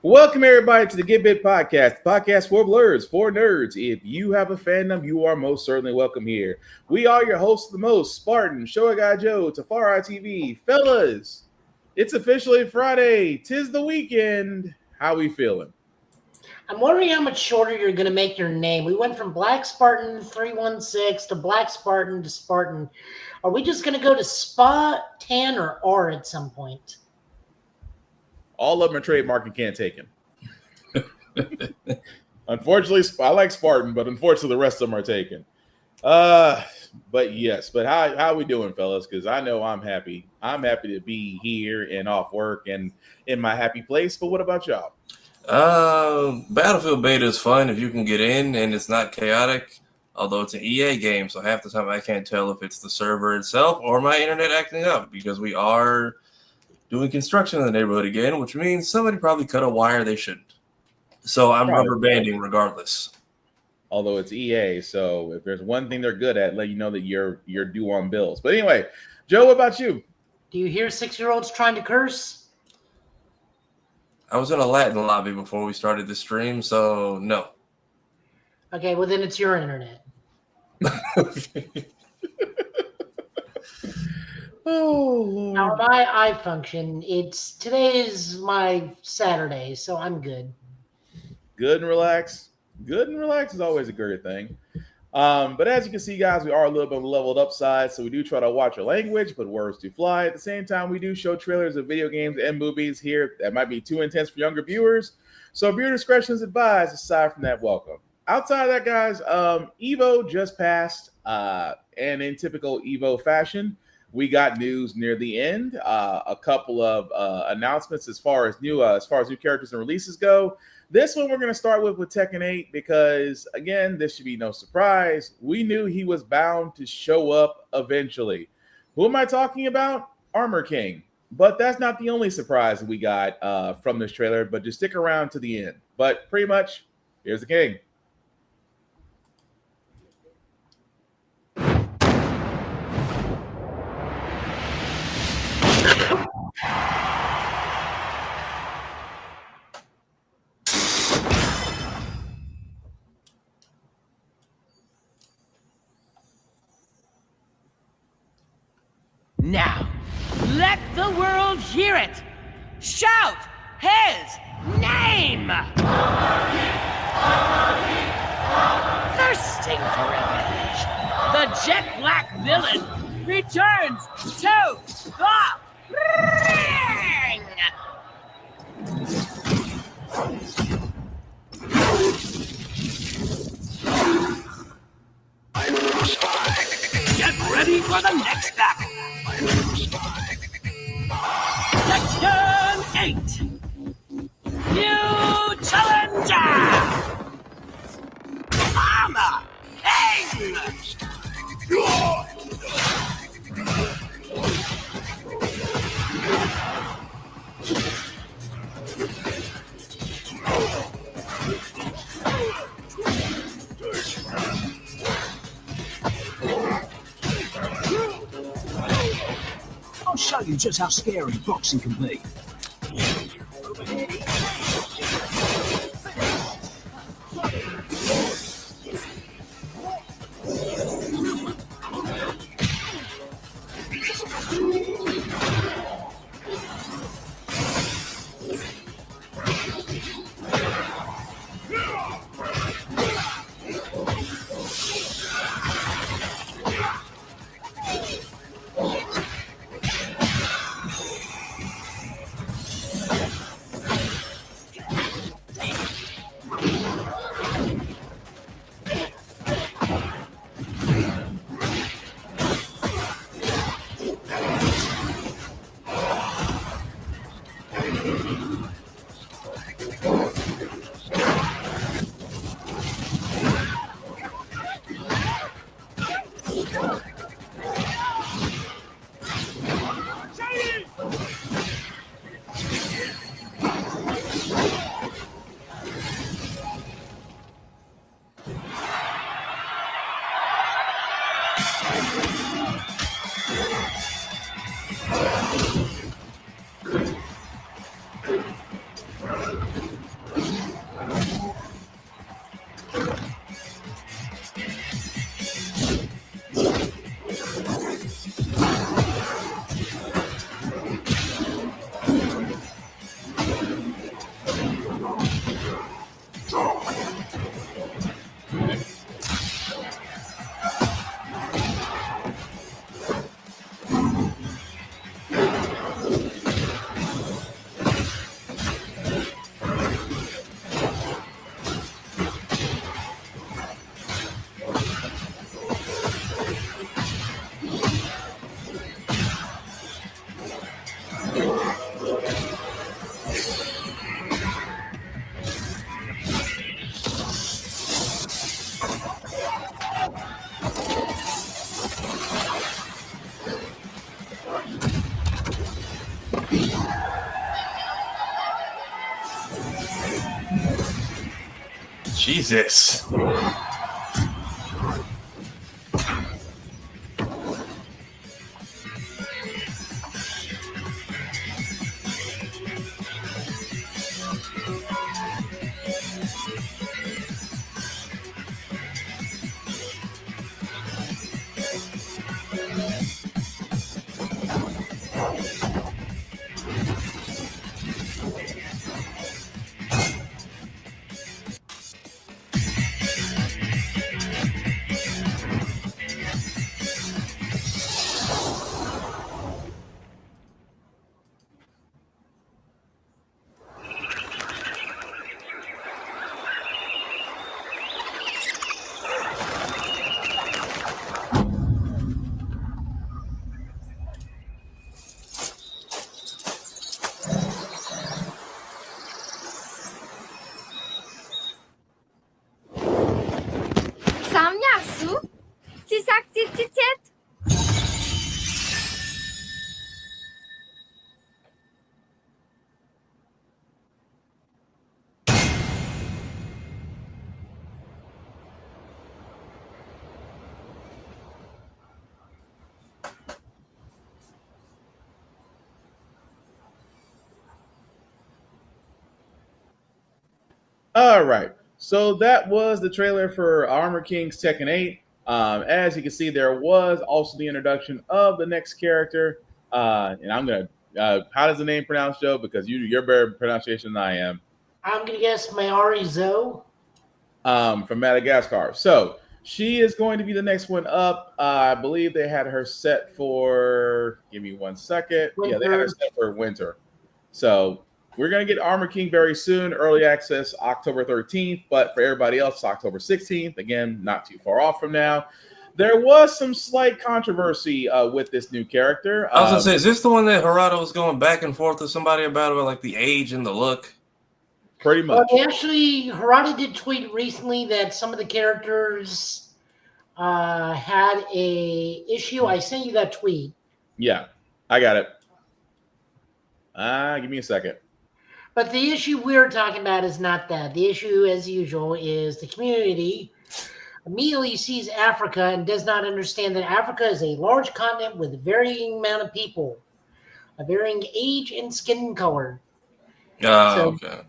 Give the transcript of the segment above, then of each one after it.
Welcome everybody to the Get Bit Podcast, the podcast for blurs, for nerds. If you have a fandom, you are most certainly welcome here. We are your hosts of the most, Spartan, Showa Guy Joe, Tafari TV. Fellas, it's officially Friday. 'Tis the weekend. How we feeling? I'm wondering how much shorter you're going to make your name. We went from Black Spartan 316 to Black Spartan to Spartan. Are we just going to go to Spa, Tan, or R at some point? All of them are trademarked and can't take him. Unfortunately, I like Spartan, but unfortunately, the rest of them are taken. But yes, but how we doing, fellas? Because I know I'm happy. I'm happy to be here and off work and in my happy place. But what about y'all? Battlefield beta is fun if you can get in and it's not chaotic. Although it's an EA game, so half the time I can't tell if it's the server itself or my internet acting up because we are doing construction in the neighborhood again, which means somebody probably cut a wire they shouldn't. So I'm rubber banding regardless. Although it's EA, so if there's one thing they're good at, let you know that you're due on bills. But anyway, Joe, what about you? Do you hear 6-year-olds trying to curse? I was in a Latin lobby before we started the stream, so no. Okay, well then it's your internet. Oh, Lord. Now, my eye function, today is my Saturday, so I'm good. Good and relax. Good and relax is always a good thing. But as you can see, guys, we are a little bit on the leveled up side, so we do try to watch our language, but words do fly. At the same time, we do show trailers of video games and movies here that might be too intense for younger viewers. So viewer discretion is advised. Aside from that, welcome. Outside of that, guys, Evo just passed, and in typical Evo fashion, we got news near the end. A couple of announcements as far as new characters and releases go. This one we're going to start with Tekken 8 because, again, this should be no surprise. We knew he was bound to show up eventually. Who am I talking about? Armor King. But that's not the only surprise that we got from this trailer, but just stick around to the end. But pretty much, here's the king. Now, let the world hear it! Shout his name! Thirsting for revenge, the jet black villain returns to the ring! Get ready for the next battle! Tekken 8! New challenger! Armor King! I'll show you just how scary boxing can be. Jesus. Samyasu? Tisak tit. All right. So that was the trailer for Armor King's Tekken 8. As you can see, there was also the introduction of the next character. And I'm going to, how does the name pronounce, Joe? Because you're better pronunciation than I am. I'm gonna guess Mayari Zoe. From Madagascar. So she is going to be the next one up. I believe they had her set for, give me 1 second. Yeah, they had her Winter. set for winter. So we're going to get Armor King very soon. Early access October 13th, but for everybody else, it's October 16th. Again, not too far off from now. There was some slight controversy with this new character. I was gonna say, is this the one that Harada was going back and forth with somebody about like the age and the look? Pretty much. Well, actually, Harada did tweet recently that some of the characters had a issue. I sent you that tweet. Yeah, I got it. Give me a second. But the issue we're talking about is not that. The issue, as usual, is the community immediately sees Africa and does not understand that Africa is a large continent with a varying amount of people, a varying age and skin color. So- Okay.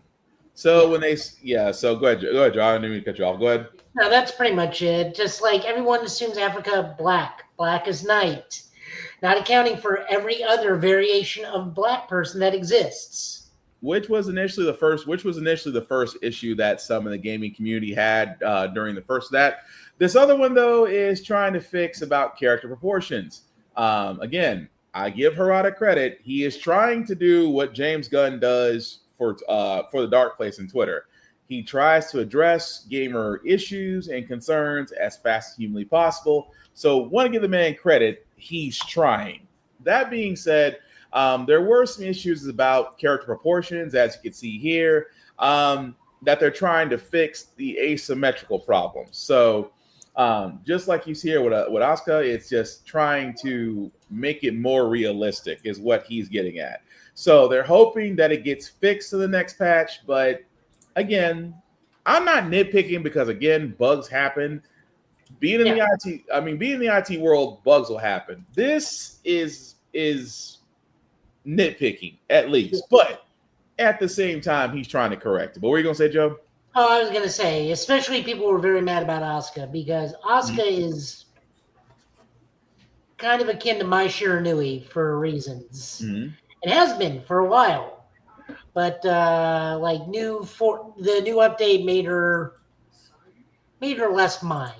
So when they, so go ahead, Joe. I didn't mean to cut you off. Go ahead. No, that's pretty much it. Just like everyone assumes Africa black. Black is night. Not accounting for every other variation of black person that exists. Which was initially the first issue that some in the gaming community had during the first of that. This other one though is trying to fix about character proportions. Again, I give Harada credit. He is trying to do what James Gunn does for the Dark Place in Twitter. He tries to address gamer issues and concerns as fast as humanly possible. So want to give the man credit. He's trying. That being said, there were some issues about character proportions, as you can see here, that they're trying to fix the asymmetrical problem. So just like you see here with Asuka, it's just trying to make it more realistic is what he's getting at. So they're hoping that it gets fixed in the next patch. But again, I'm not nitpicking because, again, bugs happen. Being in the IT world, bugs will happen. This is nitpicking at least, but at the same time, he's trying to correct it. But what were you gonna say, Joe? Oh, I was gonna say, especially people were very mad about Asuka because Asuka is kind of akin to Mai Shiranui for reasons. Mm-hmm. It has been for a while, but the new update made her made her less Mai.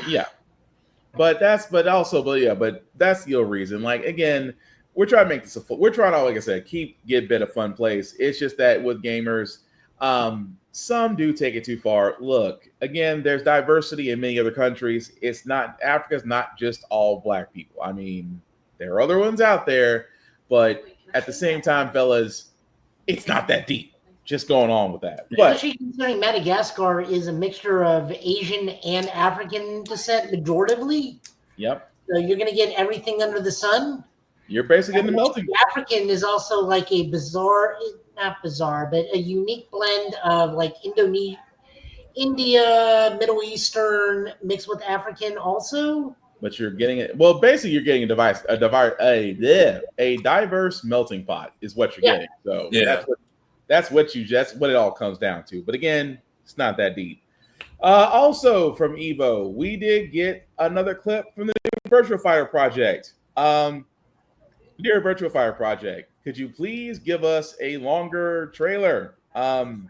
Yeah. But that's the reason. Like again, we're trying to make this we're trying to, like I said, get a fun place. It's just that with gamers, some do take it too far. Look, again, there's diversity in many other countries. Africa's not just all black people. I mean, there are other ones out there, but at the same time, fellas, it's not that deep. Just going on with that. But Especially considering Madagascar is a mixture of Asian and African descent, majoritively. yep, So you're going to get everything under the sun. you're basically getting the melting. African is also like a not bizarre, but a unique blend of like India, Middle Eastern mixed with African also. But you're getting it. Well, basically, you're getting a diverse melting pot is what you're getting. So that's what it all comes down to. But again, it's not that deep. Also from Evo, we did get another clip from the Virtual Fighter project. Dear Virtual Fighter project, could you please give us a longer trailer? And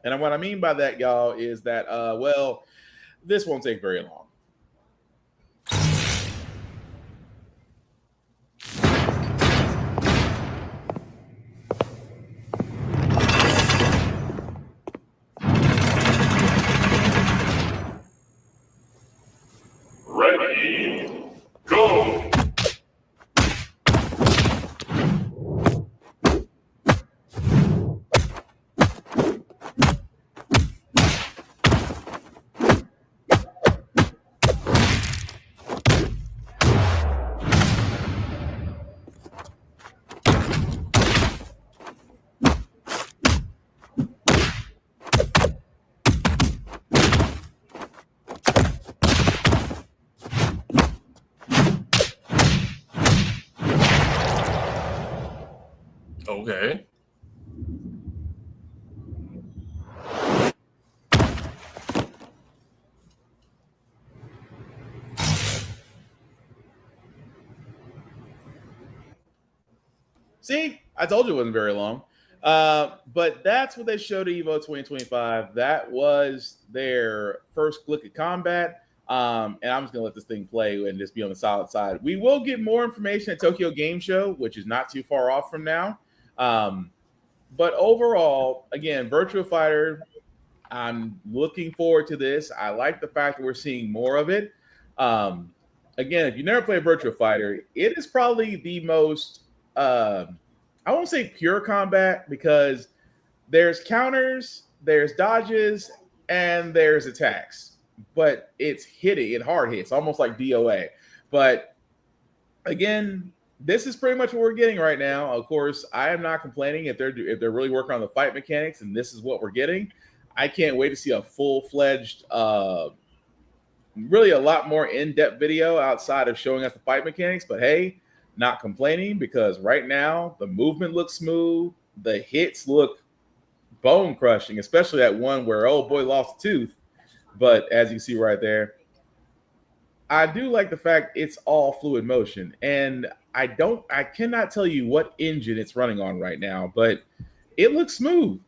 what I mean by that, y'all, is that this won't take very long. Ready, go! Okay. See, I told you it wasn't very long. But that's what they showed at Evo 2025. That was their first look at combat. And I'm just going to let this thing play and just be on the solid side. We will get more information at Tokyo Game Show, which is not too far off from now. But overall, again, Virtua Fighter, I'm looking forward to this. I like the fact that we're seeing more of it. Again, if you never played Virtua Fighter, it is probably the most, I won't say pure combat because there's counters, there's dodges, and there's attacks. But it's hitting, it hard hits, almost like DOA. But again, this is pretty much what we're getting right now. Of course, I am not complaining if they're really working on the fight mechanics, and this is what we're getting. I can't wait to see a full-fledged, really a lot more in-depth video outside of showing us the fight mechanics. But hey, not complaining because right now the movement looks smooth, the hits look bone-crushing, especially that one where old boy lost a tooth. But as you see right there, I do like the fact it's all fluid motion, and I cannot tell you what engine it's running on right now, but it looks smooth.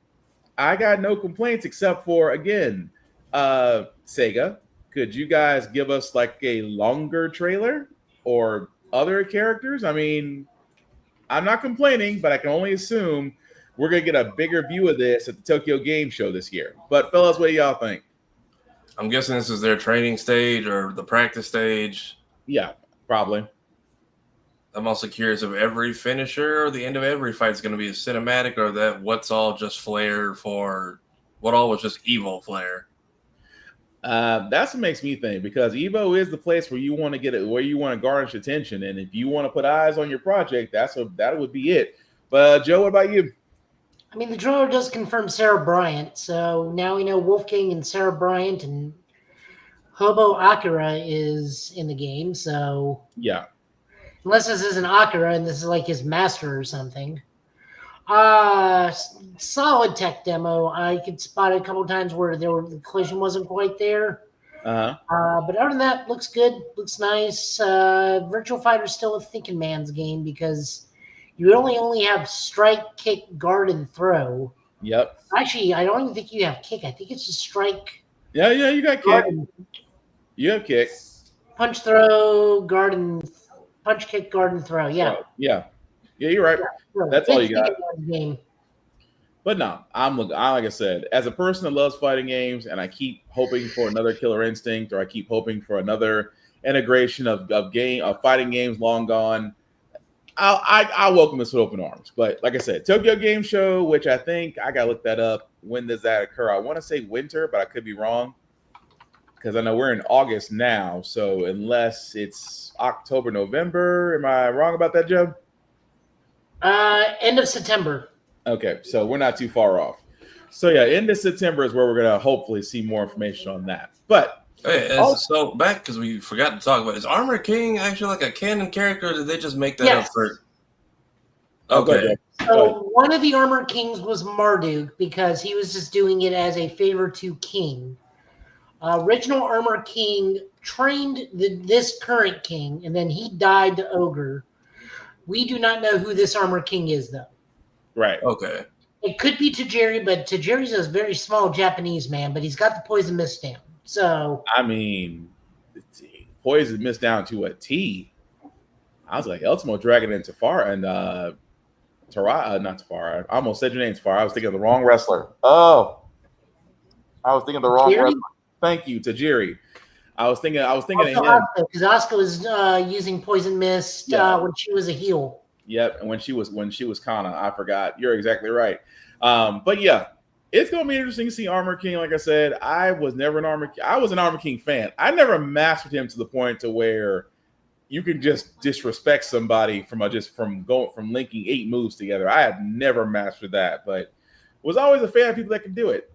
I got no complaints except for, again, Sega, could you guys give us like a longer trailer or other characters? I mean, I'm not complaining, but I can only assume we're going to get a bigger view of this at the Tokyo Game Show this year. But fellas, what do y'all think? I'm guessing this is their training stage or the practice stage. Yeah, probably. I'm also curious if every finisher or the end of every fight is going to be a cinematic, or that what's all just flair for what all was just Evo flair. That's what makes me think, because Evo is the place where you want to get it, where you want to garnish attention, and if you want to put eyes on your project, that would be it. But Joe, what about you? I mean, the trailer does confirm Sarah Bryant, so now we know Wolfgang and Sarah Bryant and Hobo Akira is in the game. So Yeah. Unless this isn't Akira and this is like his master or something. Solid tech demo. I could spot it a couple times where the collision wasn't quite there. Uh-huh. But other than that, looks good. Looks nice. Virtual Fighter's still a thinking man's game because you only have strike, kick, guard, and throw. Yep. Actually, I don't even think you have kick. I think it's just strike, Yeah, you got kick. Garden, You have kick. punch, throw, garden, punch, kick, garden, throw. Yeah. Yeah, you're right. So, That's all big you fan got. of the game. But no, I like I said, as a person that loves fighting games, and I keep hoping for another Killer Instinct, or I keep hoping for another integration of fighting games long gone. I welcome this with open arms. But like I said, Tokyo Game Show, which I think I gotta look that up. When does that occur? I want to say winter, but I could be wrong because I know we're in August now. So unless it's October, November, am I wrong about that, Joe? End of September. Okay, so we're not too far off. So yeah, end of September is where we're gonna hopefully see more information on that. But So back because we forgot to talk about is Armor King actually like a canon character, or did they just make that Yes. up for? go Okay, ahead, Joe. Go So ahead. one of the Armor Kings was Marduk because he was just doing it as a favor to King. Original Armor King trained this current king, and then he died to Ogre. We do not know who this Armor King is, though. Right. okay. It could be Tajiri, but Tajiri's a very small Japanese man, but he's got the poison mist down. So I mean, poison missed down to a T. I was like Ultimo Dragon and Tafara and not Tafara. I almost said your name, Tafara. I was thinking of the wrong wrestler. Oh, I was thinking of the wrong Tajiri? wrestler. Thank you, Tajiri. I was thinking of him. Because Asuka was using poison mist when she was a heel. Yep, and when she was Kana, I forgot. You're exactly right. But yeah, it's gonna be interesting to see Armor King. Like I said, I was an Armor King fan. I never mastered him to the point to where you can just disrespect somebody from linking 8 moves together. I have never mastered that, but was always a fan of people that can do it.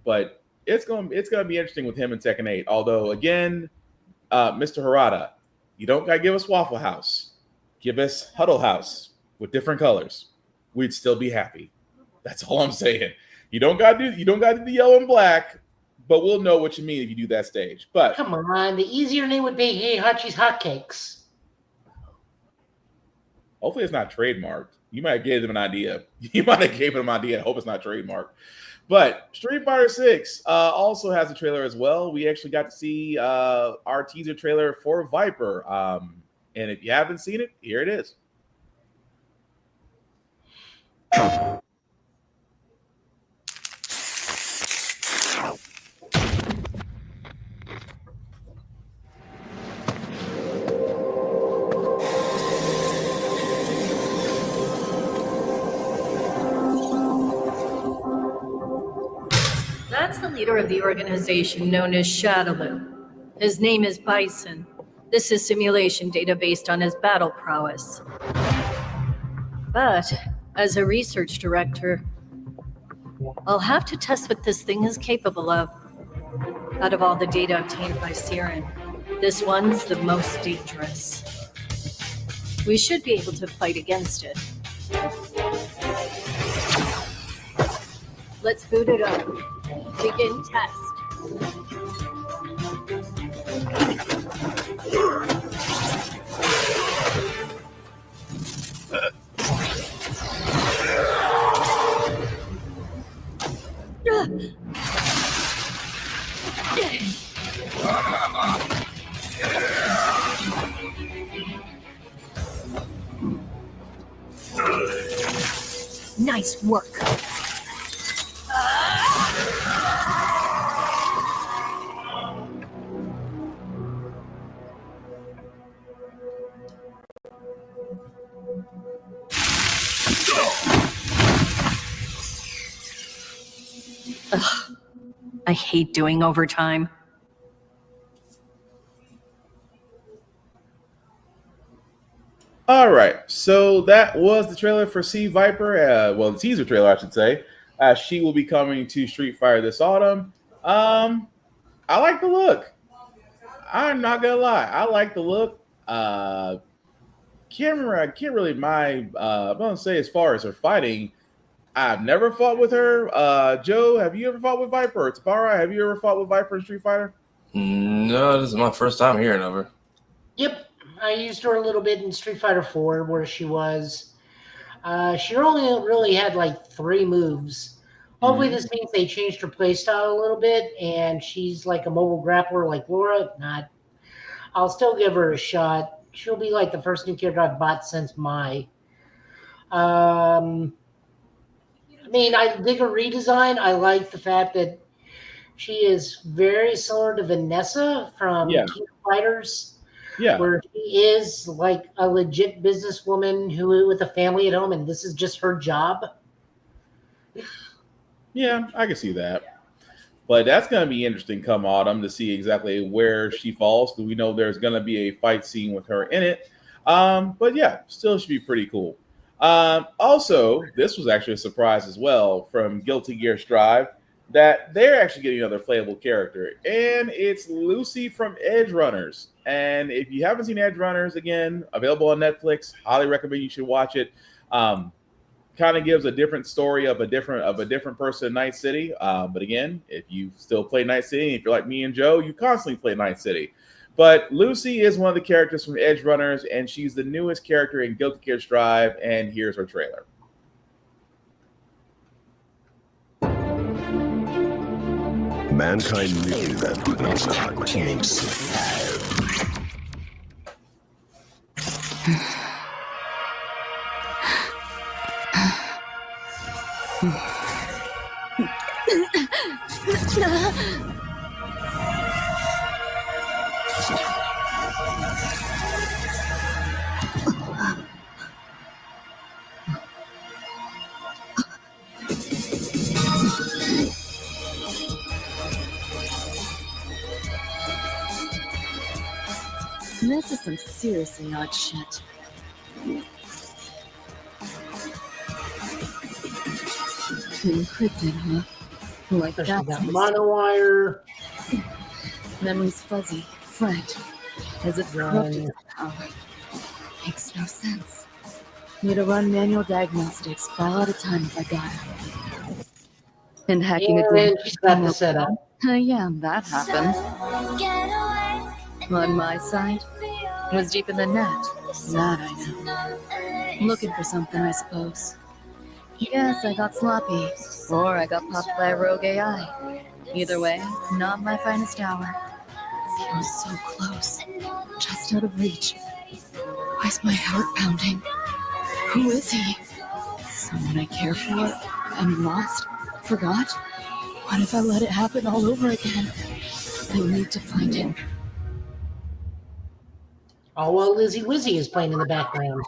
But it's gonna be interesting with him in Tekken 8. Although again, Mr. Harada, you don't gotta give us Waffle House. Give us Huddle House with different colors. We'd still be happy. That's all I'm saying. You don't gotta do the yellow and black, but we'll know what you mean if you do that stage. But Come on, the easier name would be Heihachi's Hotcakes. hopefully it's not trademarked. You might have gave them an idea. You might have gave them an idea. I hope it's not trademarked. But Street Fighter 6 also has a trailer as well. We actually got to see our teaser trailer for Viper. And if you haven't seen it, here it is. That's the leader of the organization known as Shadaloo. His name is Bison. This is simulation data based on his battle prowess. But, as a research director, I'll have to test what this thing is capable of. Out of all the data obtained by Siren, this one's the most dangerous. We should be able to fight against it. Let's boot it up. Begin test. Nice work. Ugh, I hate doing overtime. All right, so that was the trailer for Sea Viper. Well, the teaser trailer, I should say. She will be coming to Street Fighter this autumn. I like the look. I'm not gonna lie, I like the look. Can't really mind. I'm gonna say as far as her fighting, I've never fought with her. Joe, have you ever fought with Viper? Tabara, have you ever fought with Viper in Street Fighter? No, this is my first time hearing of her. Yep, I used her a little bit in Street Fighter 4, where she was. She only really had like 3 moves. Hopefully, this means they changed her playstyle a little bit, and she's like a mobile grappler like Laura. If not, I'll still give her a shot. She'll be like the first new character I've bought since Mai. I mean, I dig her redesign. I like the fact that she is very similar to Vanessa from Yeah. King of Fighters, Yeah. where she is like a legit businesswoman who with a family at home, and this is just her job. Yeah, I can see that. But that's going to be interesting come autumn to see exactly where she falls, because we know there's going to be a fight scene with her in it. But yeah, still should be pretty cool. Also, this was actually a surprise as well from Guilty Gear Strive that they're actually getting another playable character, and it's Lucy from Edge Runners. And if you haven't seen Edge Runners, again, available on Netflix, highly recommend you should watch it. Kind of gives a different story of a different person in Night City. But again, if you still play Night City, if you're like me and Joe, you constantly play Night City. But Lucy is one of the characters from Edge Runners, and she's the newest character in Guilty Gear Strive. And here's her trailer. Mankind knew that would not change survive. This is some seriously odd shit. Encrypted, huh? Like Especially that. that monowire. Memory's fuzzy, fried, as if corrupted somehow. Makes no sense. Need to run manual diagnostics, file at a time if I got it. And hacking And then she's got the setup. Yeah, that happened. On my side, was deep in the net. That I know. Looking for something, I suppose. Yes, I got sloppy. Or I got popped by a rogue AI. Either way, not my finest hour. He was so close. Just out of reach. Why's my heart pounding? Who is he? Someone I care for and lost? Forgot? What if I let it happen all over again? I need to find him. Oh, well, Lizzie Wizzy is playing in the background.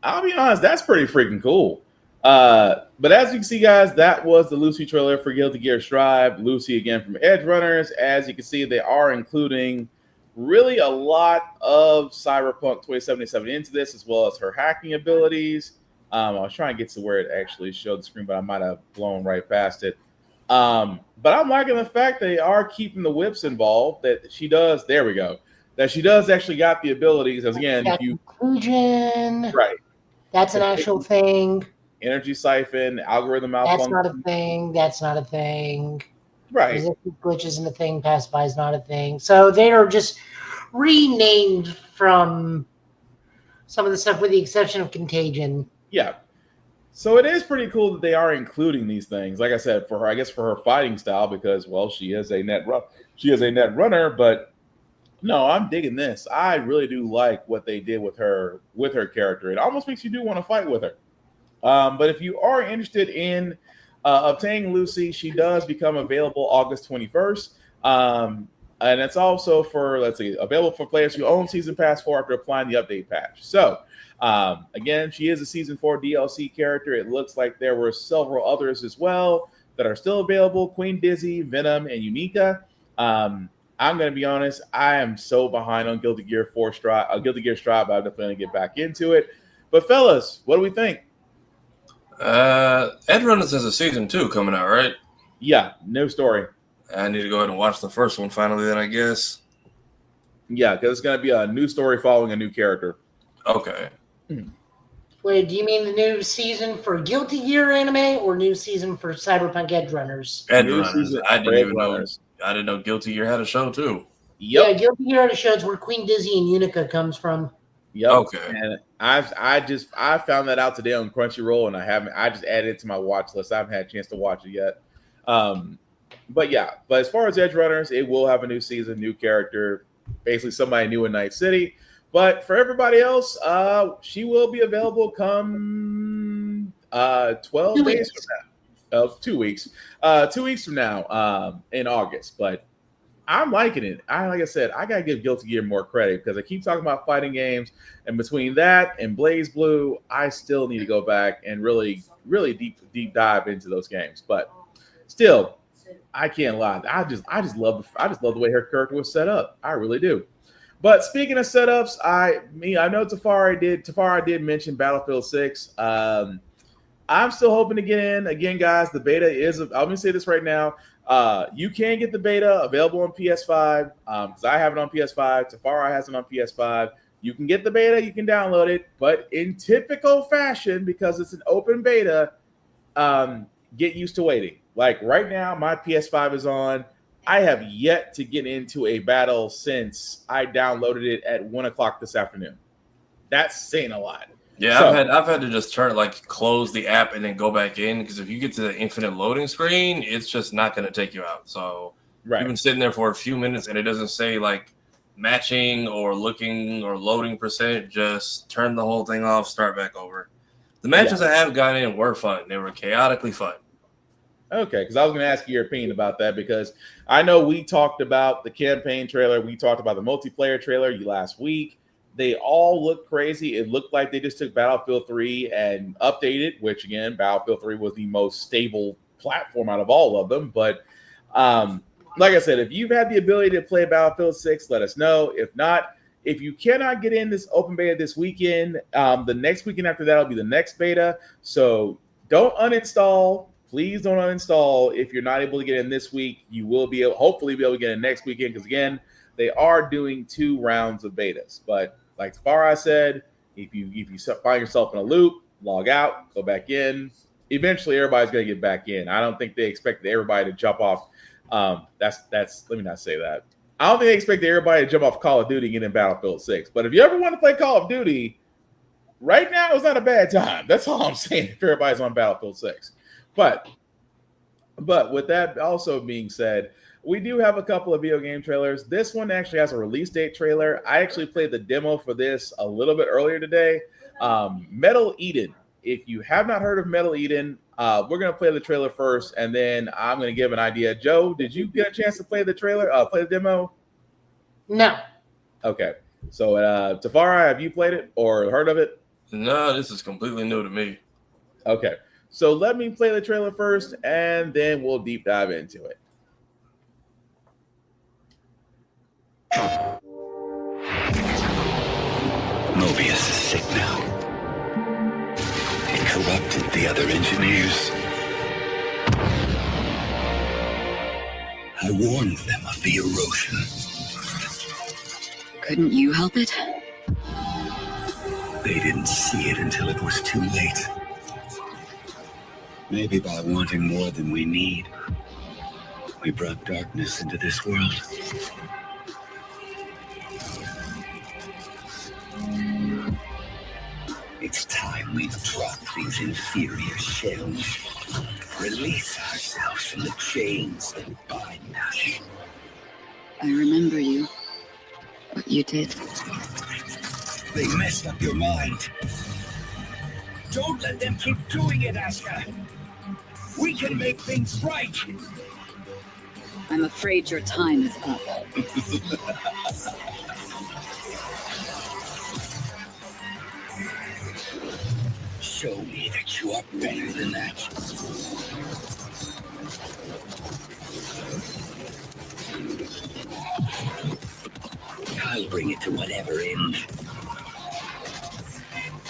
I'll be honest, that's pretty freaking cool. But as you can see, guys, that was the Lucy trailer for Guilty Gear Strive. Lucy, again, from Edge Runners. As you can see, they are including really a lot of Cyberpunk 2077 into this, as well as her hacking abilities. I was trying to get to where it actually showed the screen, but I might have blown right past it. But I'm liking the fact they are keeping the whips involved, that she does, there we go, that she does actually got the abilities. As again, if you... Conclusion. Right. That's an actual thing. Energy siphon, algorithm malfunction. That's not a thing. That's not a thing. Right. Resistance glitch isn't a thing. Pacify is not a thing. So they are just renamed from some of the stuff, with the exception of Contagion. Yeah. So it is pretty cool that they are including these things. Like I said, for her, I guess for her fighting style, because well, she is a net runner. But no, I'm digging this. I really do like what they did with her character. It almost makes you do want to fight with her. But if you are interested in obtaining Lucy, she does become available August 21st. And it's also for, let's see, available for players who own Season Pass 4 after applying the update patch. So, again, she is a Season 4 DLC character. It looks like there were several others as well that are still available. Queen Dizzy, Venom, and Unica. I'm going to be honest, I am so behind on Guilty Gear Strive, but I'm definitely going to get back into it. But fellas, what do we think? Ed Runners has a season 2 coming out, right? Yeah, no story. I need to go ahead and watch the first one finally then, I guess. Yeah, because it's going to be a new story following a new character. Okay. Wait, do you mean the new season for Guilty Gear anime or new season for Cyberpunk Edge Runners? Edge New Runners. season I for didn't Edge even know. Runners. I didn't know Guilty Gear had a show too. Yeah, Yep. Guilty Gear shows where Queen Dizzy and Unica comes from. Yep. Okay. And I found that out today on Crunchyroll, and I just added it to my watch list. I haven't had a chance to watch it yet. But as far as Edge Runners, it will have a new season, new character, basically somebody new in Night City. But for everybody else, she will be available come 12 days from now. 2 weeks. 2 weeks from now, in August. But I'm liking it. Like I said, I gotta give Guilty Gear more credit because I keep talking about fighting games, and between that and Blaze Blue, I still need to go back and really, really deep dive into those games. But still, I can't lie. I just love the way her character was set up. I really do. But speaking of setups, I know Tafari did mention Battlefield 6. I'm still hoping to get in. Again, guys, the beta is. I'm going to say this right now. You can get the beta available on PS5 because I have it on PS5. Tafari has it on PS5. You can get the beta. You can download it. But in typical fashion, because it's an open beta, get used to waiting. Like right now, my PS5 is on. I have yet to get into a battle since I downloaded it at 1:00 this afternoon. That's saying a lot. Yeah, So, I've had to just close the app and then go back in because if you get to the infinite loading screen, it's just not going to take you out. So right. you've been sitting there for a few minutes and it doesn't say like matching or looking or loading percent. Just turn the whole thing off, start back over. The matches I have gotten in were fun. They were chaotically fun. Okay, because I was going to ask you your opinion about that because I know we talked about the campaign trailer. We talked about the multiplayer trailer last week. They all look crazy. It looked like they just took Battlefield 3 and updated, which, again, Battlefield 3 was the most stable platform out of all of them. But like I said, if you've had the ability to play Battlefield 6, let us know. If not, if you cannot get in this open beta this weekend, the next weekend after that will be the next beta. So don't uninstall. Please don't uninstall. If you're not able to get in this week, you will hopefully be able to get in next weekend because, again, they are doing 2 rounds of betas. But like Tafari said, if you find yourself in a loop, log out, go back in. Eventually, everybody's going to get back in. I don't think they expected everybody to jump off. Let me not say that. I don't think they expected everybody to jump off Call of Duty and get in Battlefield 6. But if you ever want to play Call of Duty, right now is not a bad time. That's all I'm saying if everybody's on Battlefield 6. But with that also being said, we do have a couple of video game trailers. This one actually has a release date trailer. I actually played the demo for this a little bit earlier today. Metal Eden. If you have not heard of Metal Eden, we're going to play the trailer first, and then I'm going to give an idea. Joe, did you get a chance to play the trailer, play the demo? No. Okay. So, Tafari, have you played it or heard of it? No, this is completely new to me. Okay. So let me play the trailer first, and then we'll deep dive into it. Mobius is sick now. It corrupted the other engineers. I warned them of the erosion. Couldn't you help it? They didn't see it until it was too late. Maybe by wanting more than we need, we brought darkness into this world. It's time we drop these inferior shells. Release ourselves from the chains that bind us. I remember you. What you did. They messed up your mind. Don't let them keep doing it, Asuka. We can make things right. I'm afraid your time is up. Show me that you are better than that. I'll bring it to whatever end.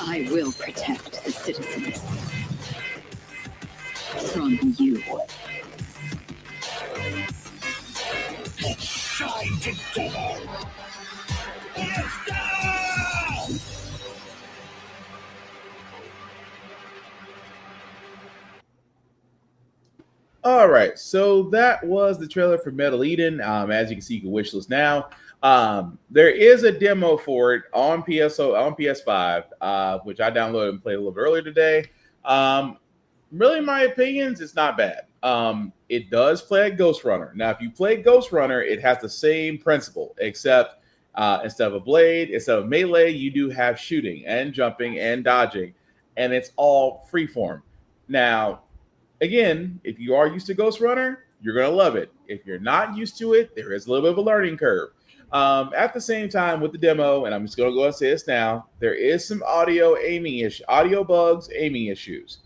I will protect the citizens. From you. Let's shine together. Let's go! All right, so that was the trailer for Metal Eden. As you can see, you can wishlist now. There is a demo for it on PS5, which I downloaded and played a little bit earlier today. Really, in my opinions, it's not bad. It does play like Ghost Runner. Now, if you play Ghost Runner, it has the same principle, except instead of a blade, instead of melee, you do have shooting and jumping and dodging, and it's all freeform. Now, again, if you are used to Ghost Runner, you're going to love it. If you're not used to it, there is a little bit of a learning curve. At the same time, with the demo, and I'm just going to go and say this now, there is some audio bugs, aiming issues,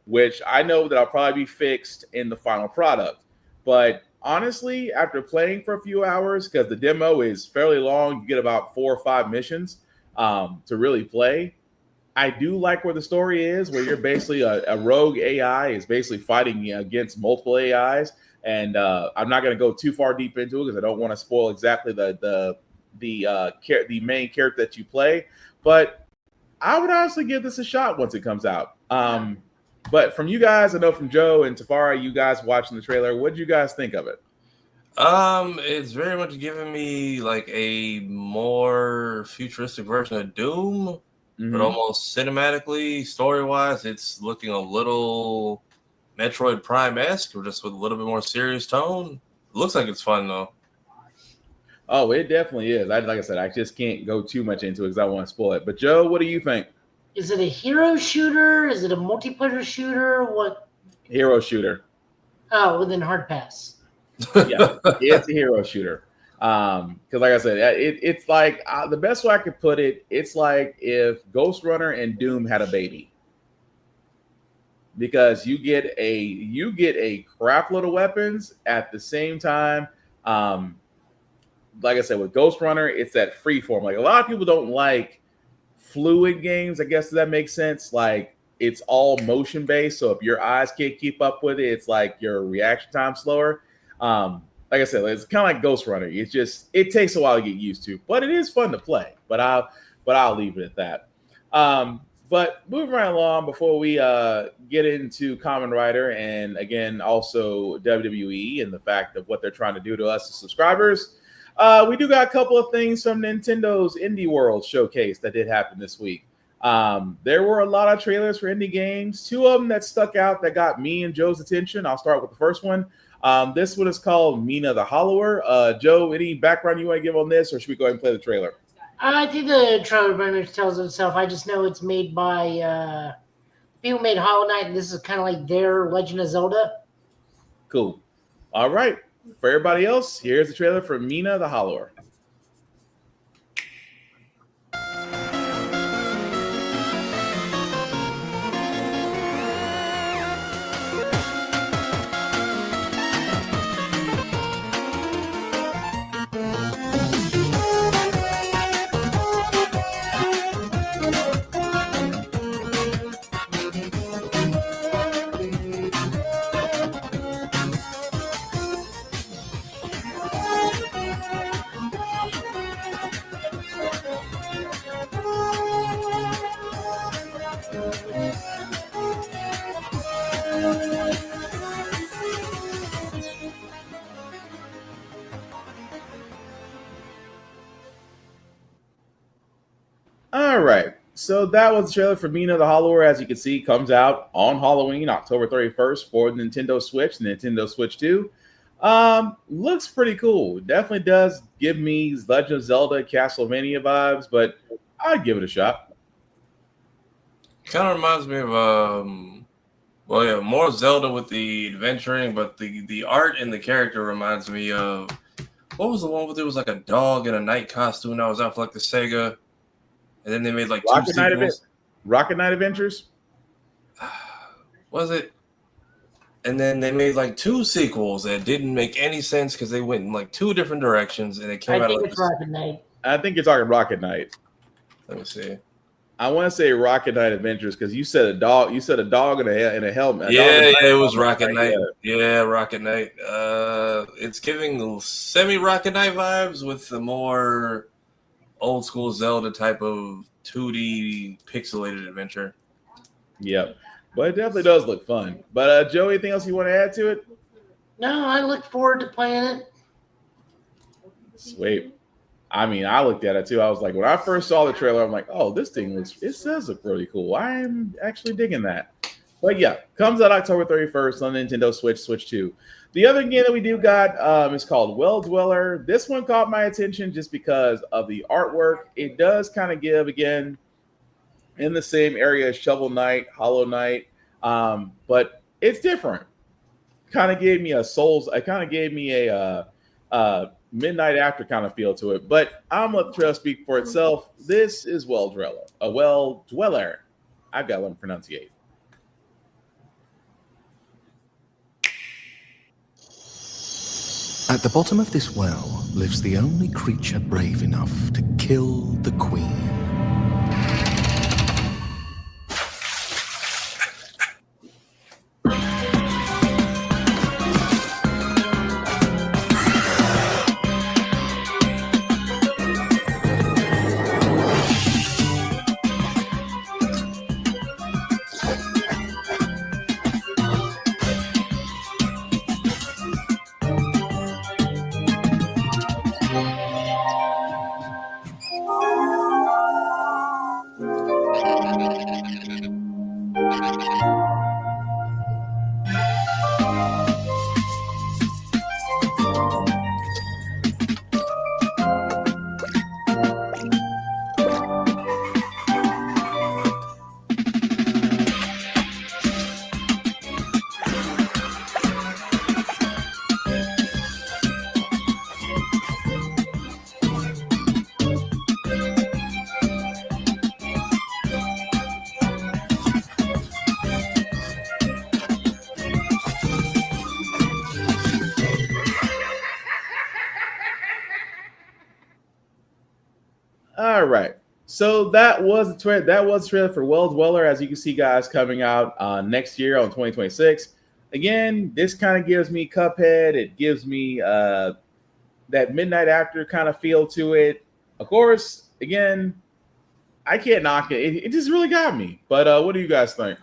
which I know that I'll probably be fixed in the final product. But honestly, after playing for a few hours, because the demo is fairly long, you get about 4 or 5 missions to really play. I do like where the story is, where you're basically a rogue AI is basically fighting against multiple AIs. And I'm not going to go too far deep into it because I don't want to spoil exactly the main character that you play. But I would honestly give this a shot once it comes out. But from you guys, I know from Joe and Tafara, you guys watching the trailer, what did you guys think of it? It's very much giving me like a more futuristic version of Doom, but almost cinematically, story-wise, it's looking a little Metroid Prime-esque, or just with a little bit more serious tone. It looks like it's fun though. Oh, it definitely is. Like I said, I just can't go too much into it because I want to spoil it. But Joe, what do you think? Is it a hero shooter? Is it a multiplayer shooter? What? Hero shooter. Oh, well then hard pass. Yeah, it's a hero shooter. Because like I said, it's like the best way I could put it, it's like if Ghost Runner and Doom had a baby. Because you get a crap load of weapons at the same time. Like I said, with Ghost Runner, it's that free form. Like a lot of people don't like fluid games, I guess that makes sense. Like it's all motion based, so if your eyes can't keep up with it, it's like your reaction time slower. Like I said, it's kind of like Ghost Runner. It takes a while to get used to, but it is fun to play. But I'll leave it at that. But moving right along before we get into Kamen Rider and again also WWE and the fact of what they're trying to do to us as subscribers. We do got a couple of things from Nintendo's Indie World showcase that did happen this week. There were a lot of trailers for indie games. 2 of them that stuck out that got me and Joe's attention. I'll start with the first one. This one is called Mina the Hollower. Joe, any background you want to give on this, or should we go ahead and play the trailer? I think the trailer pretty much tells itself. I just know it's made by people who made Hollow Knight, and this is kind of like their Legend of Zelda. Cool. All right. For everybody else, here's the trailer for Mina the Hollower. All right. So that was the trailer for Mina the Hollower. As you can see, comes out on Halloween, October 31st for the Nintendo Switch, the Nintendo Switch 2. Looks pretty cool. Definitely does give me Legend of Zelda, Castlevania vibes, but I'd give it a shot. Kind of reminds me of more Zelda with the adventuring, but the art and the character reminds me of, what was the one where there was like a dog in a night costume that was out for like the Sega, and then they made like Rocket 2 sequels. Rocket Knight Adventures? Was it? And then they made like 2 sequels that didn't make any sense because they went in like 2 different directions, and it came I out think like it's Rocket Knight. I think you're talking Rocket Knight. Let me see. I want to say Rocket Knight Adventures because you said a dog. You said a dog in a helmet. Yeah, it was Rocket Knight. Yeah, Rocket Knight. It's giving semi-Rocket Knight vibes with the more old school Zelda type of 2D pixelated adventure. Yep. But it definitely does look fun. But Joe, anything else you want to add to it? No, I look forward to playing it. Sweet. I mean, I looked at it too. I was like, when I first saw the trailer, I'm like, oh, this thing looks, it does look really cool. I'm actually digging that. But yeah, comes out October 31st on Nintendo Switch, Switch 2. The other game that we do got is called Well Dweller. This one caught my attention just because of the artwork. It does kind of give, again, in the same area as Shovel Knight, Hollow Knight, but it's different. Kind of gave me a Souls. It kind of gave me a Midnight After kind of feel to it. But I'm gonna let the trailer speak for itself. This is Well Dweller, a Well Dweller. I've got to learn to pronunciate. At the bottom of this well lives the only creature brave enough to kill the queen. All right. So that was the trailer for Well Dweller. As you can see, guys, coming out next year on 2026. Again, this kind of gives me Cuphead. It gives me that Midnight After kind of feel to it. Of course, again, I can't knock it. It just really got me. But what do you guys think?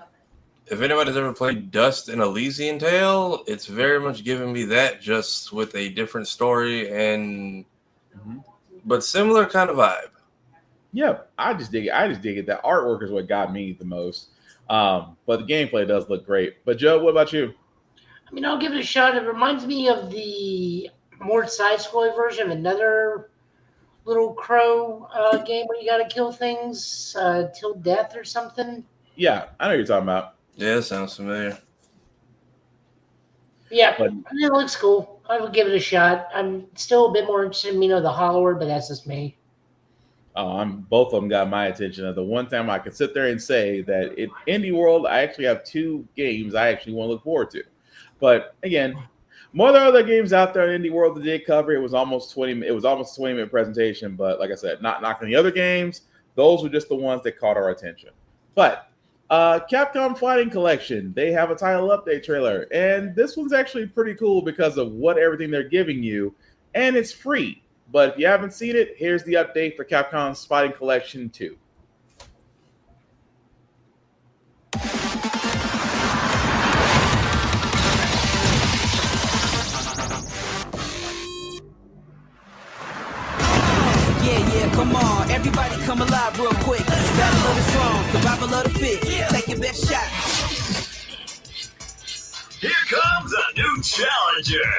If anybody's ever played Dust and Elysian Tale, it's very much giving me that, just with a different story and but similar kind of vibe. Yeah, I just dig it. I just dig it. That artwork is what got me the most. But the gameplay does look great. But Joe, what about you? I mean, I'll give it a shot. It reminds me of the more side-scrolling version of another little crow game where you got to kill things till death or something. Yeah, I know what you're talking about. Yeah, sounds familiar. Yeah, But it looks cool. I would give it a shot. I'm still a bit more interested in, the Hollower, but that's just me. Both of them got my attention. The one time I could sit there and say that in Indie World, I actually have two games I actually want to look forward to. But again, more than other games out there in Indie World that did cover, it was almost 20. It was almost a 20-minute presentation. But like I said, not knocking the other games. Those were just the ones that caught our attention. But Capcom Fighting Collection, they have a title update trailer, and this one's actually pretty cool because of what everything they're giving you, and it's free. But if you haven't seen it, here's the update for Capcom's Fighting Collection 2. Yeah, come on. Everybody come alive real quick. Battle of the strong, survival of the fit. Take your best shot. Here comes a new challenger.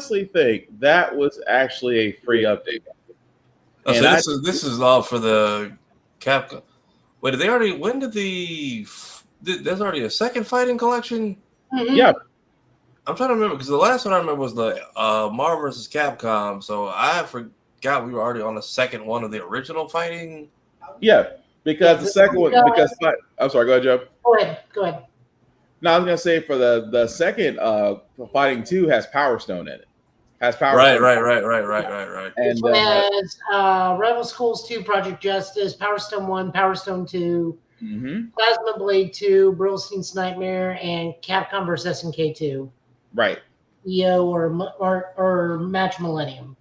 honestly think that was actually a free update. Oh, And so this is all for the Capcom. Wait, did they already? When did there's already a second fighting collection? Yeah. I'm trying to remember because the last one I remember was the Marvel vs. Capcom. So I forgot we were already on the second one of the original fighting. Yeah, because the second one, because I'm sorry, go ahead, Joe. Go ahead. No, I was gonna say for the second fighting 2 has Power Stone in it. Has Power Right. Stone. Right. This one has Rival Schools 2, Project Justice, Power Stone 1, Power Stone 2, Plasma Blade 2, Brillstein's Nightmare, and Capcom vs. SNK 2. Right. EO or Match Millennium.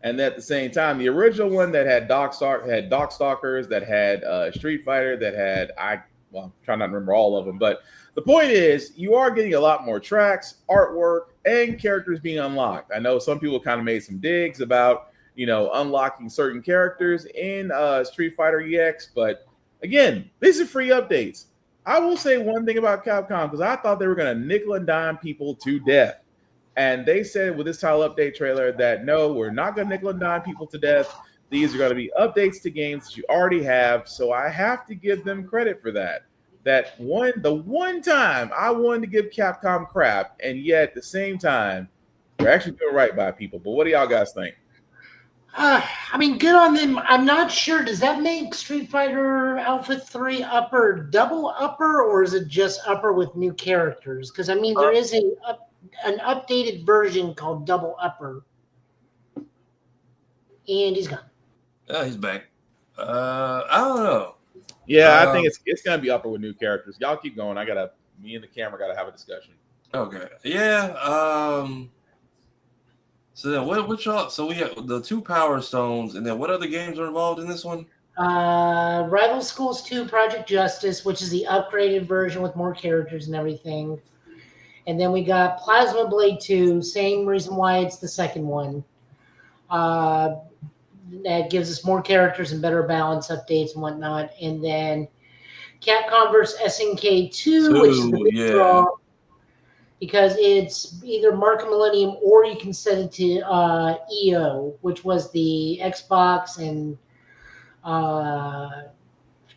And at the same time, the original one that had Darkstalkers, that had Street Fighter, that had I'm trying not to remember all of them, but the point is you are getting a lot more tracks, artwork, and characters being unlocked. I know some people kind of made some digs about unlocking certain characters in Street Fighter EX, but again, these are free updates. I will say one thing about Capcom, because I thought they were going to nickel and dime people to death. And they said with this title update trailer that no, we're not going to nickel and dime people to death. These are going to be updates to games that you already have. So I have to give them credit for that. The one time I wanted to give Capcom crap, and yet at the same time, they're actually doing right by people. But what do y'all guys think? I mean, good on them. I'm not sure. Does that make Street Fighter Alpha 3 upper double upper, or is it just upper with new characters? Because I mean, there is an updated version called Double Upper, and he's gone. Oh, he's back. I don't know. Yeah, I think it's gonna be upper with new characters. Y'all keep going. Me and the camera gotta have a discussion. Okay. Yeah. So then what y'all? So we have the 2 Power Stones, and then what other games are involved in this one? Rival Schools 2, Project Justice, which is the upgraded version with more characters and everything. And then we got Plasma Blade 2, same reason why it's the second one. That gives us more characters and better balance updates and whatnot. And then Capcom vs. SNK 2, which is the big draw. Because it's either Mark Millennium or you can set it to EO, which was the Xbox and GameCube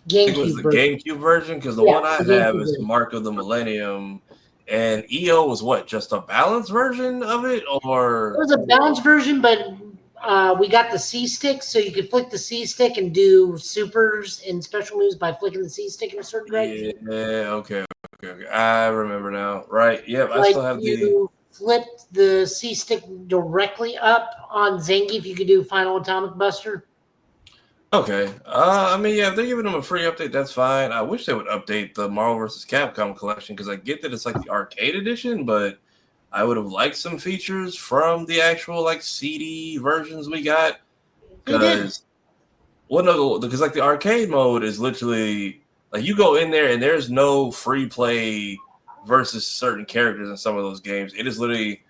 it was the version. GameCube version, because the one I have is Mark of the Millennium, and EO was what, just a balanced version of it, or it was a balanced version, but we got the C stick, so you could flick the C stick and do supers and special moves by flicking the C stick in a certain direction. Yeah, okay. I remember now. Right. Yep. Like I still have you flipped the C stick directly up on Zangief, you could do Final Atomic Buster. Okay. I mean, yeah, if they're giving them a free update, that's fine. I wish they would update the Marvel vs. Capcom collection, because I get that it's like the arcade edition, but I would have liked some features from the actual like CD versions we got. Because like the arcade mode is literally like you go in there and there's no free play versus certain characters in some of those games. It is literally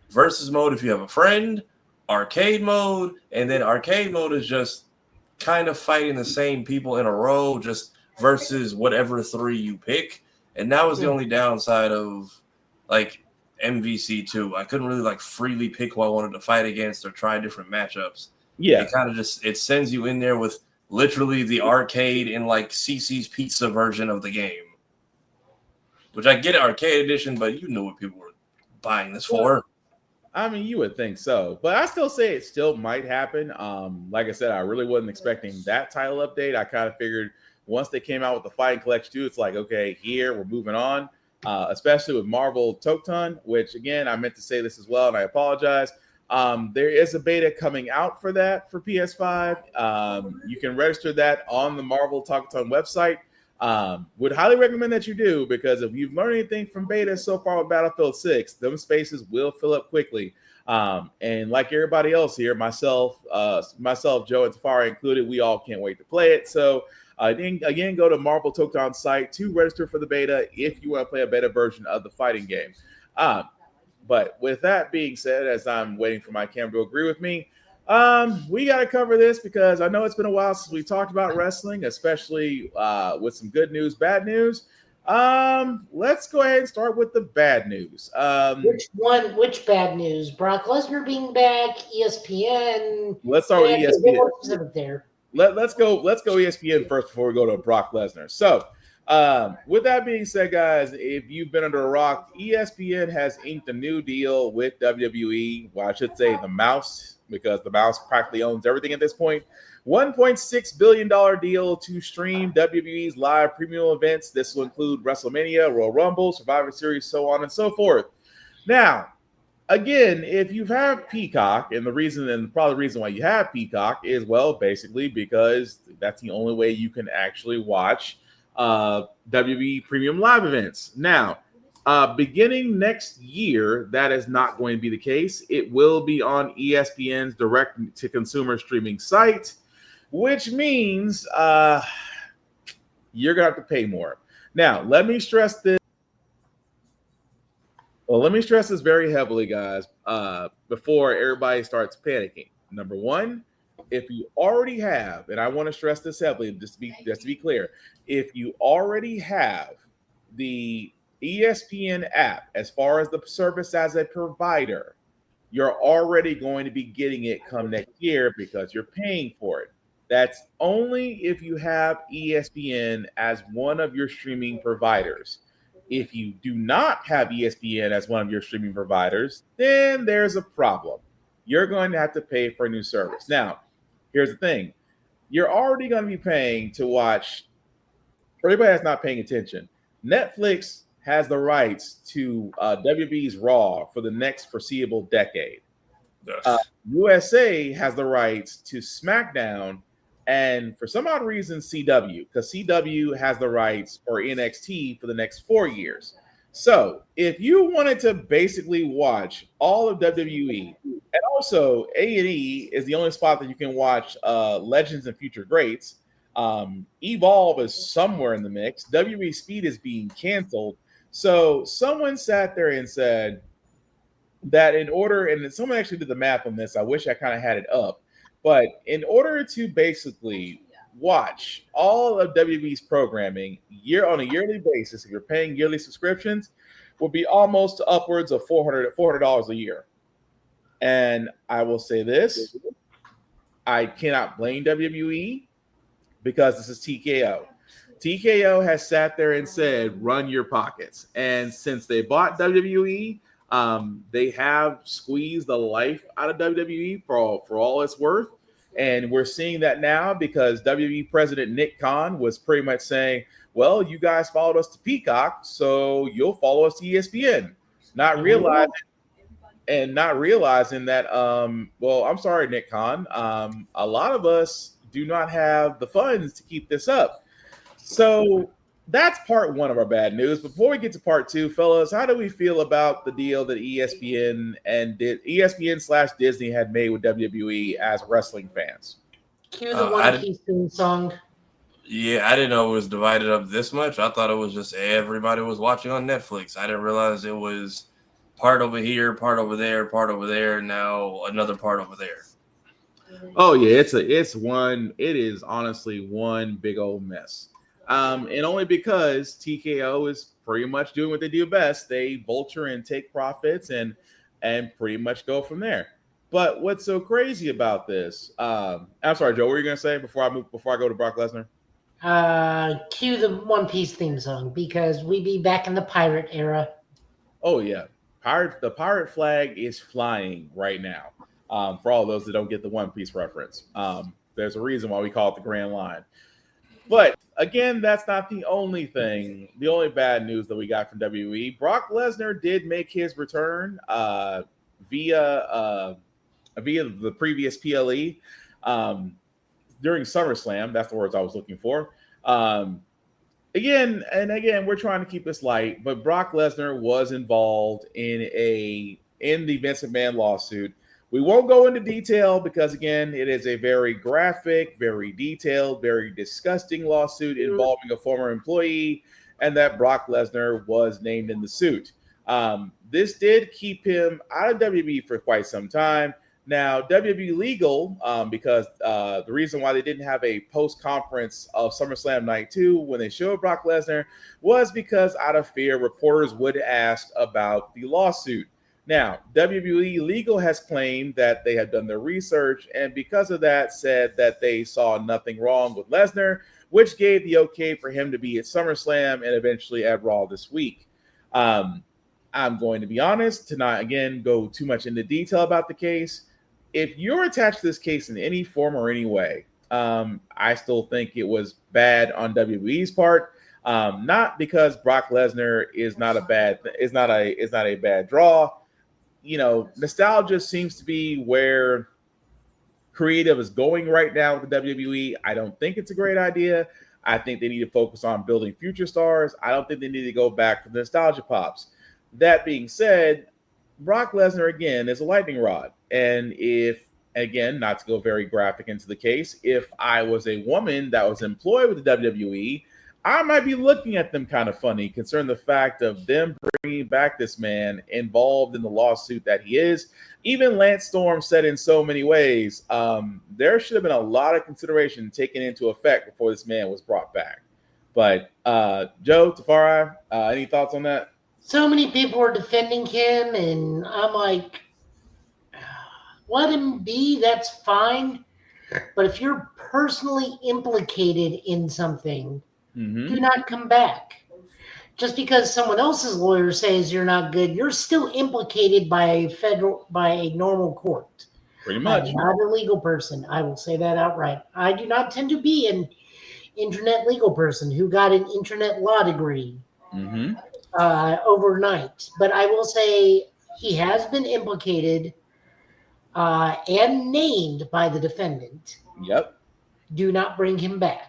versus mode if you have a friend, arcade mode, and then arcade mode is just kind of fighting the same people in a row, just versus whatever 3 you pick. And that was the only downside of like MVC2. I couldn't really like freely pick who I wanted to fight against or try different matchups. Yeah. It kind of it sends you in there with literally the arcade and like CC's Pizza version of the game. Which I get arcade edition, but you know what people were buying this for. I mean, you would think so, but I still say it still might happen. Like I said, I really wasn't expecting that title update. I kind of figured once they came out with the Fighting Collection 2, it's like, okay, here we're moving on. Especially with Marvel Tokton, which again, I meant to say this as well, and I apologize. There is a beta coming out for that for PS5. You can register that on the Marvel Tokton website. Would highly recommend that you do, because if you've learned anything from beta so far with Battlefield 6, them spaces will fill up quickly. And like everybody else here, myself, Joe, and Tafari included, we all can't wait to play it. So again, go to Marvel Tokton site to register for the beta if you want to play a beta version of the fighting game. But with that being said, as I'm waiting for my camera to agree with me, we got to cover this because I know it's been a while since we talked about wrestling, especially with some good news, bad news. Let's go ahead and start with the bad news. Which one? Which bad news? Brock Lesnar being back, ESPN. Let's start with Get ESPN. more specific there. Let's go ESPN first before we go to Brock Lesnar. So, with that being said, guys, if you've been under a rock, ESPN has inked a new deal with WWE. Well, I should say the Mouse, because the Mouse practically owns everything at this point. $1.6 billion deal to stream WWE's live premium events. This will include WrestleMania, Royal Rumble, Survivor Series, so on and so forth. Now, again, if you have Peacock, and probably the reason why you have Peacock is, well, basically because that's the only way you can actually watch WWE premium live events. Now, beginning next year, that is not going to be the case. It will be on ESPN's direct-to-consumer streaming site, which means you're going to have to pay more. Now, let me stress this. Well, let me stress this very heavily, guys, before everybody starts panicking. Number one, if you already have, and I want to stress this heavily, just to be clear, if you already have the ESPN app as far as the service as a provider, you're already going to be getting it come next year because you're paying for it. That's only if you have ESPN as one of your streaming providers. If you do not have ESPN as one of your streaming providers, then there's a problem. You're going to have to pay for a new service. Now, here's the thing. You're already going to be paying to watch, for anybody that's not paying attention, Netflix has the rights to WWE's Raw for the next foreseeable decade. Yes. USA has the rights to SmackDown, and for some odd reason, CW, because CW has the rights for NXT for the next 4 years. So if you wanted to basically watch all of WWE, and also A&E is the only spot that you can watch Legends and Future Greats. Evolve is somewhere in the mix. WWE Speed is being canceled. So someone sat there and said that in order, and someone actually did the math on this. I wish I kind of had it up. But in order to basically watch all of WWE's programming on a yearly basis, if you're paying yearly subscriptions, would be almost upwards of $400 a year. And I will say this, I cannot blame WWE because this is TKO. TKO has sat there and said, run your pockets. And since they bought WWE, they have squeezed the life out of WWE for all it's worth. And we're seeing that now because WWE president Nick Khan was pretty much saying, well, you guys followed us to Peacock, so you'll follow us to ESPN. Not realizing that, well, I'm sorry, Nick Khan. A lot of us do not have the funds to keep this up. So that's part one of our bad news. Before we get to part two, fellas, how do we feel about the deal that ESPN/Disney had made with WWE as wrestling fans? Cue the One Piece theme song. Yeah, I didn't know it was divided up this much. I thought it was just everybody was watching on Netflix. I didn't realize it was part over here, part over there, part over there, now another part over there. Oh yeah, it is honestly one big old mess. And only because TKO is pretty much doing what they do best. They vulture and take profits and pretty much go from there. But what's so crazy about this? I'm sorry, Joe. What were you gonna say before I go to Brock Lesnar? Cue the One Piece theme song because we be back in the pirate era. Oh yeah, the pirate flag is flying right now. For all those that don't get the One Piece reference, there's a reason why we call it the Grand Line. But again, that's not the only thing. The only bad news that we got from WWE. Brock Lesnar did make his return via the previous PLE during SummerSlam. That's the words I was looking for. Again, we're trying to keep this light, but Brock Lesnar was involved in the Vince McMahon lawsuit. We won't go into detail because, again, it is a very graphic, very detailed, very disgusting lawsuit involving a former employee, and that Brock Lesnar was named in the suit. This did keep him out of WWE for quite some time. Now, WWE Legal, because the reason why they didn't have a post-conference of SummerSlam Night 2 when they showed Brock Lesnar was because out of fear, reporters would ask about the lawsuit. Now, WWE Legal has claimed that they have done their research and because of that said that they saw nothing wrong with Lesnar, which gave the okay for him to be at SummerSlam and eventually at Raw this week. I'm going to be honest, to not, again, go too much into detail about the case. If you're attached to this case in any form or any way, I still think it was bad on WWE's part. Not because Brock Lesnar is not a bad draw. You know, nostalgia seems to be where creative is going right now with the WWE. I don't think it's a great idea. I think they need to focus on building future stars. I don't think they need to go back for the nostalgia pops. That being said, Brock Lesnar, again, is a lightning rod. And if, again, not to go very graphic into the case, if I was a woman that was employed with the WWE, I might be looking at them kind of funny, concerning the fact of them bringing back this man involved in the lawsuit that he is. Even Lance Storm said in so many ways, there should have been a lot of consideration taken into effect before this man was brought back. But Joe, Tafari, any thoughts on that? So many people are defending him, and I'm like, let him be, that's fine. But if you're personally implicated in something, do not come back. Just because someone else's lawyer says you're not good, you're still implicated by a normal court. Pretty much. I'm not a legal person. I will say that outright. I do not tend to be an internet legal person who got an internet law degree overnight. But I will say he has been implicated and named by the defendant. Yep. Do not bring him back.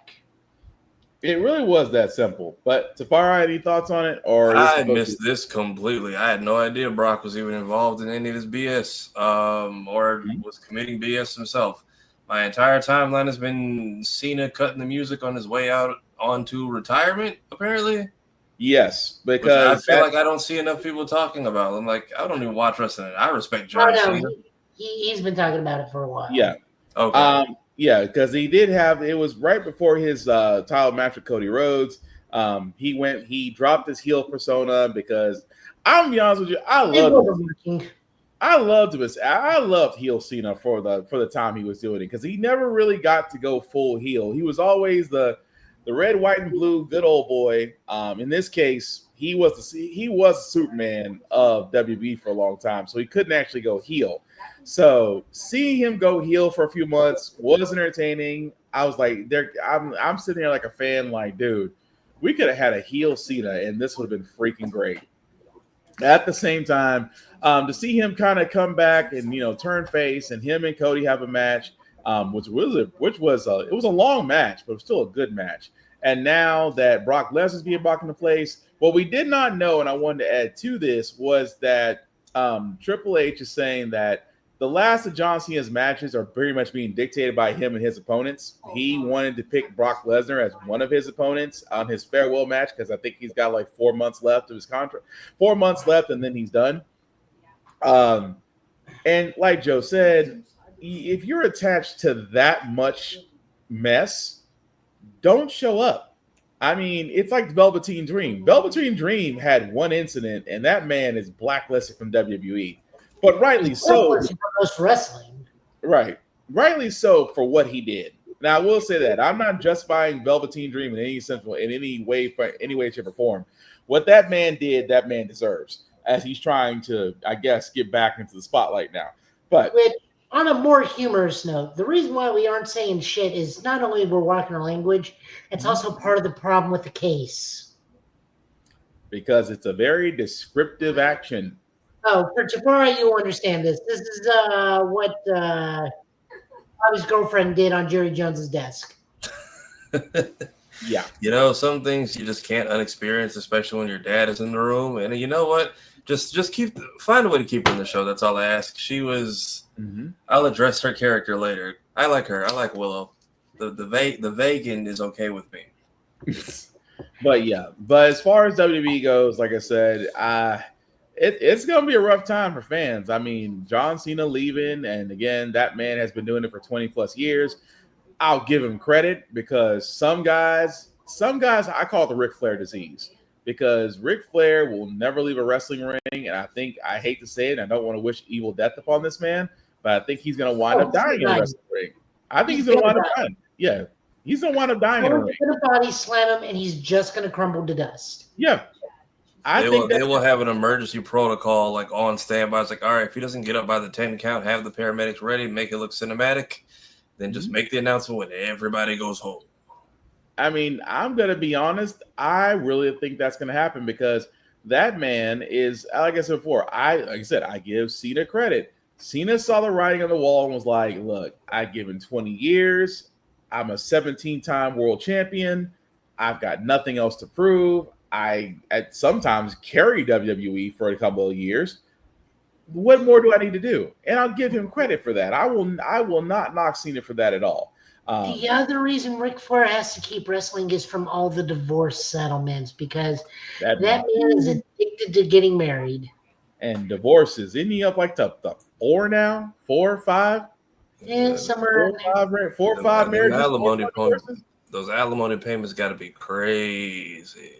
It really was that simple. But Tafari, any thoughts on it? Or I missed this completely. I had no idea Brock was even involved in any of this BS or was committing BS himself. My entire timeline has been Cena cutting the music on his way out onto retirement, apparently. Yes, because I feel like I don't see enough people talking about it. I'm like, I don't even watch wrestling. I respect John Cena. He's been talking about it for a while. Yeah. Okay. Yeah, because he did have, it was right before his title match with Cody Rhodes. He dropped his heel persona because I'm gonna be honest with you, I loved heel Cena for the time he was doing it because he never really got to go full heel. He was always the red, white, and blue good old boy. In this case, he was the Superman of WB for a long time, so he couldn't actually go heel. So seeing him go heel for a few months was entertaining. I was like, I'm sitting there like a fan, like, dude, we could have had a heel Cena, and this would have been freaking great. At the same time, to see him kind of come back and turn face, and him and Cody have a match, which was a long match, but it was still a good match. And now that Brock Lesnar's being brought into place, what we did not know, and I wanted to add to this, was that Triple H is saying that the last of John Cena's matches are pretty much being dictated by him and his opponents. He wanted to pick Brock Lesnar as one of his opponents on his farewell match because I think he's got like 4 months left of his contract. 4 months left, and then he's done. And like Joe said, if you're attached to that much mess, don't show up. I mean, it's like the Velveteen Dream. Velveteen Dream had one incident, and that man is blacklisted from WWE. But rightly so. Most wrestling. Right. Rightly so for what he did. Now, I will say that I'm not justifying Velveteen Dream in any way, shape, or form. What that man did, that man deserves, as he's trying to, I guess, get back into the spotlight now. But on a more humorous note, the reason why we aren't saying shit is not only we're watching our language, it's also part of the problem with the case. Because it's a very descriptive action. Oh, for Jafari, you understand this. This is what Bobby's girlfriend did on Jerry Jones's desk. Yeah. Some things you just can't unexperience, especially when your dad is in the room. And you know what? Just find a way to keep her in the show. That's all I ask. She was. I'll address her character later. I like her. I like Willow. The vegan is okay with me. But as far as WWE goes, like I said, It's going to be a rough time for fans. I mean, John Cena leaving, and again, that man has been doing it for 20 plus years. I'll give him credit because some guys, I call it the Ric Flair disease because Ric Flair will never leave a wrestling ring, and I hate to say it, and I don't want to wish evil death upon this man, but I think he's going to wind up dying in a wrestling ring. I think he's going to wind up dying. Yeah, he's going to wind up dying in a ring. Going to body slam him, and he's just going to crumble to dust. Yeah. They will have an emergency protocol like on standby. It's like, all right, if he doesn't get up by the 10 count, have the paramedics ready, make it look cinematic, then just make the announcement when everybody goes home. I mean, I'm going to be honest. I really think that's going to happen because that man is, like I said before, I give Cena credit. Cena saw the writing on the wall and was like, look, I've given 20 years. I'm a 17-time world champion. I've got nothing else to prove. I at sometimes carry WWE for a couple of years. What more do I need to do? And I'll give him credit for that. I will not knock Cena for that at all. The other reason Ric Flair has to keep wrestling is from all the divorce settlements because that man is addicted to getting married. And divorces, isn't he up like to 4 now? 4 or 5? Yeah, somewhere 4 or 5 marriages. Those alimony payments got to be crazy.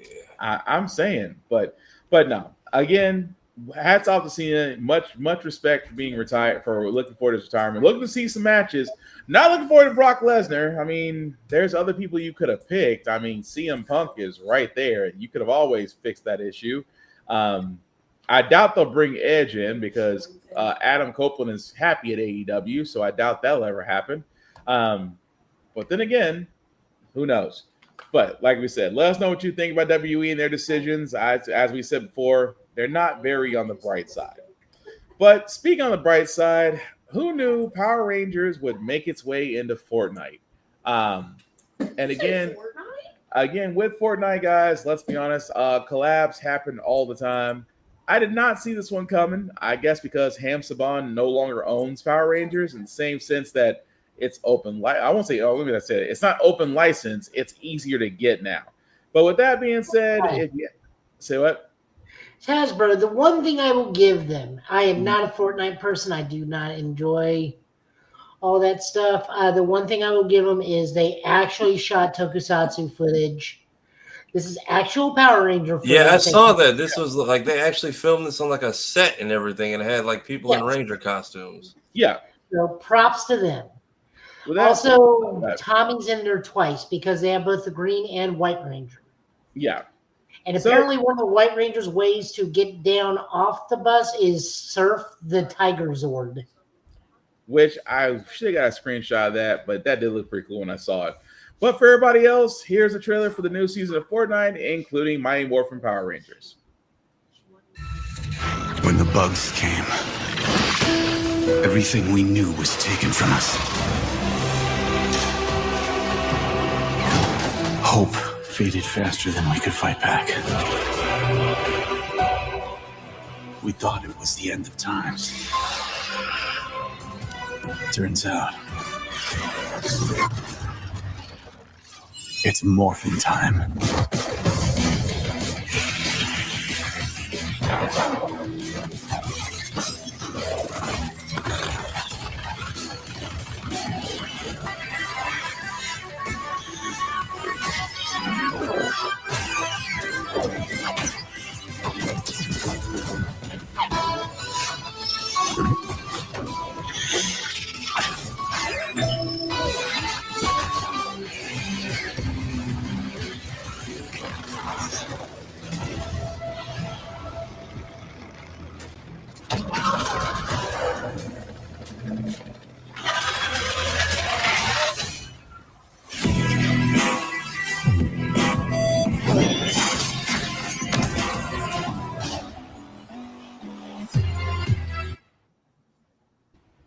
I'm saying, but no. Again, hats off to Cena. Much respect for being retired, for looking forward to his retirement. Looking to see some matches. Not looking forward to Brock Lesnar. I mean, there's other people you could have picked. I mean, CM Punk is right there. You could have always fixed that issue. I doubt they'll bring Edge in because Adam Copeland is happy at AEW, so I doubt that'll ever happen. But then again, who knows? But like we said, let us know what you think about WWE and their decisions. As we said before, they're not very on the bright side. But speaking on the bright side, who knew Power Rangers would make its way into Fortnite? And again, with Fortnite, guys, let's be honest, collabs happen all the time. I did not see this one coming, I guess because Ham Saban no longer owns Power Rangers in the same sense that it's open. I won't say, let me say it. It's not open license. It's easier to get now. But with that being said, say what? Hasbro, the one thing I will give them, I am not a Fortnite person. I do not enjoy all that stuff. The one thing I will give them is they actually shot tokusatsu footage. This is actual Power Ranger footage. Yeah, I saw that. This was like they actually filmed this on like a set and everything, and it had like people in Ranger costumes. Yeah. So props to them. Also, Tommy's in there twice because they have both the Green and White Ranger. Yeah. And apparently one of the White Ranger's ways to get down off the bus is surf the Tiger Zord. Which I should have got a screenshot of that, but that did look pretty cool when I saw it. But for everybody else, here's a trailer for the new season of Fortnite, including Mighty Morphin Power Rangers. When the bugs came, everything we knew was taken from us. Hope faded faster than we could fight back. We thought it was the end of times. Turns out, it's morphin' time.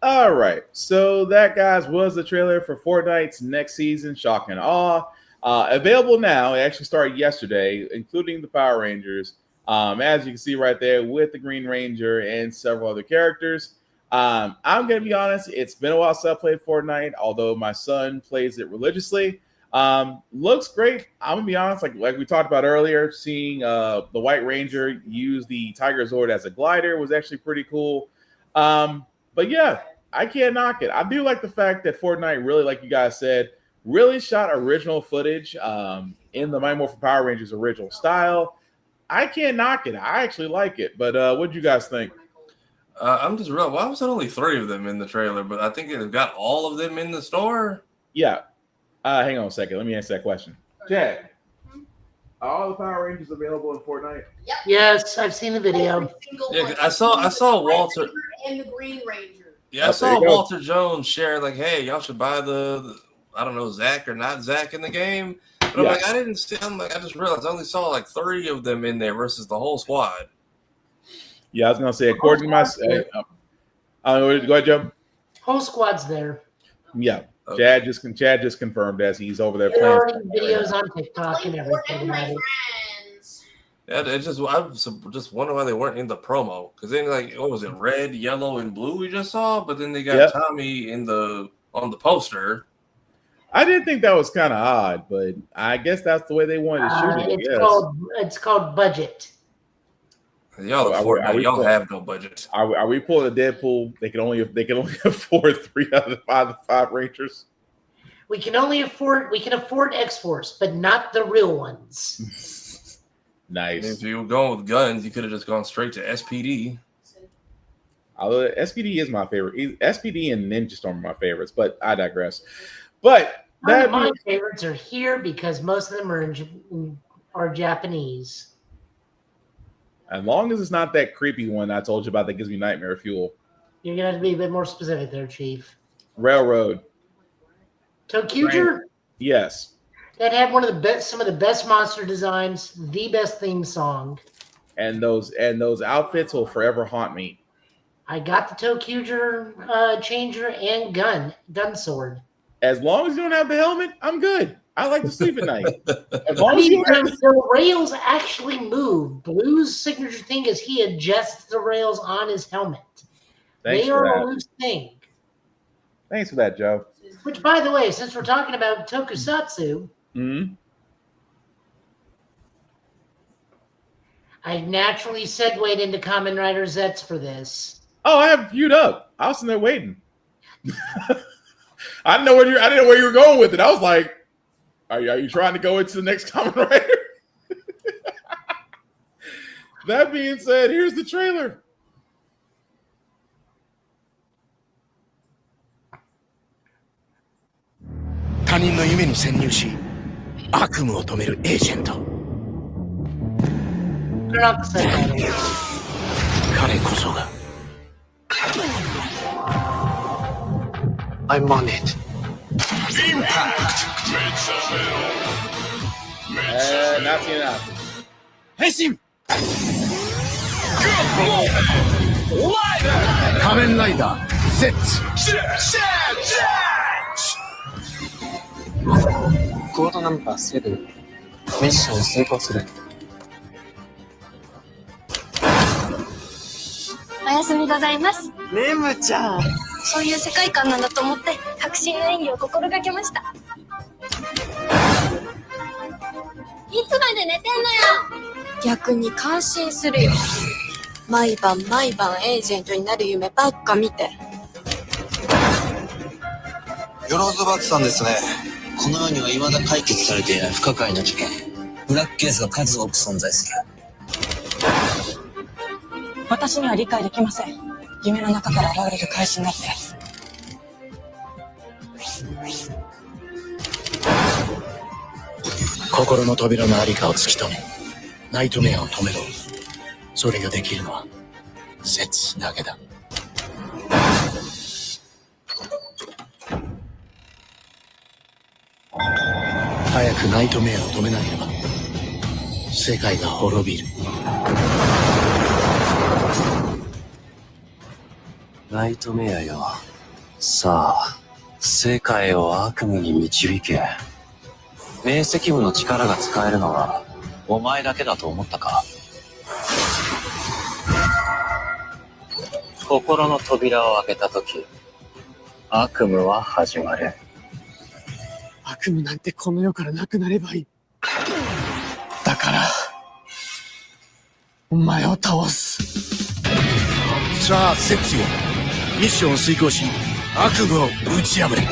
All right, so that, guys, was the trailer for Fortnite's next season, Shock and Awe. Available now. It actually started yesterday, including the Power Rangers. As you can see right there with the Green Ranger and several other characters. I'm going to be honest, it's been a while since I played Fortnite, although my son plays it religiously. Looks great. I'm gonna be honest, like we talked about earlier, seeing the White Ranger use the Tiger Zord as a glider was actually pretty cool. But yeah, I can't knock it. I do like the fact that Fortnite really, like you guys said, really shot original footage in the Mighty Morphin Power Rangers original style. I can't knock it. I actually like it. But what do you guys think? I'm just real. Why was there only 3 of them in the trailer? But I think they've got all of them in the store. Yeah. Hang on a second. Let me answer that question. Chad, are all the Power Rangers available in Fortnite? Yep. Yes, I've seen the video. Yeah, I saw Walter and the Green Ranger. Yeah, I saw Walter Jones sharing like, "Hey, y'all should buy the I don't know, Zach or not Zach in the game." But I'm like, I didn't see. I'm like, I just realized I only saw like 3 of them in there versus the whole squad. Yeah, I was gonna say according to my. Go ahead, Joe. Whole squad's there. Yeah. Okay. Chad just confirmed as he's over there There are playing videos on TikTok and everything about it. Yeah, it's just I just wonder why they weren't in the promo because then like what was it, red, yellow, and blue we just saw, but then they got Tommy on the poster. I did think that was kind of odd, but I guess that's the way they wanted to shoot it. It's called budget. Y'all have no budget. Are we pulling a Deadpool? They can only afford 3 out of the 5 Rangers. We can afford X-Force, but not the real ones. Nice. If you were going with guns, you could have just gone straight to SPD. Although SPD is my favorite. SPD and Ninja Storm are my favorites, but I digress. But my favorites are here because most of them are Japanese. As long as it's not that creepy one I told you about that gives me nightmare fuel. You're gonna have to be a bit more specific there, Chief. Railroad. Tokuger? Yes. That had some of the best monster designs, the best theme song. And those outfits will forever haunt me. I got the Tokuger changer and gun sword. As long as you don't have the helmet, I'm good. I like to sleep at night. As long as the rails actually move. Blue's signature thing is he adjusts the rails on his helmet. They are a loose thing. Thanks for that, Joe. Which, by the way, since we're talking about tokusatsu, I naturally segued into Kamen Rider Zets for this. Oh, I have queued up. I was in there waiting. I didn't know where you were going with it. I was like, are you trying to go into the next Kamen Rider? That being said, here's the trailer. They're not the same. I'm on it. Impact! Not seeing that. Henshin! Kamen Rider Z! コードナンバー7、ミッション成功する。おやすみございます。ネムちゃん。そういう世界観なんだと思って迫真の演技を心がけました。いつまで寝てんのよ。逆に感心するよ。毎晩エージェントになる夢ばっか見て。ヨローズバックさんですね。この世には未だ解決されていない不可解な事件、ブラックケースが数多く存在する。私には理解できません。夢の中から現れる怪人なんて。心の扉のありかを突き止め、ナイトメアを止めろ。それができるのは説だけだ。早くナイトメアを止めなければ世界が滅びる。ナイトメアよ。さあ、世界を悪夢に導け。明晰夢の力が使えるのはお前だけだと思ったか。心の扉を開けたとき、悪夢は始まる。悪夢なんてこの世からなくなればいい。だから、お前を倒す。さあ、セツよ。ミッションを遂行し、悪夢を打ち破れ。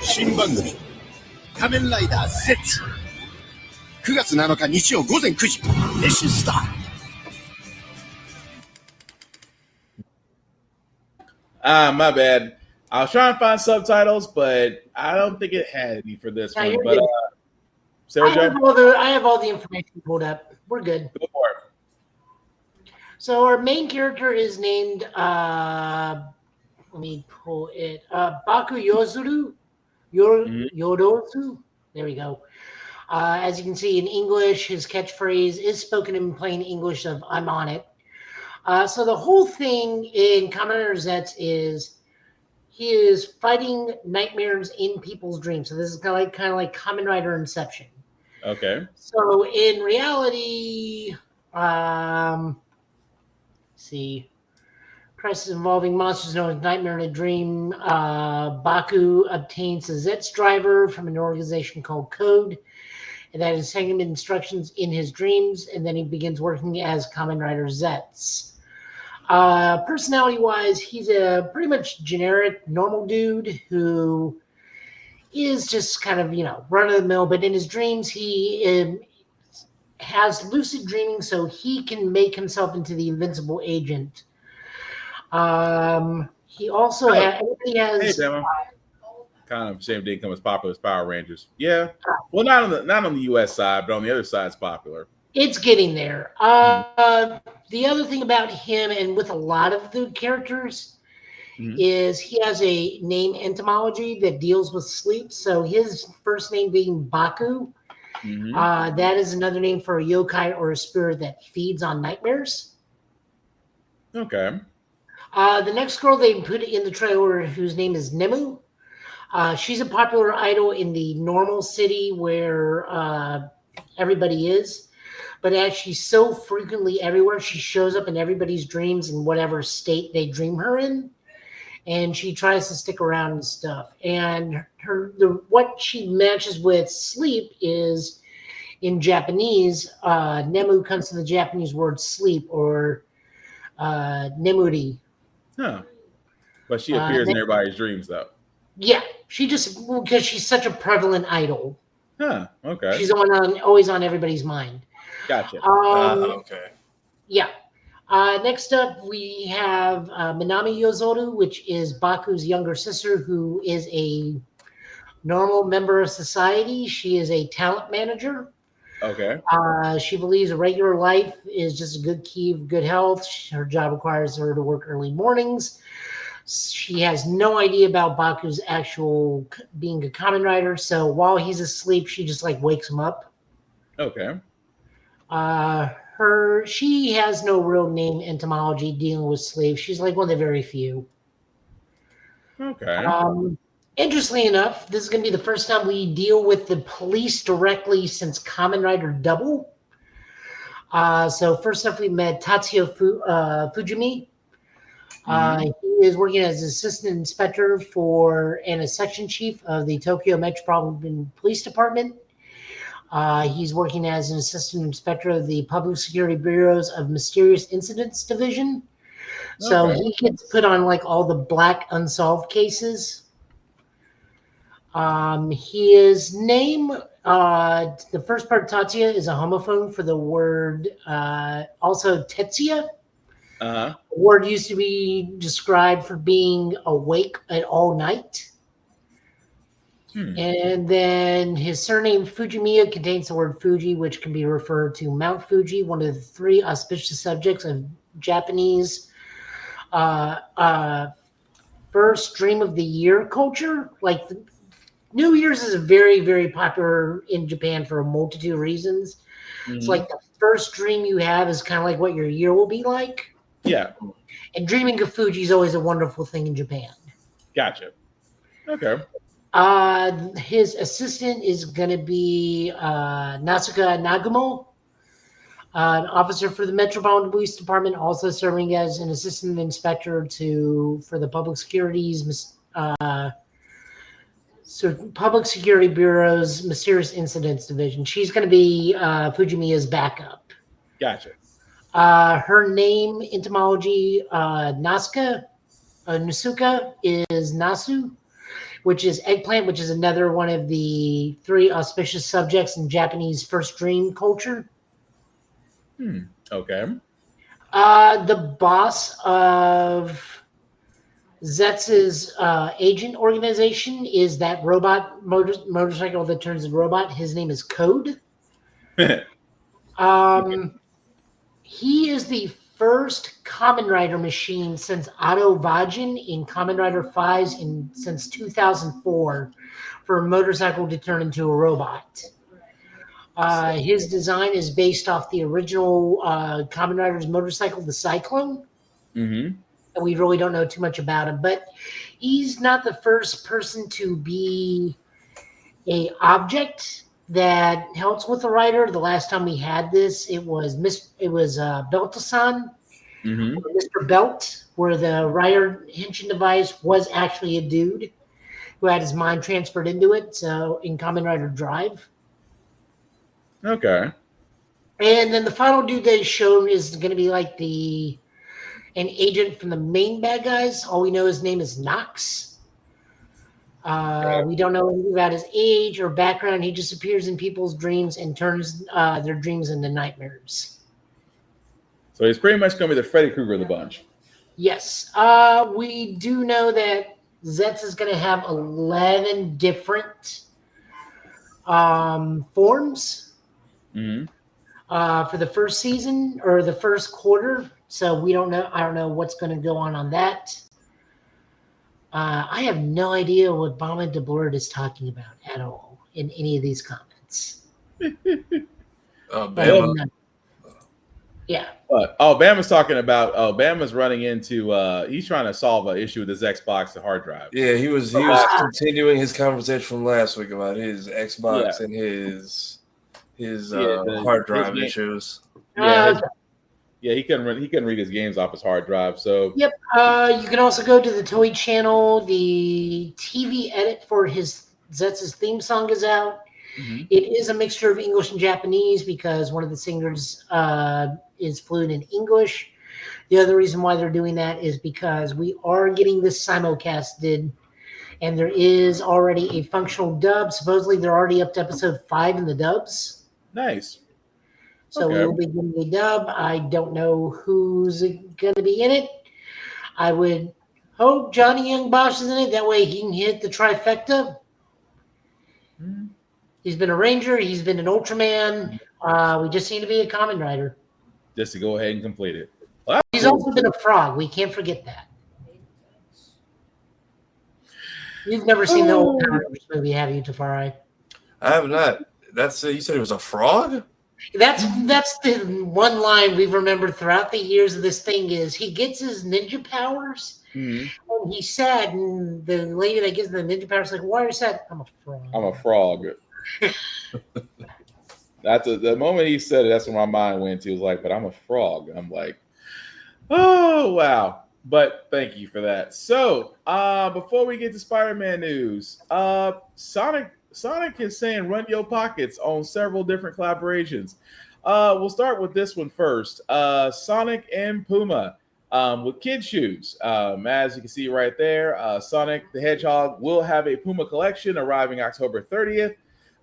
新番組、仮面ライダー Z。9月7日日曜午前9時、熱心スター。My bad. I was trying to find subtitles, but I don't think it had any for this Yeah, one. you're But good. Sarah I have all the information pulled up. We're good. Go for it. So our main character is named let me pull it. Baku Yozuru. Yorozu. There we go. As you can see in English, his catchphrase is spoken in plain English of "I'm on it." So the whole thing in Kamen Rider Zets is he is fighting nightmares in people's dreams. So this is kind of like Kamen Rider Inception. Okay. So in reality, see, crisis involving monsters known as Nightmare in a Dream. Baku obtains a Zets driver from an organization called Code, and that is sending him instructions in his dreams, and then he begins working as Kamen Rider Zets. Personality-wise, he's a pretty much generic, normal dude who is just kind of, run-of-the-mill, but in his dreams, he has lucid dreaming, so he can make himself into the invincible agent. He also has... Hey, Bama. Kind of shame didn't come as popular as Power Rangers. Yeah. Well, not on the U.S. side, but on the other side, it's popular. It's getting there. The other thing about him, and with a lot of the characters, is he has a name etymology that deals with sleep. So his first name being Baku, that is another name for a yokai or a spirit that feeds on nightmares. Okay. The next girl they put in the trailer, whose name is Nemu. She's a popular idol in the normal city where everybody is. But as she's so frequently everywhere, she shows up in everybody's dreams in whatever state they dream her in. And she tries to stick around and stuff. And what she matches with sleep is, in Japanese, Nemu comes from the Japanese word sleep, or Nemuri. Huh. But she appears in everybody's dreams, though. Yeah. Because she's such a prevalent idol. Huh. Okay. She's always on everybody's mind. Gotcha. Okay. Yeah. Next up, we have Minami Yozoru, which is Baku's younger sister, who is a normal member of society. She is a talent manager. Okay. She believes a regular life is just a good key of good health. Her job requires her to work early mornings. She has no idea about Baku's actual being a Kamen Rider. So while he's asleep, she just wakes him up. Okay. She has no real name etymology dealing with slaves. She's one of the very few. Okay. Interestingly enough, this is going to be the first time we deal with the police directly since Kamen Rider Double. So first up, we met Tatsuya Fujimi. He is working as assistant inspector and a section chief of the Tokyo Metropolitan Police Department. He's working as an assistant inspector of the Public Security Bureau's of Mysterious Incidents Division. So he gets put on all the black unsolved cases. His name, the first part, Tatsuya, is a homophone for the word, also Tetsuya. The word used to be described for being awake at all night. And then his surname, Fujimiya, contains the word Fuji, which can be referred to Mount Fuji, one of the three auspicious subjects of Japanese first dream of the year culture. New Year's is very, very popular in Japan for a multitude of reasons. It's the first dream you have is kind of what your year will be like. Yeah. And dreaming of Fuji is always a wonderful thing in Japan. Gotcha. Okay. His assistant is going to be Nasuka Nagumo. An officer for the Metropolitan Police Department, also serving as an assistant inspector for the Public Security's Public Security Bureau's Mysterious Incidents Division. She's going to be Fujimiya's backup. Gotcha. Her name, etymology, Nasuka is Nasu, which is eggplant, which is another one of the 3 auspicious subjects in Japanese first dream culture. Okay. The boss of Zetz's agent organization is that robot motorcycle that turns into robot. His name is Code. He is the first Kamen Rider machine since Otto Vajin in Kamen Rider 5 since 2004 for a motorcycle to turn into a robot. His design is based off the original Kamen Rider's motorcycle, the Cyclone. Mm-hmm. And we really don't know too much about him, but he's not the first person to be a object that helps with the rider. The last time we had this, it was Beltasan, Mr. Belt, where the rider henshin device was actually a dude who had his mind transferred into it. So in Kamen Rider Drive. Okay. And then the final dude they showed is going to be like an agent from the main bad guys. All we know his name is Nox. We don't know anything about his age or background. He just appears in people's dreams and turns their dreams into nightmares. So he's pretty much going to be the Freddy Krueger of the bunch. Yes. We do know that Zetz is going to have 11 different forms for the first season or the first quarter. So we don't know. I don't know what's going to go on that. I have no idea what Bama de Blurred is talking about at all in any of these comments. Bama. Yeah. But Bama's talking about. Bama's running into. He's trying to solve an issue with his Xbox, the hard drive. Yeah, he was continuing his conversation from last week about his Xbox and his hard drive issues. Yeah, he couldn't read his games off his hard drive. So yep. You can also go to the Toei channel. The TV edit for Zetz's theme song is out. Mm-hmm. It is a mixture of English and Japanese because one of the singers is fluent in English. The other reason why they're doing that is because we are getting this simulcasted, and there is already a functional dub. Supposedly, they're already up to episode 5 in the dubs. Nice. So we will be getting a dub. I don't know who's going to be in it. I would hope Johnny Young Bosch is in it. That way he can hit the trifecta. Mm-hmm. He's been a Ranger. He's been an Ultraman. We just need to be a Kamen Rider. Just to go ahead and complete it. Well, he's also been a frog. We can't forget that. You've never seen the old Power Rangers movie, have you, Tafari? I have not. That's you said it was a frog? That's the one line we've remembered throughout the years of this thing is he gets his ninja powers and he's sad, and the lady that gives him the ninja powers is like, why are you sad? I'm a frog. I'm a frog. That's the moment he said it, that's when my mind went to. He was like, but I'm a frog. I'm like, oh wow. But thank you for that. So before we get to Spider-Man news, Sonic is saying run your pockets on several different collaborations. We'll start with this one first. Sonic and Puma with kid shoes. As you can see right there, Sonic the Hedgehog will have a Puma collection arriving October 30th.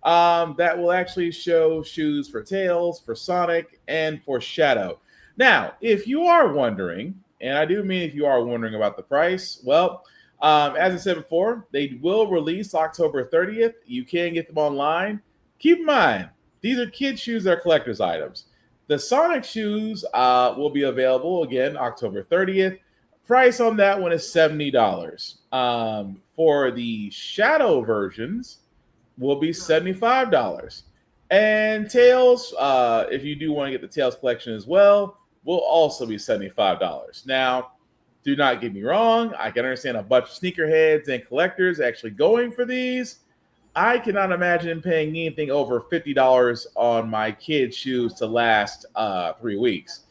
That will actually show shoes for Tails, for Sonic, and for Shadow. Now, if you are wondering, and I do mean if you are wondering about the price, well, as I said before, they will release October 30th. You can get them online. Keep in mind, these are kid shoes that are collector's items. The Sonic shoes will be available again October 30th. Price on that one is $70. For the Shadow versions, will be $75. And Tails, if you do want to get the Tails collection as well, will also be $75. Now, do not get me wrong. I can understand a bunch of sneakerheads and collectors actually going for these. I cannot imagine paying anything over $50 on my kid's shoes to last 3 weeks.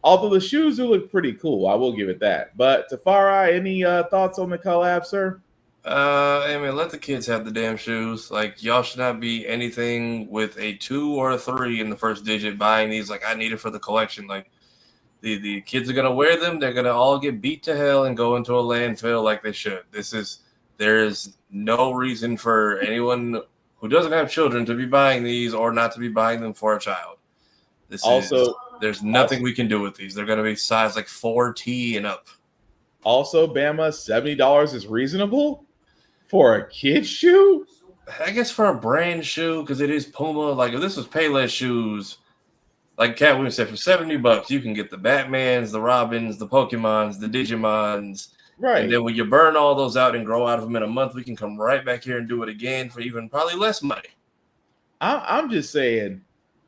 Although the shoes do look pretty cool, I will give it that. But Tafari, any thoughts on the collab, sir? I mean, let the kids have the damn shoes. Like, y'all should not be anything with a 2 or a 3 in the first digit buying these. Like, I need it for the collection. Like, the kids are gonna wear them. They're gonna all get beat to hell and go into a landfill like they should. There is no reason for anyone who doesn't have children to be buying these or not to be buying them for a child. There's nothing we can do with these. They're gonna be size like 4T and up. Also, Bama, $70 is reasonable for a kid's shoe. I guess for a brand shoe, because it is Puma. Like if this was Payless shoes, like Cat Williams said, for $70, you can get the Batmans, the Robins, the Pokemons, the Digimons. Right. And then when you burn all those out and grow out of them in a month, we can come right back here and do it again for even probably less money. I'm just saying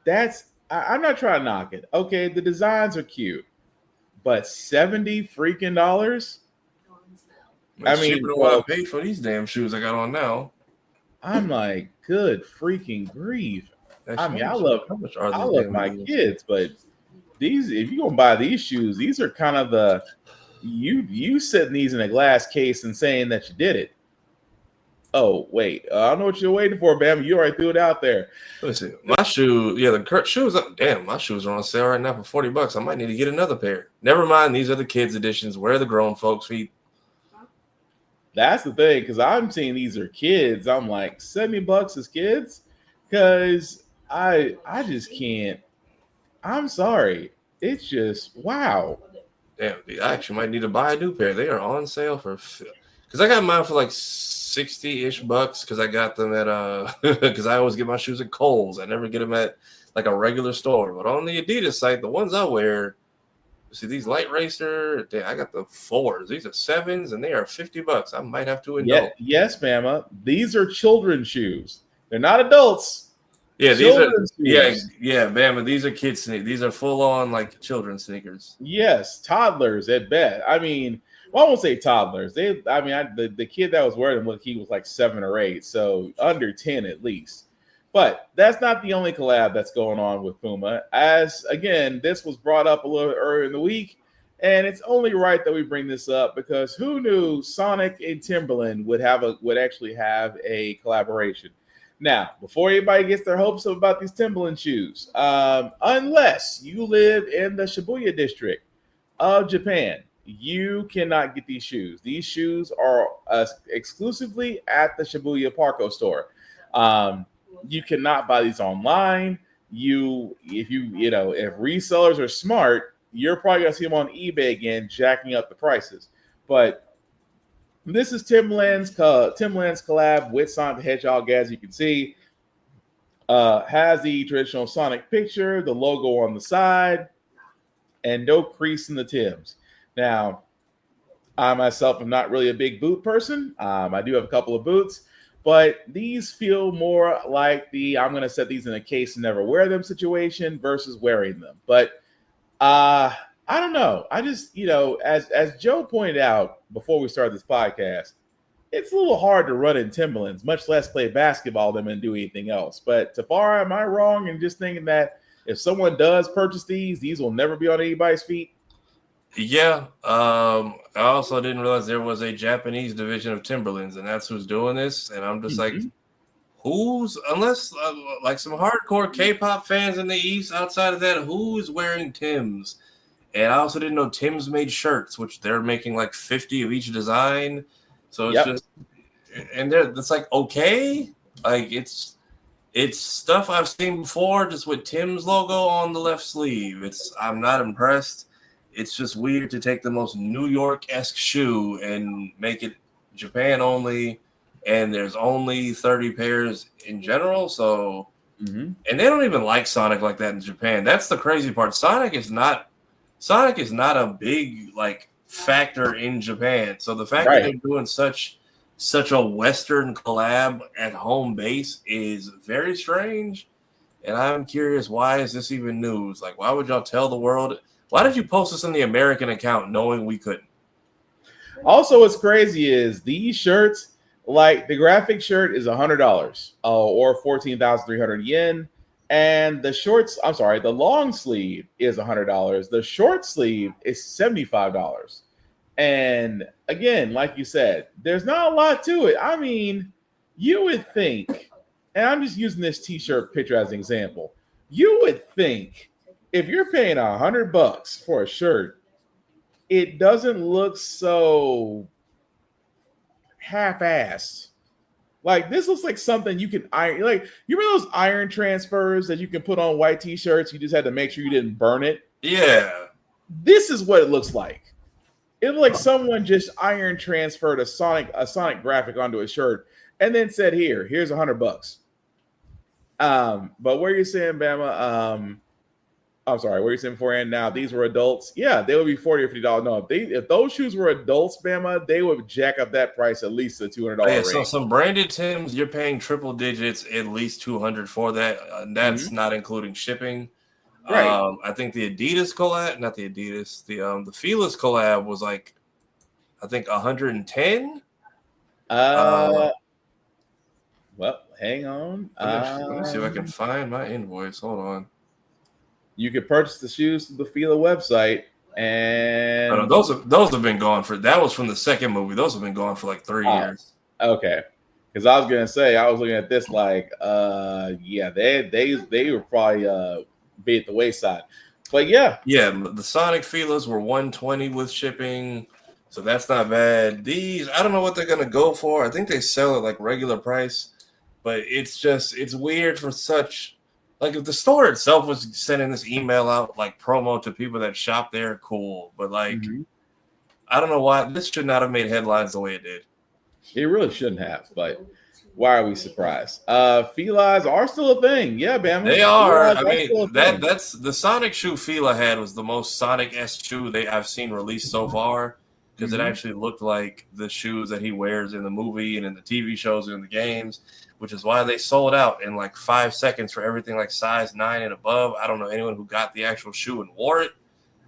I'm not trying to knock it. Okay, the designs are cute, but $70 freaking dollars. I mean, cheaper than what I paid for these damn shoes I got on now. I'm like, good freaking grief. I mean, I love my kids, but these, if you're gonna buy these shoes, these are kind of the you setting these in a glass case and saying that you did it. Oh wait, I don't know what you're waiting for, Bam. You already threw it out there. Let's see, my shoe, the Kurt shoes. Damn, my shoes are on sale right now for $40. I might need to get another pair. Never mind, these are the kids editions. Where are the grown folks' feet? That's the thing, because I'm seeing these are kids. I'm like, $70 is kids, because I just can't. I'm sorry. It's just wow. Damn, I actually might need to buy a new pair. They are on sale because I got mine for like $60-ish because I got them at because I always get my shoes at Kohl's. I never get them at like a regular store. But on the Adidas site, the ones I wear, see these Light Racer, I got the 4s. These are 7s and they are $50. I might have to indulge. Yes, Mama. These are children's shoes. They're not adults. Yeah, these are Bama. These are kids sneakers. These are full on like children's sneakers. Yes, toddlers at best. I mean, well, I won't say toddlers. The kid that was wearing them, look, he was like 7 or 8, so under 10 at least. But that's not the only collab that's going on with Puma. As again, this was brought up a little earlier in the week, and it's only right that we bring this up because who knew Sonic and Timberland would actually have a collaboration? Now, before anybody gets their hopes up about these Timberland shoes, unless you live in the Shibuya district of Japan, you cannot get these shoes. These shoes are exclusively at the Shibuya Parco store. You cannot buy these online. If resellers are smart, you're probably gonna see them on eBay again, jacking up the prices. But this is Timberland's collab with Sonic the Hedgehog, as you can see. Has the traditional Sonic picture, the logo on the side, and no crease in the Timbs. Now, I myself am not really a big boot person. I do have a couple of boots, but these feel more like I'm going to set these in a case and never wear them situation versus wearing them. But I don't know. I just, as Joe pointed out before we started this podcast, it's a little hard to run in Timberlands, much less play basketball them and do anything else. But Tafara, am I wrong in just thinking that if someone does purchase these will never be on anybody's feet? Yeah. I also didn't realize there was a Japanese division of Timberlands, and that's who's doing this. And I'm just like, unless like some hardcore K-pop fans in the East, outside of that, who is wearing Timbs? And I also didn't know Tim's made shirts, which they're making like 50 of each design. So it's just, and it's like, okay, like it's stuff I've seen before, just with Tim's logo on the left sleeve. I'm not impressed. It's just weird to take the most New York-esque shoe and make it Japan only, and there's only 30 pairs in general. So, and they don't even like Sonic like that in Japan. That's the crazy part. Sonic is not a big like factor in Japan. So the fact that they're doing such a Western collab at home base is very strange. And I'm curious, why is this even news? Like, why would y'all tell the world? Why did you post this in the American account knowing we couldn't? Also, what's crazy is these shirts, Like the graphic shirt is $100 or 14,300 yen. And the shorts, I'm sorry, the long sleeve is $100. The short sleeve is $75. And again, like you said, there's not a lot to it. I mean, you would think, and I'm just using this t-shirt picture as an example, you would think if you're paying $100 for a shirt, it doesn't look so half-assed. Like this looks like something you can iron. Like you remember those iron transfers that you can put on white t-shirts? You just had to make sure you didn't burn it. Yeah. This is what it looks like. It looked like someone just iron transferred a Sonic graphic onto a shirt and then said, here's $100. But where you saying, Bama? I'm sorry, what are you saying beforehand? Now these were adults. Yeah, they would be $40 or $50. No, if those shoes were adults, Bama, they would jack up that price at least a $200 range. So some branded Tims, you're paying triple digits, at least $200 for that. That's not including shipping. Right. I think the Adidas collab, not the Adidas, the Feelers collab was like, I think 110. Well, hang on. Let me see if I can find my invoice. Hold on. You could purchase the shoes through the Fila website, and those have been gone for. That was from the second movie. Those have been gone for like 3 years. Okay, because I was gonna say I was looking at this like, yeah, they were probably be at the wayside, but yeah, the Sonic Feelers were 120 with shipping, so that's not bad. These I don't know what they're gonna go for. I think they sell at like regular price, but it's weird for such. Like if the store itself was sending this email out like promo to people that shop there, cool. But like, I don't know why this should not have made headlines the way it did. It really shouldn't have. But why are we surprised? Felines are still a thing. Yeah, Bama. They are. I mean, that's the Sonic shoe Fila had was the most Sonic-esque shoe I've seen released so far because it actually looked like the shoes that he wears in the movie and in the TV shows and in the games. Which is why they sold out in like 5 seconds for everything like size 9 and above. I don't know anyone who got the actual shoe and wore it.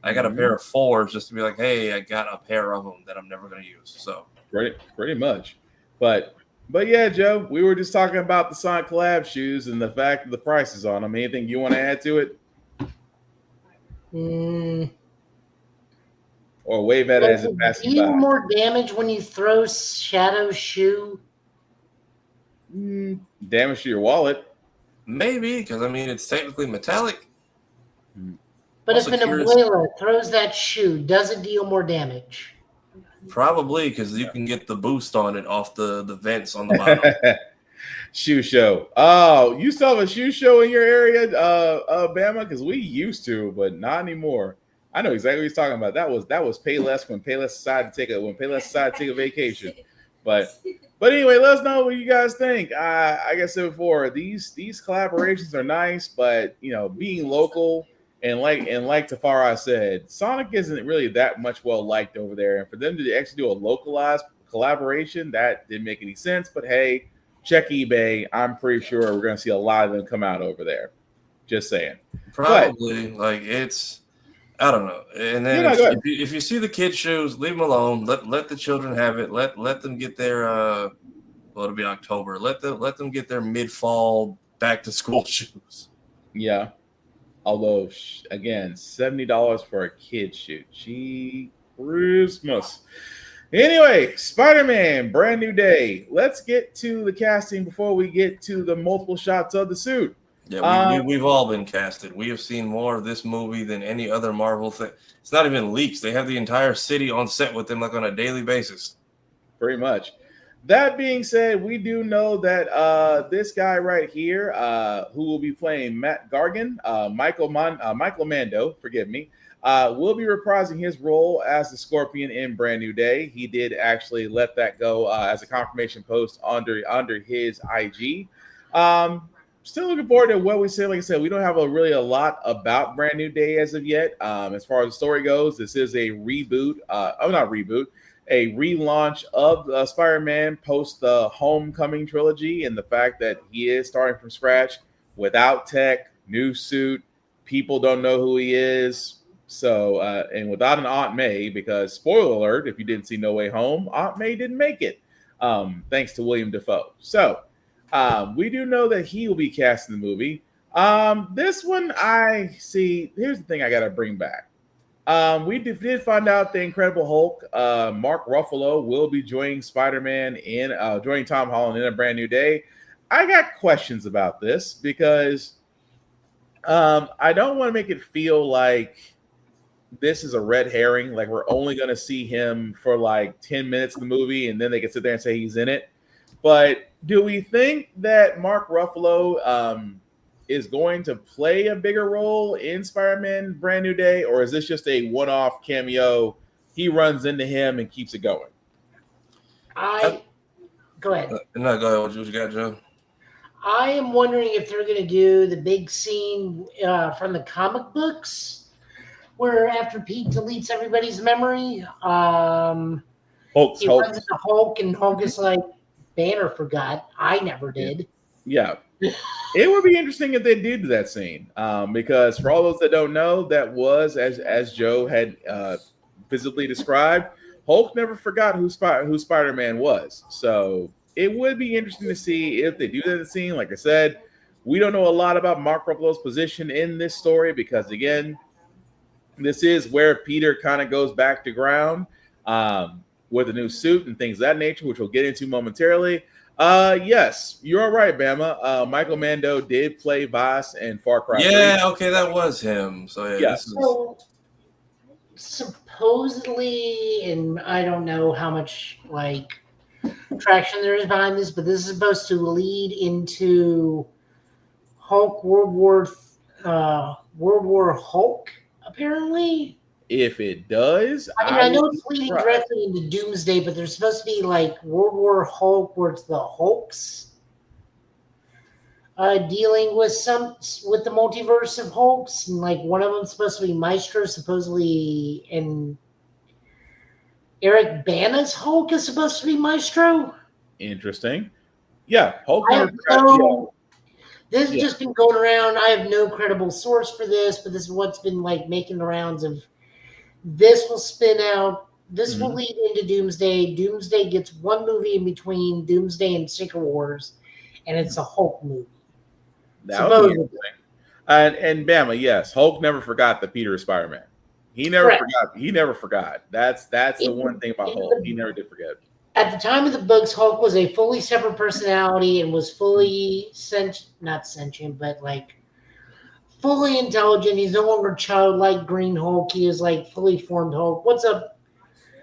I got a pair of 4s just to be like, hey, I got a pair of them that I'm never going to use. So pretty much. But yeah, Joe, we were just talking about the Sonic collab shoes and the fact that the price is on them. Anything you want to add to it? Or wave at it as it passes by? Do more damage when you throw Shadow's shoe? Damage to your wallet. Maybe, because I mean it's technically metallic. But if an Abuela throws that shoe, does it deal more damage? Probably, because you can get the boost on it off the vents on the bottom. Shoe show. Oh, you still have a shoe show in your area, Bama? Because we used to, but not anymore. I know exactly what he's talking about. That was Payless when Payless decided to take a vacation. But anyway, let us know what you guys think. Like I said before, these collaborations are nice, but being local and like Tafara said, Sonic isn't really that much well liked over there. And for them to actually do a localized collaboration, that didn't make any sense. But hey, check eBay. I'm pretty sure we're gonna see a lot of them come out over there. Just saying. Probably I don't know. And then if you see the kids' shoes, leave them alone. Let the children have it. Let them get their it'll be October. Let them get their mid-fall back to school shoes. Yeah. Although again, $70 for a kid's shoe. Gee, Christmas. Anyway, Spider-Man, brand new day. Let's get to the casting before we get to the multiple shots of the suit. Yeah, we've all been casted. We have seen more of this movie than any other Marvel thing. It's not even leaks. They have the entire city on set with them like on a daily basis. Pretty much. That being said, we do know that this guy right here, who will be playing Matt Gargan, Michael Mando, forgive me, will be reprising his role as the Scorpion in Brand New Day. He did actually let that go as a confirmation post under his IG. Still looking forward to what we said. Like I said, we don't have really a lot about Brand New Day as of yet. As far as the story goes, this is a reboot. Not reboot. A relaunch of Spider-Man post the Homecoming trilogy, and the fact that he is starting from scratch without tech, new suit. People don't know who he is. So, and without an Aunt May, because spoiler alert, if you didn't see No Way Home, Aunt May didn't make it. thanks to William Dafoe. So we do know that he will be cast in the movie. This one, I see. Here's the thing I got to bring back. We did find out the Incredible Hulk, Mark Ruffalo, will be joining Spider-Man joining Tom Holland in A Brand New Day. I got questions about this because I don't want to make it feel like this is a red herring. Like we're only going to see him for like 10 minutes in the movie, and then they can sit there and say he's in it. But do we think that Mark Ruffalo is going to play a bigger role in Spider-Man Brand New Day, or is this just a one-off cameo? He runs into him and keeps it going. Go ahead. No, go ahead. What you got, Joe? I am wondering if they're going to do the big scene from the comic books, where after Pete deletes everybody's memory, he runs into Hulk, and Hulk is like, Banner forgot. I never did. Yeah. It would be interesting if they did do that scene, because for all those that don't know, that was, as Joe had visibly described, Hulk never forgot who Spider-Man was. So it would be interesting to see if they do that scene. Like I said, we don't know a lot about Mark Ruffalo's position in this story because, again, this is where Peter kind of goes back to ground with a new suit and things of that nature, which we'll get into momentarily. Yes, you're right, Bama. Michael Mando did play Voss in Far Cry 3. Yeah, okay, that was him. So yeah, this is... So supposedly, and I don't know how much like traction there is behind this, but this is supposed to lead into Hulk World War Hulk, apparently. If it does, I know it's leading directly into Doomsday, but there's supposed to be like World War Hulk, where it's the Hulks dealing with the multiverse of Hulks, and like one of them's supposed to be Maestro, supposedly, and Eric Bana's Hulk is supposed to be Maestro. Interesting. Yeah, Hulk. This has just been going around. I have no credible source for this, but this is what's been like making the rounds of. This will spin out. This will lead into Doomsday. Doomsday gets one movie in between Doomsday and Secret Wars, and it's a Hulk movie. That would be interesting. And Bama, yes, Hulk never forgot that Peter is Spider-Man. He never forgot. He never forgot. That's the one thing about Hulk. He never did forget. At the time of the books, Hulk was a fully separate personality and was fully not sentient, but like fully intelligent. He's no longer childlike Green Hulk. He is like fully formed Hulk. What's up?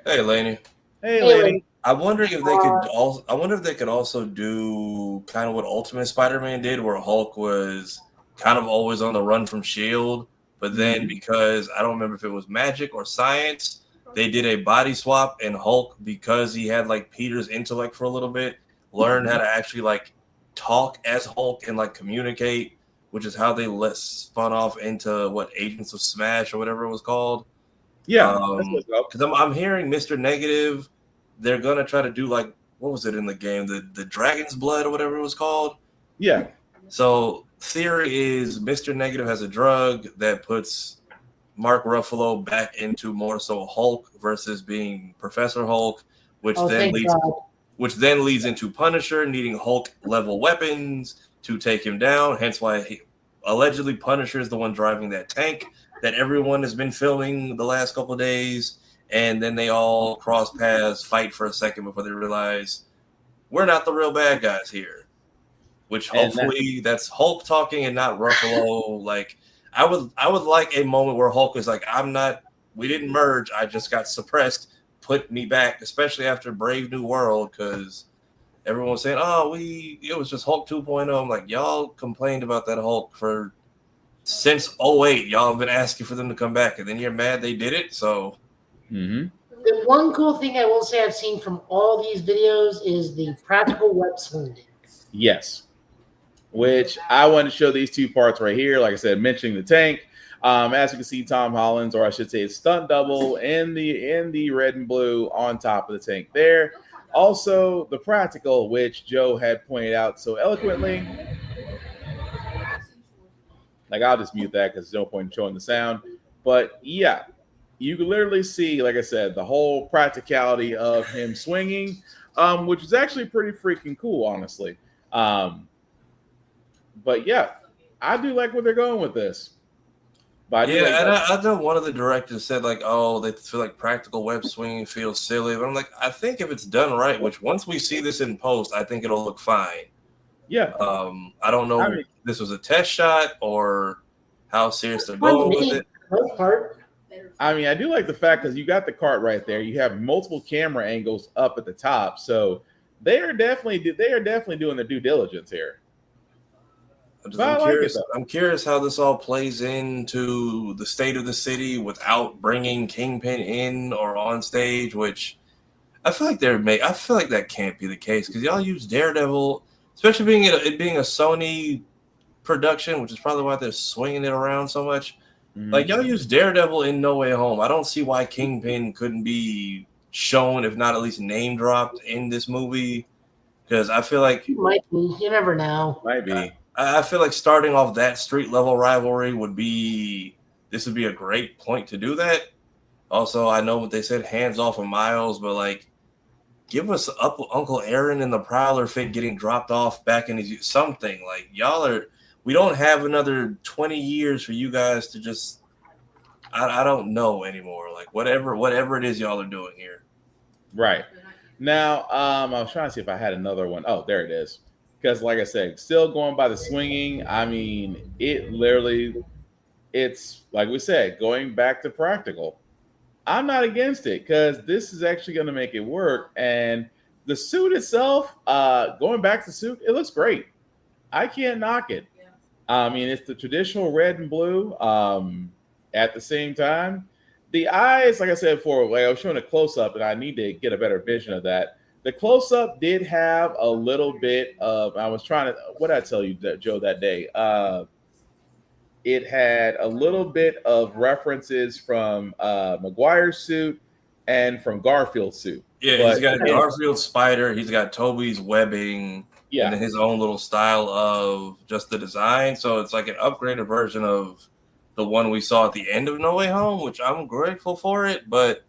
Hey, Lainey. Hey, Lainey. I'm wondering if they could also. I wonder if they could also do kind of what Ultimate Spider-Man did, where Hulk was kind of always on the run from Shield, but then because I don't remember if it was magic or science, they did a body swap, and Hulk, because he had like Peter's intellect for a little bit, learned how to actually like talk as Hulk and like communicate, which is how they spun off into what Agents of Smash or whatever it was called. Yeah, because I'm hearing Mr. Negative. They're gonna try to do like what was it in the game, the Dragon's Blood or whatever it was called. Yeah. So theory is Mr. Negative has a drug that puts Mark Ruffalo back into more so Hulk versus being Professor Hulk, which then leads into Punisher needing Hulk level weapons to take him down. Hence why allegedly Punisher is the one driving that tank that everyone has been filming the last couple of days. And then they all cross paths, fight for a second before they realize we're not the real bad guys here. Which hopefully that's Hulk talking and not Ruffalo. Like I would like a moment where Hulk is like, we didn't merge, I just got suppressed, put me back, especially after Brave New World, because everyone was saying, it was just Hulk 2.0. I'm like, y'all complained about that Hulk since 2008. Y'all have been asking for them to come back, and then you're mad they did it, so The one cool thing I will say I've seen from all these videos is the practical web swinging. Yes. Which I want to show these two parts right here. Like I said, mentioning the tank. As you can see, Tom Holland's, or I should say his stunt double in the red and blue on top of the tank there. Also, the practical, which Joe had pointed out so eloquently. Like, I'll just mute that because there's no point in showing the sound. But yeah, you can literally see, like I said, the whole practicality of him swinging, which is actually pretty freaking cool, honestly. Um, but yeah, I do like where they're going with this. But I do like Yeah, and that. I know one of the directors said like, "Oh, they feel like practical web swinging feels silly." But I'm like, I think if it's done right, which once we see this in post, I think it'll look fine. Yeah. I don't know I if mean, this was a test shot or how serious they're Fun to going with me, it. for the most part. I mean, I do like the fact because you got the cart right there. You have multiple camera angles up at the top, so they are definitely doing their due diligence here. But I I'm like it curious. though. I'm curious how this all plays into the state of the city without bringing Kingpin in or on stage. Which I feel like I feel like that can't be the case because y'all use Daredevil, especially it being a Sony production, which is probably why they're swinging it around so much. Like y'all use Daredevil in No Way Home. I don't see why Kingpin couldn't be shown, if not at least name dropped in this movie. Because I feel like Might be. You never know. Might be. I feel like starting off that street level rivalry would be a great point to do that. Also, I know what they said, hands off of Miles, but like give us Uncle Aaron and the Prowler fit getting dropped off back in his something. Like we don't have another 20 years for you guys to just I don't know anymore. Like whatever it is y'all are doing here. Right. Now, I was trying to see if I had another one. Oh, there it is. Because, like I said, still going by the swinging. I mean, it's like we said, going back to practical. I'm not against it because this is actually going to make it work. And the suit itself, going back to the suit, it looks great. I can't knock it. I mean, it's the traditional red and blue. At the same time, the eyes, like I said before, like I was showing a close up, and I need to get a better vision of that. The close up did have a little bit of. I was trying to. What did I tell you, Joe, that day? It had a little bit of references from McGuire's suit and from Garfield's suit. Yeah, But he's got again, Garfield's spider. He's got Toby's webbing. Yeah. And then his own little style of just the design. So it's like an upgraded version of the one we saw at the end of No Way Home, which I'm grateful for it. But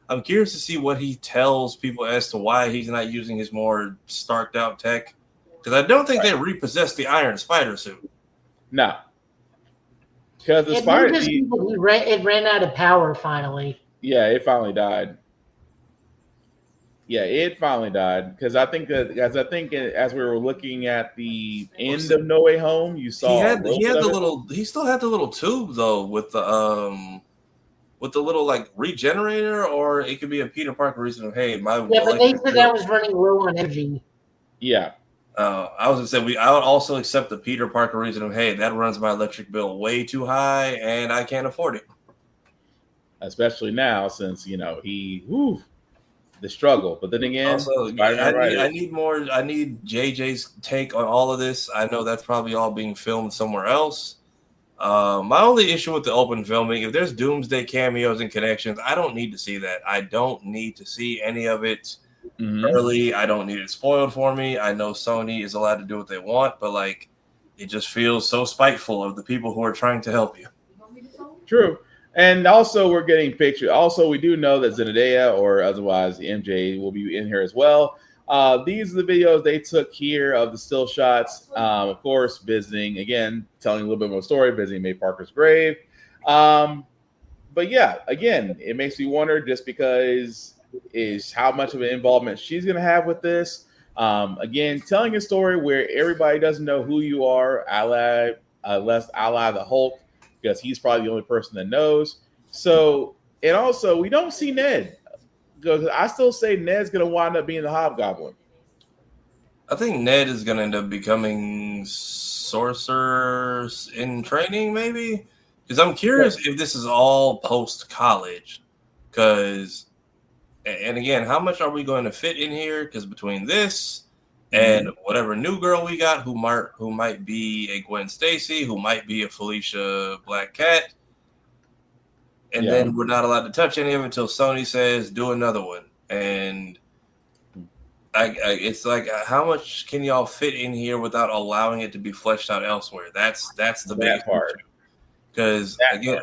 I'm curious to see what he tells people as to why he's not using his more starked out tech. Because I don't think they repossessed the Iron Spider suit. No. Because the It spider, may just be that it ran out of power finally. yeah, it finally died. Yeah, it finally died because I think as we were looking at the end of No Way Home, you saw He still had the little tube though with the little like regenerator, or it could be a Peter Parker reason of hey my Yeah, but they said that was running low on energy. Yeah. I was gonna say I would also accept the Peter Parker reason of hey that runs my electric bill way too high and I can't afford it. Especially now since the struggle. But then again, also I need more. I need JJ's take on all of this. I know that's probably all being filmed somewhere else. My only issue with the open filming, if there's Doomsday cameos and connections, I don't need to see that. I don't need to see any of it early. I don't need it spoiled for me. I know Sony is allowed to do what they want, but like it just feels so spiteful of the people who are trying to help you. True. And also, we're getting pictures. Also, we do know that Zendaya or otherwise MJ will be in here as well. These are the videos they took here of the still shots. Of course, visiting, again, telling a little bit more story, visiting May Parker's grave. But yeah, again, it makes me wonder just because is how much of an involvement she's going to have with this. Again, telling a story where everybody doesn't know who you are, ally the Hulk, because he's probably the only person that knows. So, and also, we don't see Ned. Because I still say Ned's going to wind up being the Hobgoblin. I think Ned is going to end up becoming Sorcerer in training, maybe? Because I'm curious if this is all post-college. Because, and again, how much are we going to fit in here? Because between this and whatever new girl we got who might be a Gwen Stacy, who might be a Felicia Black Cat, and then we're not allowed to touch any of it until Sony says do another one. And it's like how much can y'all fit in here without allowing it to be fleshed out elsewhere? That's the big part. Because again,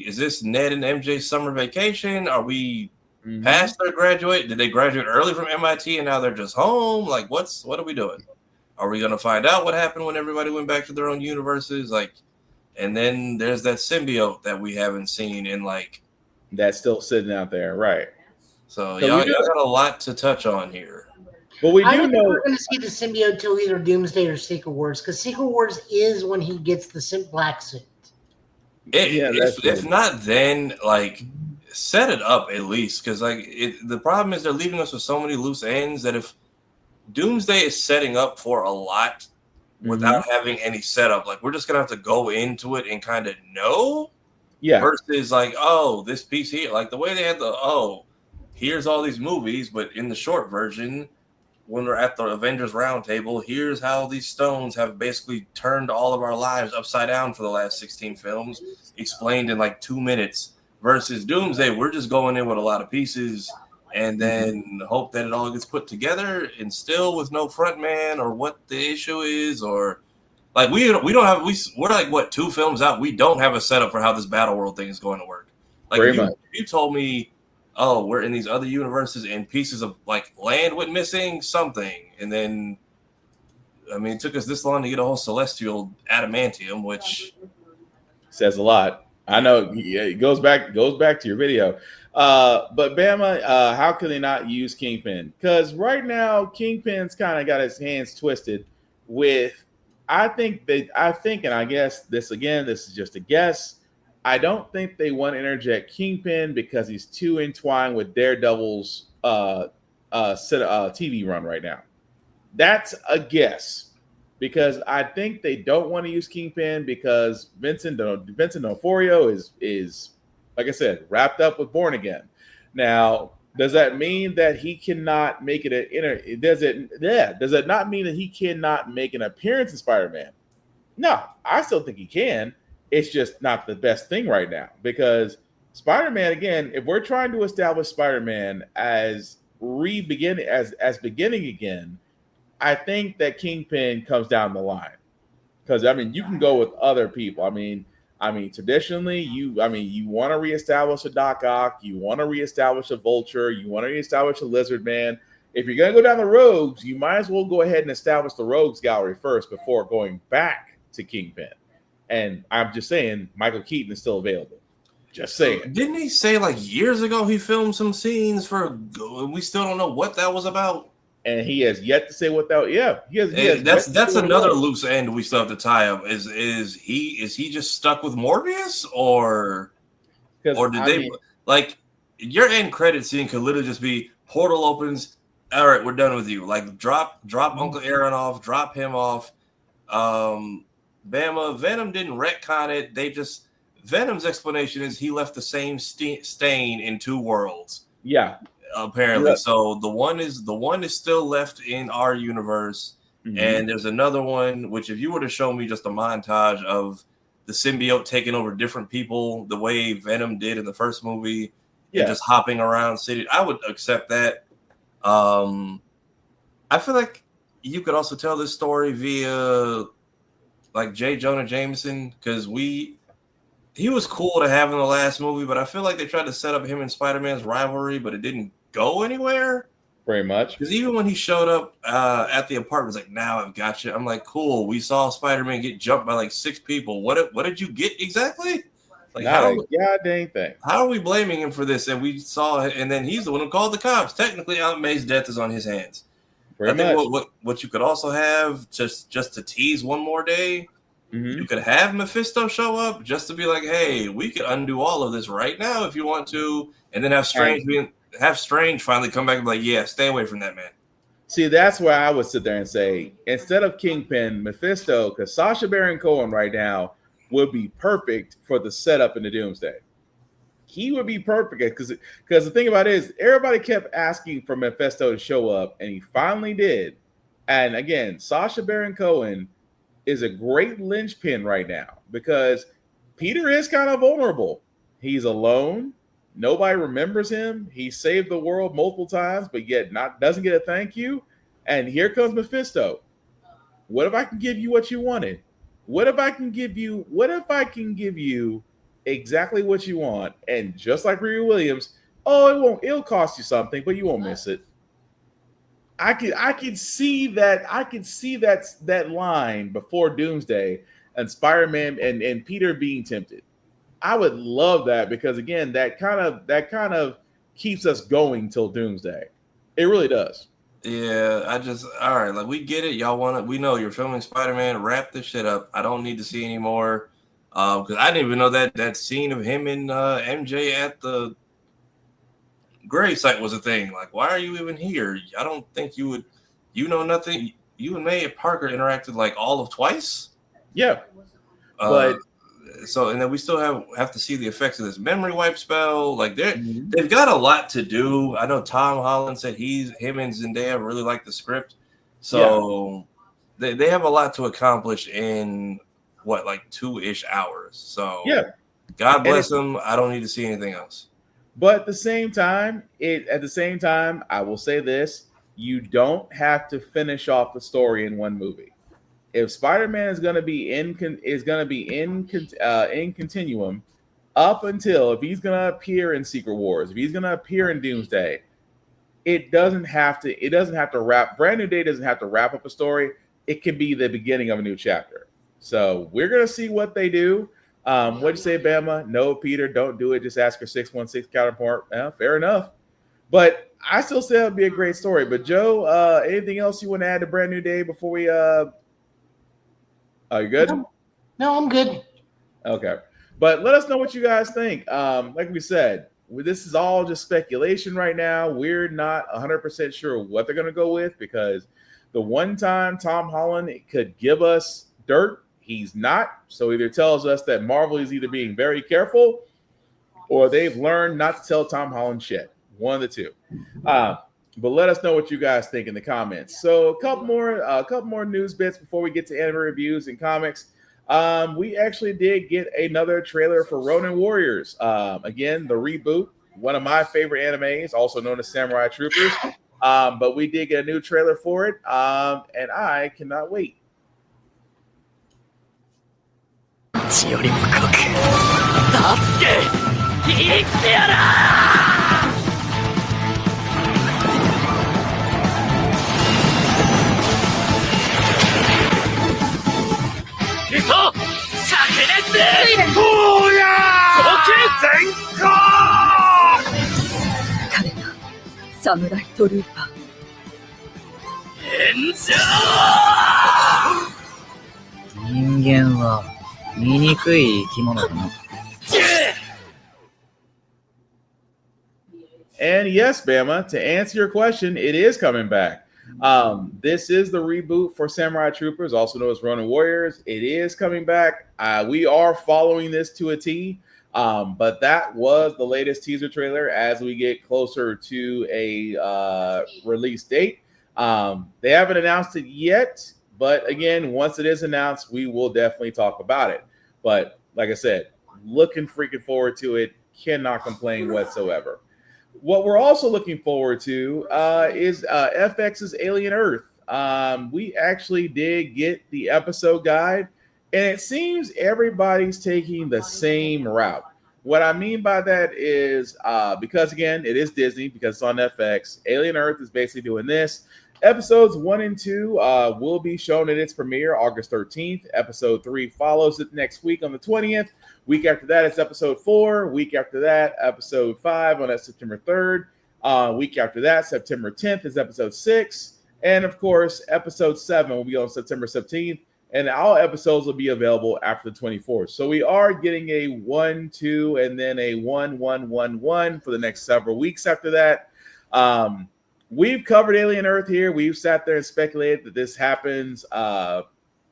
is this Ned and MJ's summer vacation? Are we past their graduate? Did they graduate early from MIT and now they're just home? Like, what are we doing? Are we gonna find out what happened when everybody went back to their own universes? Like, and then there's that symbiote that we haven't seen in like that's still sitting out there, right? So y'all got a lot to touch on here. But we I do don't know think we're going to see the symbiote till either Doomsday or Secret Wars, because Secret Wars is when he gets the black suit. If not, then like set it up at least, because like the problem is they're leaving us with so many loose ends that if Doomsday is setting up for a lot without having any setup, like we're just gonna have to go into it and kind of know. Yeah. Versus like, oh, this piece here, like the way they had here's all these movies, but in the short version, when we're at the Avengers Roundtable, here's how these stones have basically turned all of our lives upside down for the last 16 films, explained in like 2 minutes. Versus Doomsday, we're just going in with a lot of pieces and then hope that it all gets put together, and still with no front man or what the issue is, or like we're like what 2 films out, we don't have a setup for how this Battle World thing is going to work. Like if you told me, oh, we're in these other universes and pieces of like land went missing, something, and then I mean it took us this long to get a whole celestial adamantium, which says a lot. I know it goes back to your video. But Bama, how can they not use Kingpin? Because right now Kingpin's kind of got his hands twisted with. I think, and I guess this is just a guess. I don't think they want to interject Kingpin because he's too entwined with Daredevil's TV run right now. That's a guess, because I think they don't want to use Kingpin because Vincent D'Onofrio is like I said, wrapped up with Born Again. Now, does that mean that he cannot make it does it not mean that he cannot make an appearance in Spider-Man? No, I still think he can. It's just not the best thing right now, because Spider-Man, again, if we're trying to establish Spider-Man as beginning again, I think that Kingpin comes down the line. Because I mean, you can go with other people. I mean, traditionally, you want to reestablish a Doc Ock, you want to reestablish a Vulture, you want to reestablish a Lizard Man. If you're going to go down the Rogues, you might as well go ahead and establish the Rogues gallery first before going back to Kingpin. And I'm just saying, Michael Keaton is still available. Just saying. Didn't he say like years ago he filmed some scenes for? We still don't know what that was about. And he has yet to say what that. Yeah, that's another loose end we still have to tie up. Is he just stuck with Morbius, or did they like your end credit scene could literally just be portal opens. All right, we're done with you. Like drop Uncle Aaron off, drop him off. Bama Venom didn't retcon it. They just Venom's explanation is he left the same stain in 2 worlds. Yeah. Apparently, yeah. So the one is still left in our universe, and there's another one. Which, if you were to show me just a montage of the symbiote taking over different people, the way Venom did in the first movie, and just hopping around city, I would accept that. I feel like you could also tell this story via like J. Jonah Jameson, because he was cool to have in the last movie, but I feel like they tried to set up him and Spider-Man's rivalry, but it didn't go anywhere. Very much. Because even when he showed up at the apartment, like, now I've got you. I'm like, cool. We saw Spider-Man get jumped by like 6 people. What did you get exactly? Like, not a goddamn thing. How are we blaming him for this? And we saw, and then he's the one who called the cops. Technically, Aunt May's death is on his hands. I think what you could also have, just to tease one more day, you could have Mephisto show up just to be like, hey, we could undo all of this right now if you want to, and then have Strange finally come back and be like, yeah, stay away from that man. See, that's where I would sit there and say, instead of Kingpin, Mephisto, because Sacha Baron Cohen right now would be perfect for the setup in the Doomsday. He would be perfect because the thing about it is everybody kept asking for Mephisto to show up, and he finally did. And again, Sacha Baron Cohen is a great linchpin right now because Peter is kind of vulnerable. He's alone. Nobody remembers him. He saved the world multiple times, but yet doesn't get a thank you. And here comes Mephisto. What if I can give you what you wanted? What if I can give you? What if I can give you exactly what you want, and just like Riri Williams, oh, it won't. It'll cost you something, but you won't miss it. I could see that. I could see that line before Doomsday and Spider-Man and Peter being tempted. I would love that because again, that kind of keeps us going till Doomsday. It really does. Yeah, all right, like we get it. Y'all want to, we know you're filming Spider-Man. Wrap this shit up. I don't need to see any more. Because I didn't even know that scene of him and MJ at the gravesite was a thing. Like, why are you even here? I don't think you would, nothing. You and May Parker interacted like all of twice. Yeah. But so, and then we still have to see the effects of this memory wipe spell. Like they've got a lot to do. I know Tom Holland said him and Zendaya really like the script. So they have a lot to accomplish in what, like 2-ish hours. So yeah, God bless them. I don't need to see anything else. But at the same time, I will say this: you don't have to finish off the story in one movie. If Spider-Man is going to be in continuum up until if he's going to appear in Secret Wars, if he's going to appear in Doomsday, it doesn't have to wrap. Brand New Day doesn't have to wrap up a story. It can be the beginning of a new chapter. So we're going to see what they do. What'd you say, Bama? No, Peter, don't do it. Just ask her 616 counterpart. Fair enough. But I still say it'd be a great story. But Joe, anything else you want to add to Brand New Day before we? Are you good? No, I'm good. Okay, but let us know what you guys think. Like we said, this is all just speculation right now. We're not 100% sure what they're going to go with because the one time Tom Holland could give us dirt, he's not. So either tells us that Marvel is either being very careful or they've learned not to tell Tom Holland shit. One of the two. But let us know what you guys think in the comments. So a couple more news bits before we get to anime reviews and comics. We actually did get another trailer for Ronin Warriors. Again, the reboot, one of my favorite animes, also known as Samurai Troopers. But we did get a new trailer for it, and I cannot wait. より深く助け生きてやらいそ灼熱ゴーヤー全開彼がサムライトルーパー炎上人間は醜い生き物だな And yes, Bama, to answer your question, it is coming back. This is the reboot for Samurai Troopers, also known as Ronin Warriors. It is coming back. We are following this to a T, but that was the latest teaser trailer as we get closer to a release date. They haven't announced it yet, but again, once it is announced, we will definitely talk about it. But like I said, looking freaking forward to it. Cannot complain whatsoever. What we're also looking forward to is FX's Alien Earth. We actually did get the episode guide, and it seems everybody's taking the same route. What I mean by that is because, again, it is Disney, because it's on FX, Alien Earth is basically doing this. Episodes 1 and 2 will be shown at its premiere August 13th. Episode 3 follows it next week on the 20th. Week after that, it's episode 4. Week after that, episode 5 on that September 3rd. Week after that, September 10th, is episode 6. And, of course, episode 7 will be on September 17th. And all episodes will be available after the 24th. So we are getting a 1, 2, and then a 1, 1, 1, 1 for the next several weeks after that. We've covered Alien Earth here. We've sat there and speculated that this happens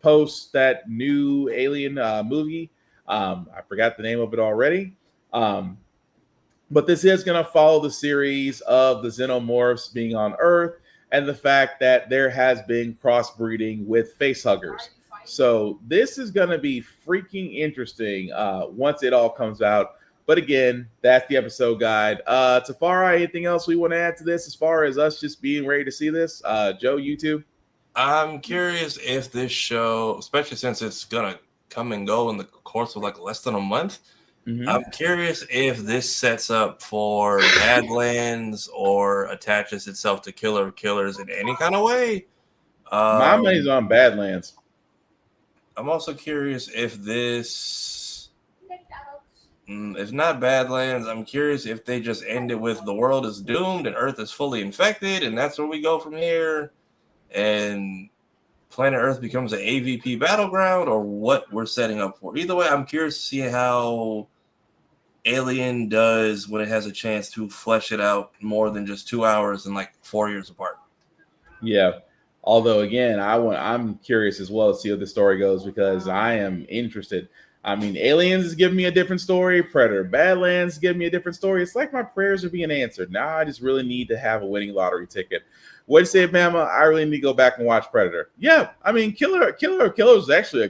post that new Alien movie. I forgot the name of it already. But this is going to follow the series of the xenomorphs being on Earth and the fact that there has been crossbreeding with facehuggers. So this is going to be freaking interesting once it all comes out. But again, that's the episode guide. Tafara, anything else we want to add to this as far as us just being ready to see this? Joe, you too? I'm curious if this show, especially since it's gonna come and go in the course of like less than a month, I'm curious if this sets up for Badlands or attaches itself to Killer of Killers in any kind of way. My money's on Badlands. I'm also curious if this, if not Badlands, I'm curious if they just end it with the world is doomed and Earth is fully infected, and that's where we go from here, and planet Earth becomes an AVP battleground, or what we're setting up for. Either way, I'm curious to see how Alien does when it has a chance to flesh it out more than just 2 hours and like 4 years apart. Yeah. Although again, I'm curious as well to see how the story goes because I am interested. I mean, Aliens is giving me a different story. Predator Badlands is giving me a different story. It's like my prayers are being answered. Now I just really need to have a winning lottery ticket. What do you say, Bama? I really need to go back and watch Predator. Yeah, I mean, Killer of Killers was actually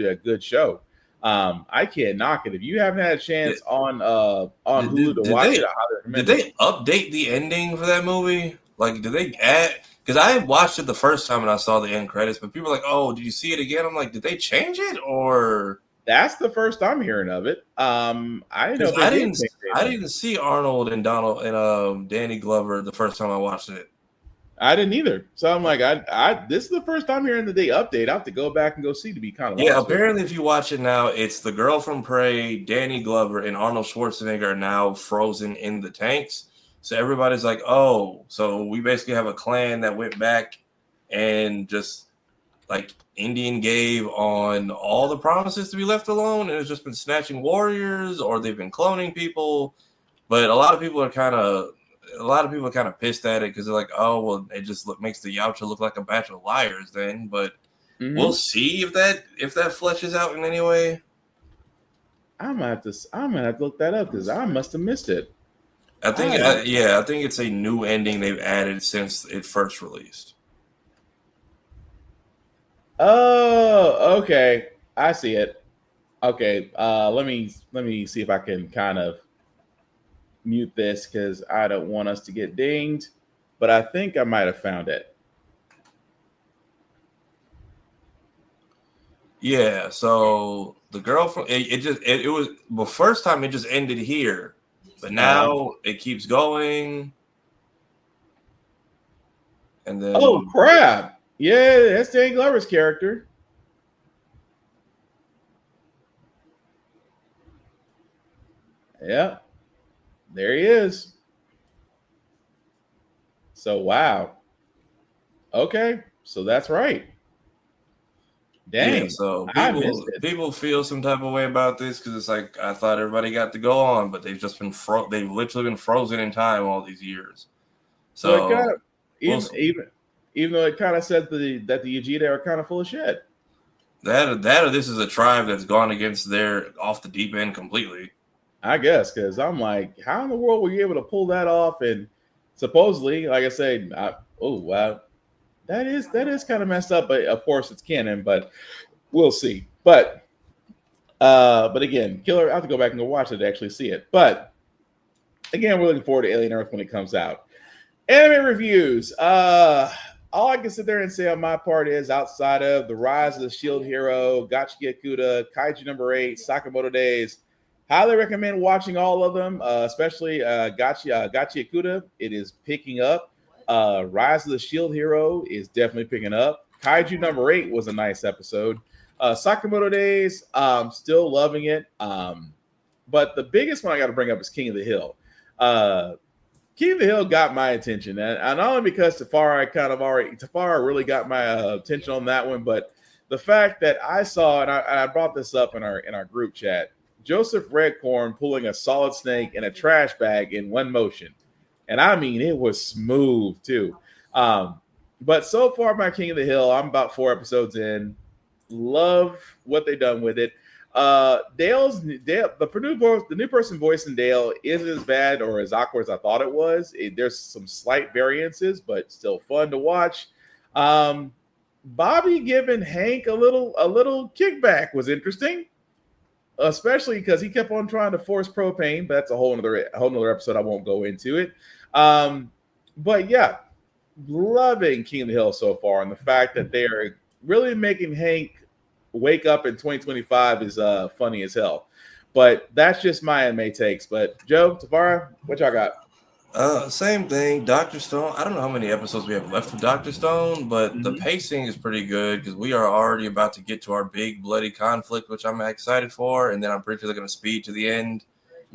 a good show. I can't knock it. If you haven't had a chance on Hulu to watch it, I highly recommend Did it. they update the ending for that movie? Like, did they add? Because I watched it the first time and I saw the end credits, but people were like, "Oh, did you see it again?" I'm like, "Did they change it or?" That's the first I'm hearing of it. I didn't know if they I did didn't. change I anything. didn't see Arnold and Donald and Danny Glover the first time I watched it. I didn't either. So I'm like, this is the first time hearing that they update. I have to go back and go see to be kind of Yeah, honest with you. apparently, if you watch it now, it's the girl from Prey, Danny Glover, and Arnold Schwarzenegger are now frozen in the tanks. So everybody's like, "Oh, so we basically have a clan that went back and just like Indian gave on all the promises to be left alone, and it's just been snatching warriors, or they've been cloning people." But a lot of people are kind of pissed at it because they're like, "Oh, well, it just makes the Yautja look like a batch of liars." Then, but we'll see if that fleshes out in any way. I'm gonna have to look that up because I must have missed it. I think it's a new ending they've added since it first released. Oh, okay. I see it. Okay. Let me see if I can kind of mute this because I don't want us to get dinged. But I think I might have found it. Yeah, so the girl from it was the first time it just ended here, but now it keeps going, and then Oh crap! Yeah, that's Danny Glover's character. Yeah, there he is. So wow. Okay, so that's right. Dang, yeah, so I missed it. people feel some type of way about this because it's like I thought everybody got to go on, but they've just been they've literally been frozen in time all these years. So it kind So of even though it kind of said that the Ujita are kind of full of shit. that or this is a tribe that's gone against their off the deep end completely. I guess because I'm like, how in the world were you able to pull that off? And supposedly, like I said, oh wow, that is kind of messed up. But of course, it's canon. But we'll see. But again, Killer, I have to go back and go watch it to actually see it. But again, we're looking forward to Alien Earth when it comes out. Anime reviews. All I can sit there and say on my part is outside of the Rise of the Shield Hero, Gachi Yakuta, Kaiju number 8, Sakamoto Days. Highly recommend watching all of them, especially Gachi Yakuta. It is picking up. Rise of the Shield Hero is definitely picking up. Kaiju number 8 was a nice episode. Sakamoto Days, still loving it. But the biggest one I got to bring up is King of the Hill. King of the Hill got my attention, and not only because Tafara really got my attention on that one, but the fact that I saw, and I brought this up in our group chat, Joseph Redcorn pulling a solid snake in a trash bag in one motion, and I mean it was smooth too. But so far, my King of the Hill, I'm about 4 episodes in. Love what they've done with it. Dale, the new person voicing Dale isn't as bad or as awkward as I thought it was. There's some slight variances, but still fun to watch. Bobby giving Hank a little kickback was interesting, especially because he kept on trying to force propane. But that's a whole nother episode. I won't go into it. But yeah, loving King of the Hill so far, and the fact that they are really making Hank wake up in 2025 is funny as hell. But that's just my anime takes. But Joe, Tavara, what y'all got? Same thing. Dr. Stone. I don't know how many episodes we have left of Dr. Stone, but the pacing is pretty good because we are already about to get to our big bloody conflict, which I'm excited for, and then I'm pretty sure they're going to speed to the end.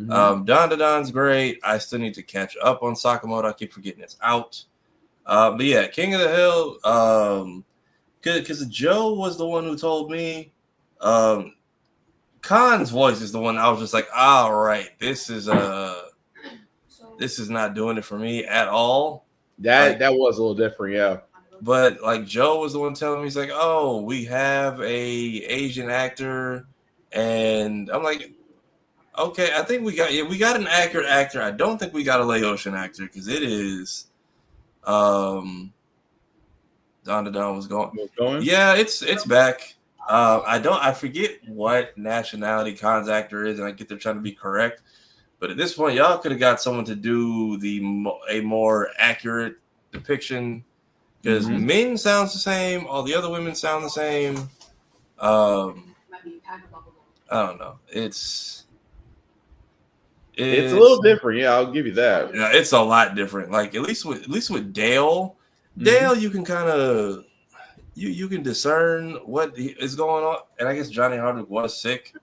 Don Don's great. I still need to catch up on Sakamoto. I keep forgetting it's out. But yeah, King of the Hill. Because Joe was the one who told me. Khan's voice is the one I was just like, all right, this is not doing it for me at all. That was a little different, yeah. But like Joe was the one telling me, he's like, oh, we have a Asian actor, and I'm like, okay, I think we got an accurate actor. I don't think we got a Laotian actor because it is Don was going. Yeah, it's back. I forget what nationality Khan's actor is, and I get they're trying to be correct. But at this point, y'all could have got someone to do a more accurate depiction because Min sounds the same, all the other women sound the same. I don't know. It's a little different, yeah. I'll give you that. Yeah, it's a lot different. Like at least with Dale, you can kind of you can discern what is going on. And I guess Johnny Hardwick was sick,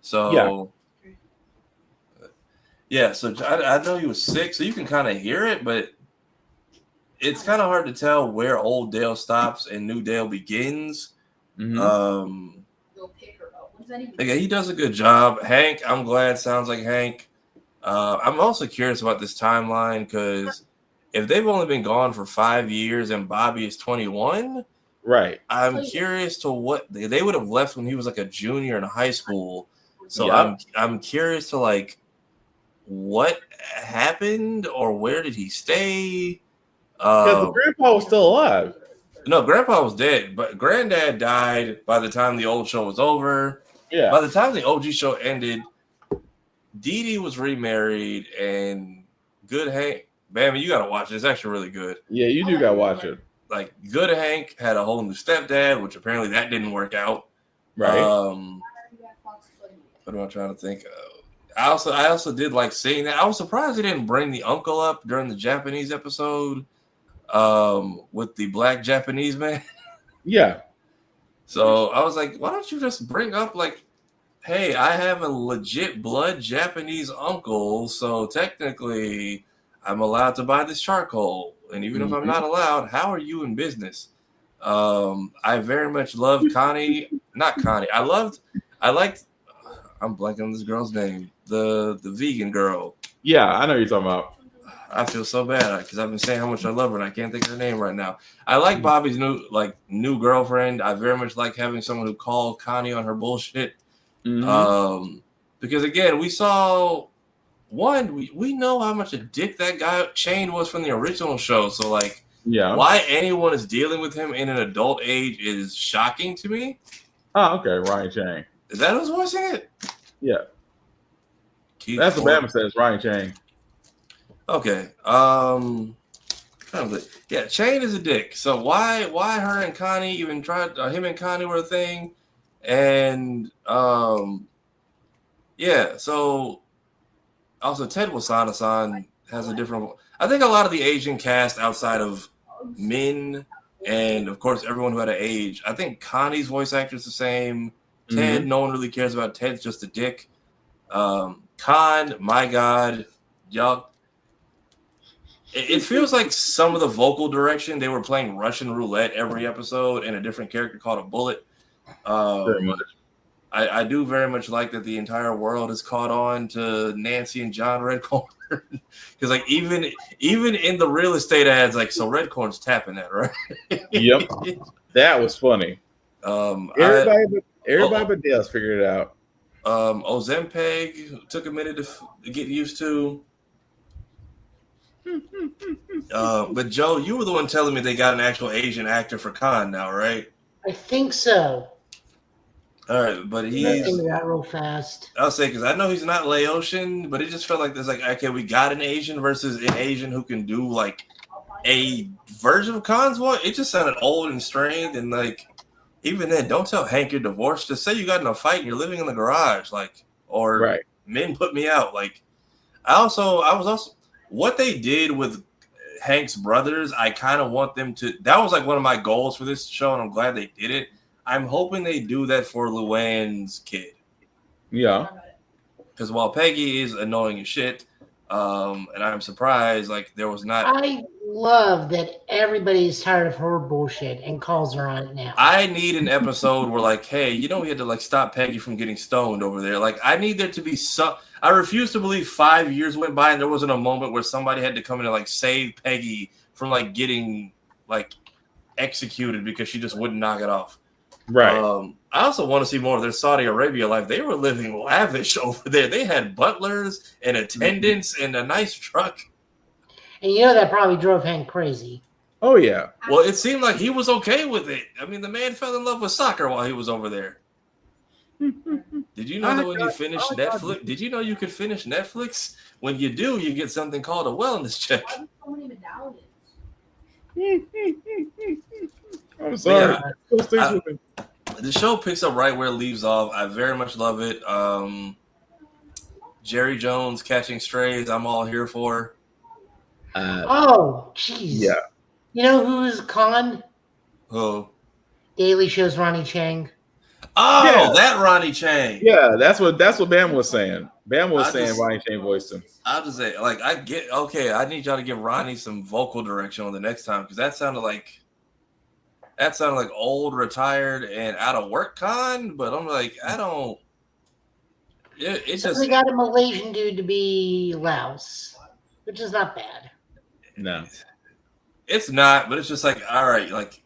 so. Yeah, so I know he was sick, so you can kind of hear it, but it's kind of hard to tell where old Dale stops and new Dale begins. Again, he does a good job. Hank, I'm glad sounds like Hank. I'm also curious about this timeline because if they've only been gone for 5 years and Bobby is 21, right? I'm curious to what they would have left when he was like a junior in high school. So I'm curious to like. What happened or where did he stay? Because the grandpa was still alive. No, grandpa was dead, but granddad died by the time the old show was over. Yeah. By the time the OG show ended, Dee Dee was remarried and Good Hank. Bammy, you gotta watch it. It's actually really good. Yeah, you do gotta watch it. Like Good Hank had a whole new stepdad, which apparently that didn't work out. Right. What am I trying to think of? I also did like seeing that. I was surprised they didn't bring the uncle up during the Japanese episode with the black Japanese man. Yeah. So I was like, why don't you just bring up like, hey, I have a legit blood Japanese uncle, so technically I'm allowed to buy this charcoal. And even if I'm not allowed, how are you in business? I very much love Connie. Not Connie. I liked I'm blanking on this girl's name. The vegan girl. Yeah, I know what you're talking about. I feel so bad because I've been saying how much I love her and I can't think of her name right now. I like Bobby's new girlfriend. I very much like having someone who called Connie on her bullshit. Because again, we saw we know how much a dick that guy Chain was from the original show. So like, why anyone is dealing with him in an adult age is shocking to me. Oh, okay, Ryan Chang. Is that who's voicing it? Yeah. That's what Bama says, Ryan Chang. Okay. Yeah, Chain is a dick. So why her and Connie even tried him and Connie were a thing? And yeah, so also Ted Wasana-san has a different I think a lot of the Asian cast outside of Min and of course everyone who had an age, I think Connie's voice actor is the same. Ted, no one really cares about. Ted's just a dick. Khan, my God, y'all. It feels like some of the vocal direction they were playing Russian roulette every episode and a different character called a bullet. Very much. I do very much like that the entire world is caught on to Nancy and John Redcorn because like even in the real estate ads, like so Redcorn's tapping that, right? Yep, that was funny. Everybody but Dale's figured it out. Ozempeg took a minute to get used to. But Joe, you were the one telling me they got an actual Asian actor for Khan now, right? I think so. All right, but he's that real fast. I'll say because I know he's not Laotian, but it just felt like there's like okay, we got an Asian versus an Asian who can do like a version of Khan's voice. It just sounded old and strained, and like even then, don't tell Hank you're divorced. Just say you got in a fight and you're living in the garage, like, or men put me out. Like, I was also what they did with Hank's brothers. I kind of want them to. That was like one of my goals for this show, and I'm glad they did it. I'm hoping they do that for Luann's kid. Yeah. Because while Peggy is annoying as shit, and I'm surprised like there was not. I love that everybody's tired of her bullshit and calls her on it now. I need an episode where like, hey, you know, we had to like stop Peggy from getting stoned over there. Like, I need there to be some. I refuse to believe 5 years went by and there wasn't a moment where somebody had to come in and like save Peggy from like getting like executed because she just wouldn't knock it off. Right. I also want to see more of their Saudi Arabia life. They were living lavish over there. They had butlers and attendants and a nice truck. And you know that probably drove Hank crazy. Oh, yeah. Well, it seemed like he was okay with it. I mean, the man fell in love with soccer while he was over there. Did you know that when you finish Netflix, did you know you could finish Netflix? When you do, you get something called a wellness check. I'm sorry. Yeah, the show picks up right where it leaves off. I very much love it. Jerry Jones catching strays, I'm all here for. Oh, jeez. Yeah. You know who's Khan? Who? Daily Show's Ronnie Chang. Oh, Yeah. that Ronnie Chang. Yeah, that's what Bam was saying. Bam was saying Ronnie Chang voiced him. I'll just say, like, I need y'all to give Ronnie some vocal direction on the next time, because that sounded like old, retired, and out of work Khan. But I'm like, I don't. It's just we got a Malaysian dude to be Laos, which is not bad. No, it's not. But it's just like, all right, like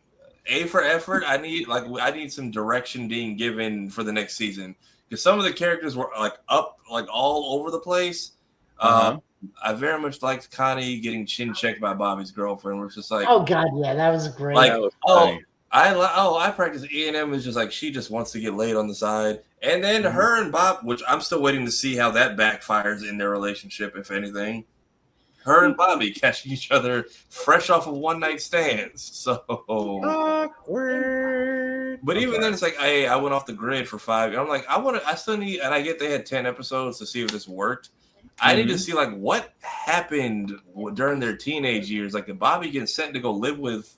A for effort. I need some direction being given for the next season, because some of the characters were like up, like all over the place. I very much liked Connie getting chin checked by Bobby's girlfriend. Which is like, oh god, yeah, that was great. Like, that was I practice E&M. Is just like she just wants to get laid on the side, and then her and Bob, which I'm still waiting to see how that backfires in their relationship, if anything. Her and Bobby catching each other fresh off of one night stands. So awkward. But even then, it's like, hey, I went off the grid for 5 years. I'm like, I still need, and I get they had 10 episodes to see if this worked. I need to see like what happened during their teenage years. Like, did Bobby get sent to go live with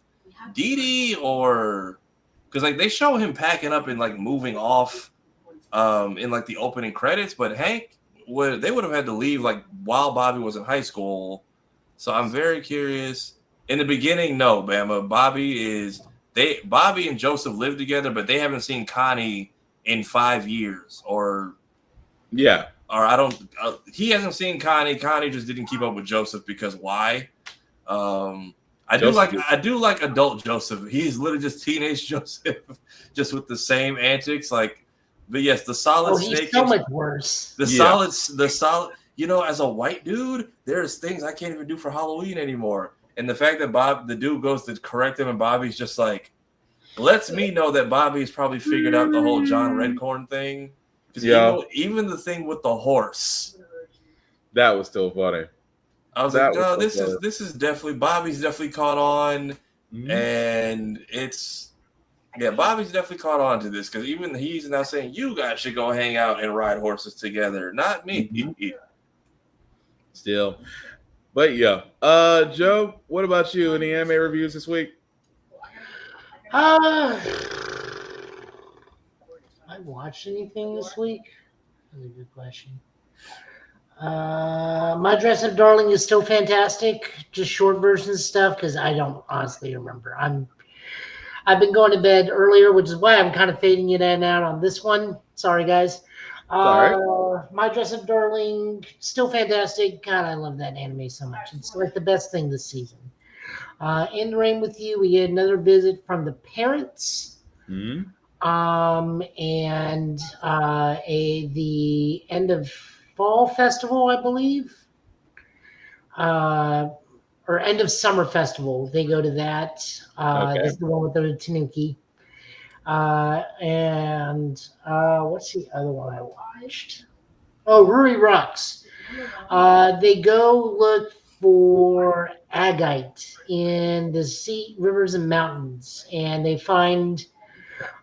Dee Dee, or because like they show him packing up and like moving off in like the opening credits, but Hank they would have had to leave like while Bobby was in high school. So I'm very curious. In the beginning, no, Bama. Bobby and Joseph live together, but they haven't seen Connie in 5 years, or I don't. He hasn't seen Connie. Connie just didn't keep up with Joseph because why? I do like adult Joseph. He's literally just teenage Joseph, just with the same antics. Like, but yes, the solid snake. He's so much worse. The solid. You know, as a white dude, there's things I can't even do for Halloween anymore. And the fact that the dude goes to correct him, and Bobby's just like, lets me know that Bobby's probably figured out the whole John Redcorn thing. Because even the thing with the horse, that was still funny. I was like, no, this is definitely Bobby's definitely caught on, and Bobby's definitely caught on to this, because even he's now saying you guys should go hang out and ride horses together, not me. Still, but yeah, Joe, what about you? Any anime reviews this week? I watched anything this week? That's a good question. My Dress Up Darling is still fantastic. Just short version stuff, because I don't honestly remember. I've been going to bed earlier, which is why I'm kind of fading it in and out on this one. Sorry, guys. My Dress Up Darling, still fantastic. God, I love that anime so much. It's like the best thing this season. In the Rain with You, we get another visit from the parents. And the end of fall festival, I believe, or end of summer festival. They go to that. This is the one with the Tanuki. And what's the other one I watched? Oh, Ruri Rocks. They go look for agate in the sea, rivers, and mountains, and they find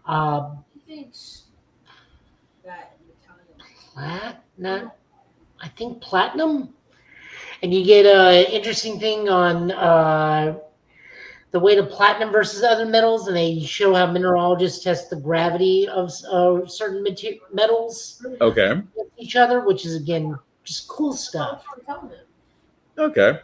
not I think platinum, and you get a interesting thing on the weight of platinum versus other metals, and they show how mineralogists test the gravity of certain metals Okay. with each other, which is again just cool stuff. Okay.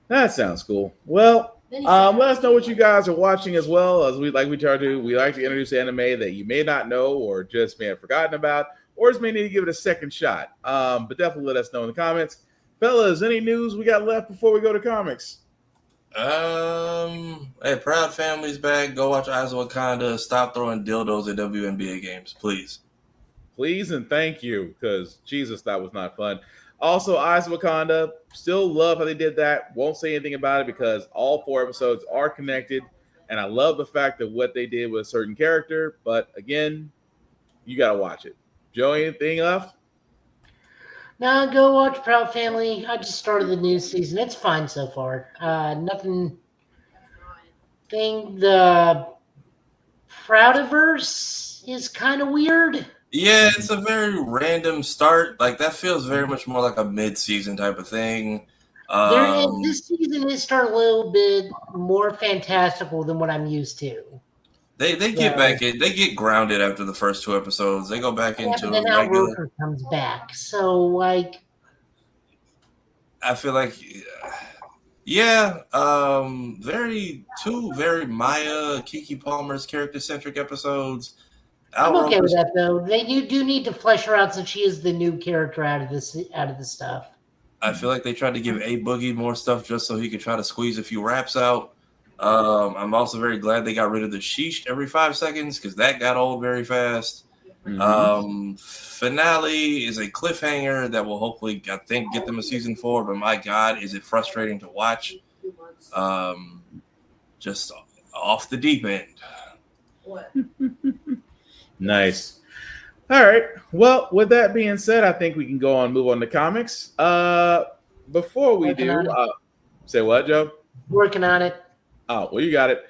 That sounds cool. Well, let us know what you guys are watching as well. As we try to do, we like to introduce anime that you may not know or just may have forgotten about, or just may need to give it a second shot. But definitely let us know in the comments. Fellas, any news we got left before we go to comics? Hey, Proud Family's back. Go watch Eyes of Wakanda. Stop throwing dildos at WNBA games, please. Please and thank you, because Jesus, that was not fun. Also, Eyes of Wakanda, still love how they did that. Won't say anything about it because all 4 episodes are connected, and I love the fact that what they did with a certain character. But again, you gotta watch it. Joe, anything left? Now go watch Proud Family. I just started the new season. It's fine so far. Nothing. The Proudiverse is kind of weird. Yeah, it's a very random start. Like that feels very much more like a mid-season type of thing. This season is start a little bit more fantastical than what I'm used to. They get back in. They get grounded after the first 2 episodes. They go back into and then Al regular. Roker comes back, so like I feel like, yeah, two very Maya Kiki Palmer's character-centric episodes. I'm okay with that though. They do need to flesh her out since she is the new character out of the stuff. I feel like they tried to give A Boogie more stuff just so he could try to squeeze a few raps out. I'm also very glad they got rid of the sheesh every 5 seconds because that got old very fast. Mm-hmm. Finale is a cliffhanger that will hopefully, I think, get them a season 4. But my God, is it frustrating to watch? Just off the deep end. What? Nice. All right. Well, with that being said, I think we can go on, move on to comics. Before we do, say what, Joe? Working on it. Oh, well, you got it.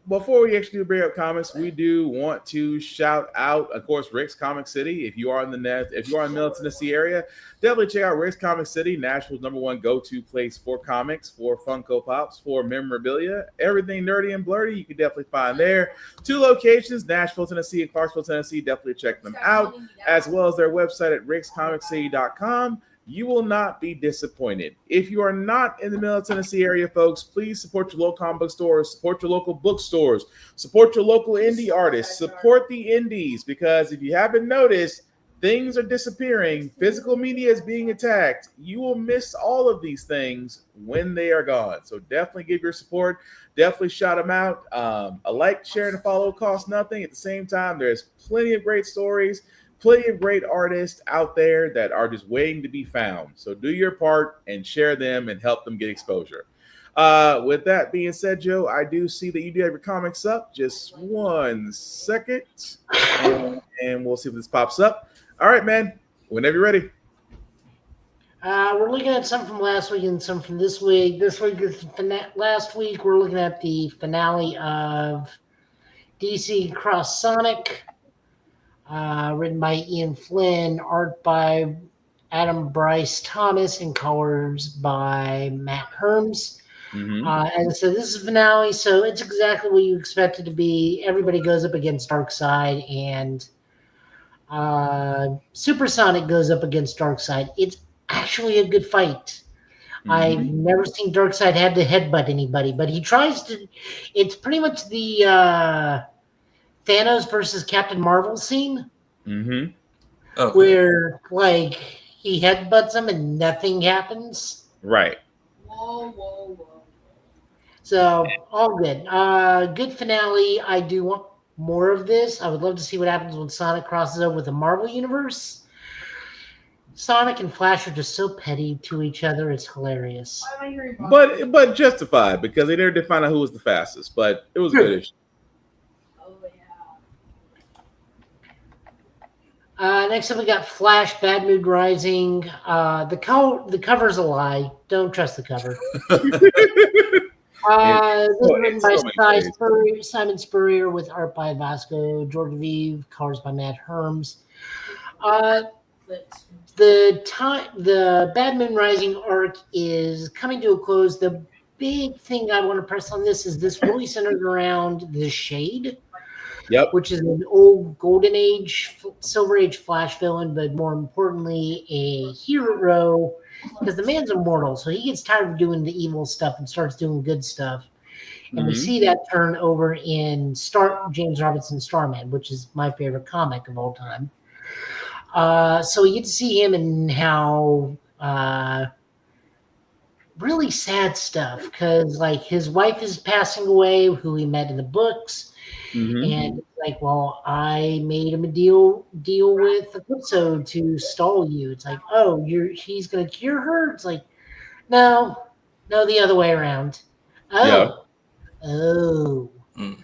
Before we actually bring up comics, we do want to shout out, of course, Rick's Comic City. If you are in the Middle Tennessee area, definitely check out Rick's Comic City, Nashville's #1 go-to place for comics, for Funko Pops, for memorabilia, everything nerdy and blurry. You can definitely find there. 2 locations, Nashville, Tennessee, and Clarksville, Tennessee. Definitely check them out, as well as their website at rickscomiccity.com. You will not be disappointed. If you are not in the Middle Tennessee area, folks, please support your local comic book stores, support your local bookstores, support your local indie artists, support the indies, because if you haven't noticed, things are disappearing. Physical media is being attacked. You will miss all of these things when they are gone. So definitely give your support. Definitely shout them out. A like, share, and a follow costs nothing. At the same time, there's plenty of great stories, plenty of great artists out there that are just waiting to be found. So do your part and share them and help them get exposure. With that being said, Joe, I do see that you do have your comics up. Just 1 second, and we'll see if this pops up. All right, man. Whenever you're ready. We're looking at some from last week and some from this week. Last week, we're looking at the finale of DC Cross Sonic. Written by Ian Flynn, art by Adam Bryce Thomas, and colors by Matt Herms. Mm-hmm. As I said, this is finale, so it's exactly what you expect it to be. Everybody goes up against Darkseid, and Supersonic goes up against Darkseid. It's actually a good fight. Mm-hmm. I've never seen Darkseid have to headbutt anybody, but he tries to. It's pretty much the Thanos versus Captain Marvel scene, where like he headbutts him and nothing happens. Right. Whoa. So all good. Good finale. I do want more of this. I would love to see what happens when Sonic crosses over with the Marvel Universe. Sonic and Flash are just so petty to each other. It's hilarious. But justified, because they never did find out who was the fastest. But it was good. Next up, we got Flash, Bad Mood Rising. The cover's a lie. Don't trust the cover. This is written by Simon Spurrier with art by Vasco Georgiev, colors by Matt Herms. The Bad Moon Rising arc is coming to a close. The big thing I want to press on this is this really centered around the Shade. Yep. Which is an old Golden Age, Silver Age Flash villain, but more importantly, a hero, because the man's immortal, so he gets tired of doing the evil stuff and starts doing good stuff. And we see that turn over in James Robinson's Starman, which is my favorite comic of all time. So we get to see him and how really sad stuff, because like his wife is passing away, who he met in the books. And it's like, well, I made him a deal with Eclipso to stall you. It's like, oh, he's gonna cure her. It's like, no, the other way around. Oh, and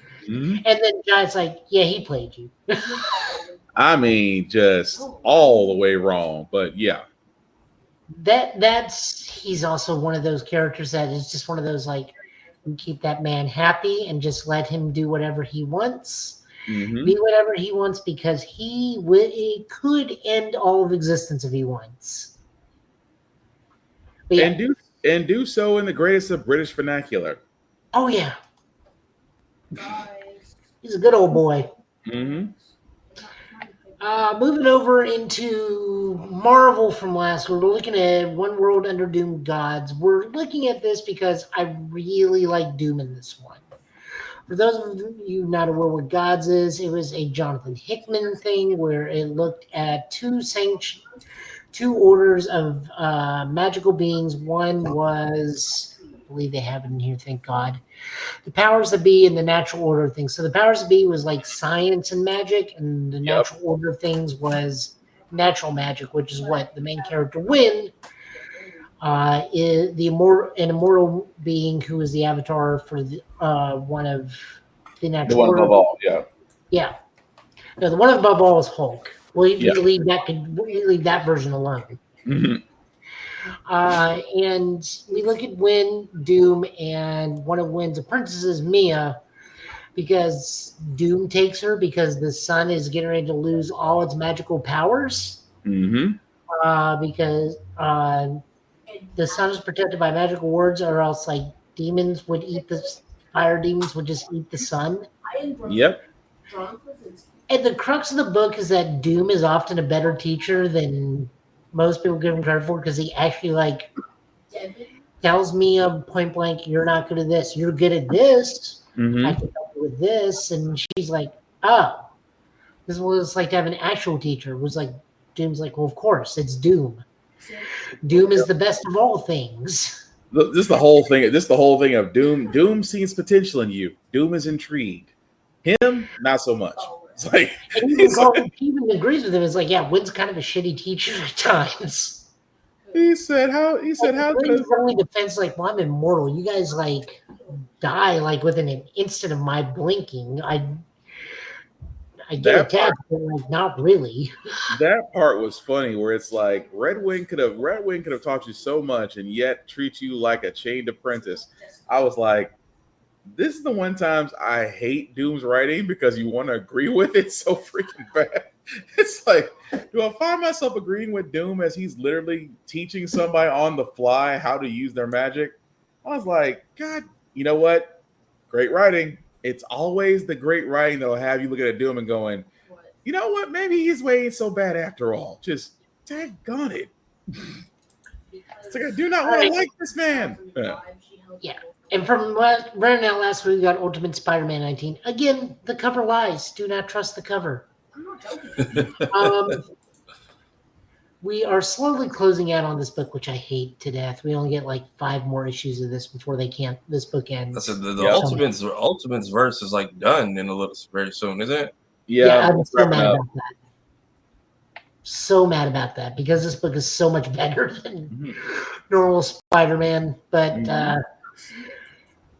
then John's like, yeah, he played you. I mean, just all the way wrong, but yeah. He's also one of those characters that is just one of those like, you keep that man happy and just let him do whatever he wants, be whatever he wants, because he could end all of existence if he wants. Yeah. And do so in the greatest of British vernacular. Oh yeah, he's a good old boy. Moving over into Marvel from last, we're looking at One World Under Doomed Gods. We're looking at this because I really like Doom in this one. For those of you not aware what Gods is, it was a Jonathan Hickman thing where it looked at two orders of magical beings. One was, I believe they have it in here, thank God, the powers that be and the natural order of things. So the powers that be was like science and magic, and the natural order of things was natural magic, which is what the main character Wynn is, an immortal being who is the avatar for one of the natural order. The one above all, yeah. Yeah. No, the one above all is Hulk. We leave that version alone. And we look at Wynn, Doom, and one of Wynn's apprentices, Mia, because Doom takes her because the sun is getting ready to lose all its magical powers. Because the sun is protected by magical words, or else like demons would eat fire demons would just eat the sun. Yep. And the crux of the book is that Doom is often a better teacher than most people give him credit for, because he actually tells Mia point blank, you're not good at this. You're good at this. I can help you with this. And she's like, oh, this is what it's like to have an actual teacher. It was like, Doom's like, well, of course, it's Doom. Doom is the best of all things. This is the whole thing. This is the whole thing of Doom. Doom sees potential in you. Doom is intrigued. Him, not so much. It's like, and even agrees with him. It's like, yeah, Wynn's kind of a shitty teacher at times. He said, how Wynn's only defense, like, well, I'm immortal. You guys like die like within an instant of my blinking. I get attacked, but like not really. That part was funny, where it's like Red Wing could have taught you so much and yet treat you like a chained apprentice. I was like, this is the one times I hate Doom's writing, because you want to agree with it so freaking bad. It's like, do I find myself agreeing with Doom as he's literally teaching somebody on the fly how to use their magic? I was like, God, you know what? Great writing. It's always the great writing that'll have you looking at Doom and going, you know what? Maybe his way ain't so bad after all. Just daggone it. It's like, I do not want to like this man. Yeah. And from running out last week, we got Ultimate Spider-Man 19. Again, the cover lies. Do not trust the cover. We are slowly closing out on this book, which I hate to death. We only get like 5 more issues of this before this book ends. I said the Ultimate's verse is like done in a little very soon, isn't it? Yeah, I'm so mad about that. So mad about that, because this book is so much better than normal Spider-Man. But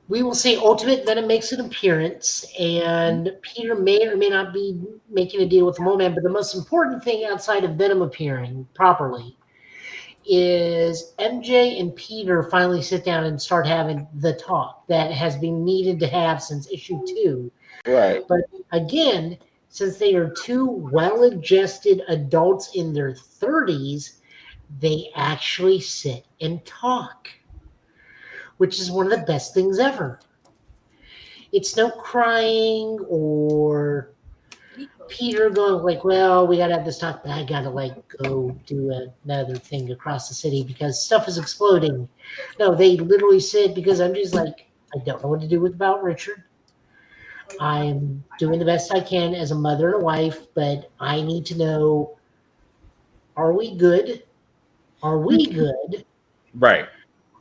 We will see Ultimate Venom makes an appearance, and Peter may or may not be making a deal with the Mole Man. But the most important thing outside of Venom appearing properly is MJ and Peter finally sit down and start having the talk that has been needed to have since issue 2. Right. But again, since they are two well-adjusted adults in their 30s, they actually sit and talk, which is one of the best things ever. It's no crying or Peter going like, well, we gotta have this talk, but I gotta like go do another thing across the city because stuff is exploding. No, they literally said because I'm just like, I don't know what to do about Richard. I'm doing the best I can as a mother and a wife, but I need to know, are we good? Are we good? Right.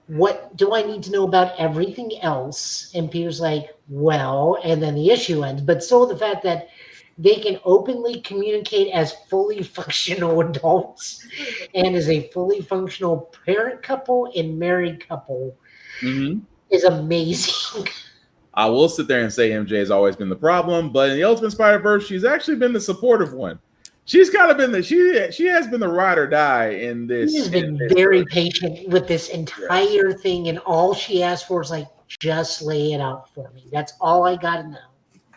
What do I need to know about everything else? And Peter's like, well, and then the issue ends. But still the fact that they can openly communicate as fully functional adults and as a fully functional parent couple and married couple is amazing. I will sit there and say MJ has always been the problem, but in the Ultimate Spider-Verse, she's actually been the supportive one. She's kind of been the she has been the ride or die in this. She has been very patient with this entire thing, and all she asked for is like, just lay it out for me. That's all I gotta know.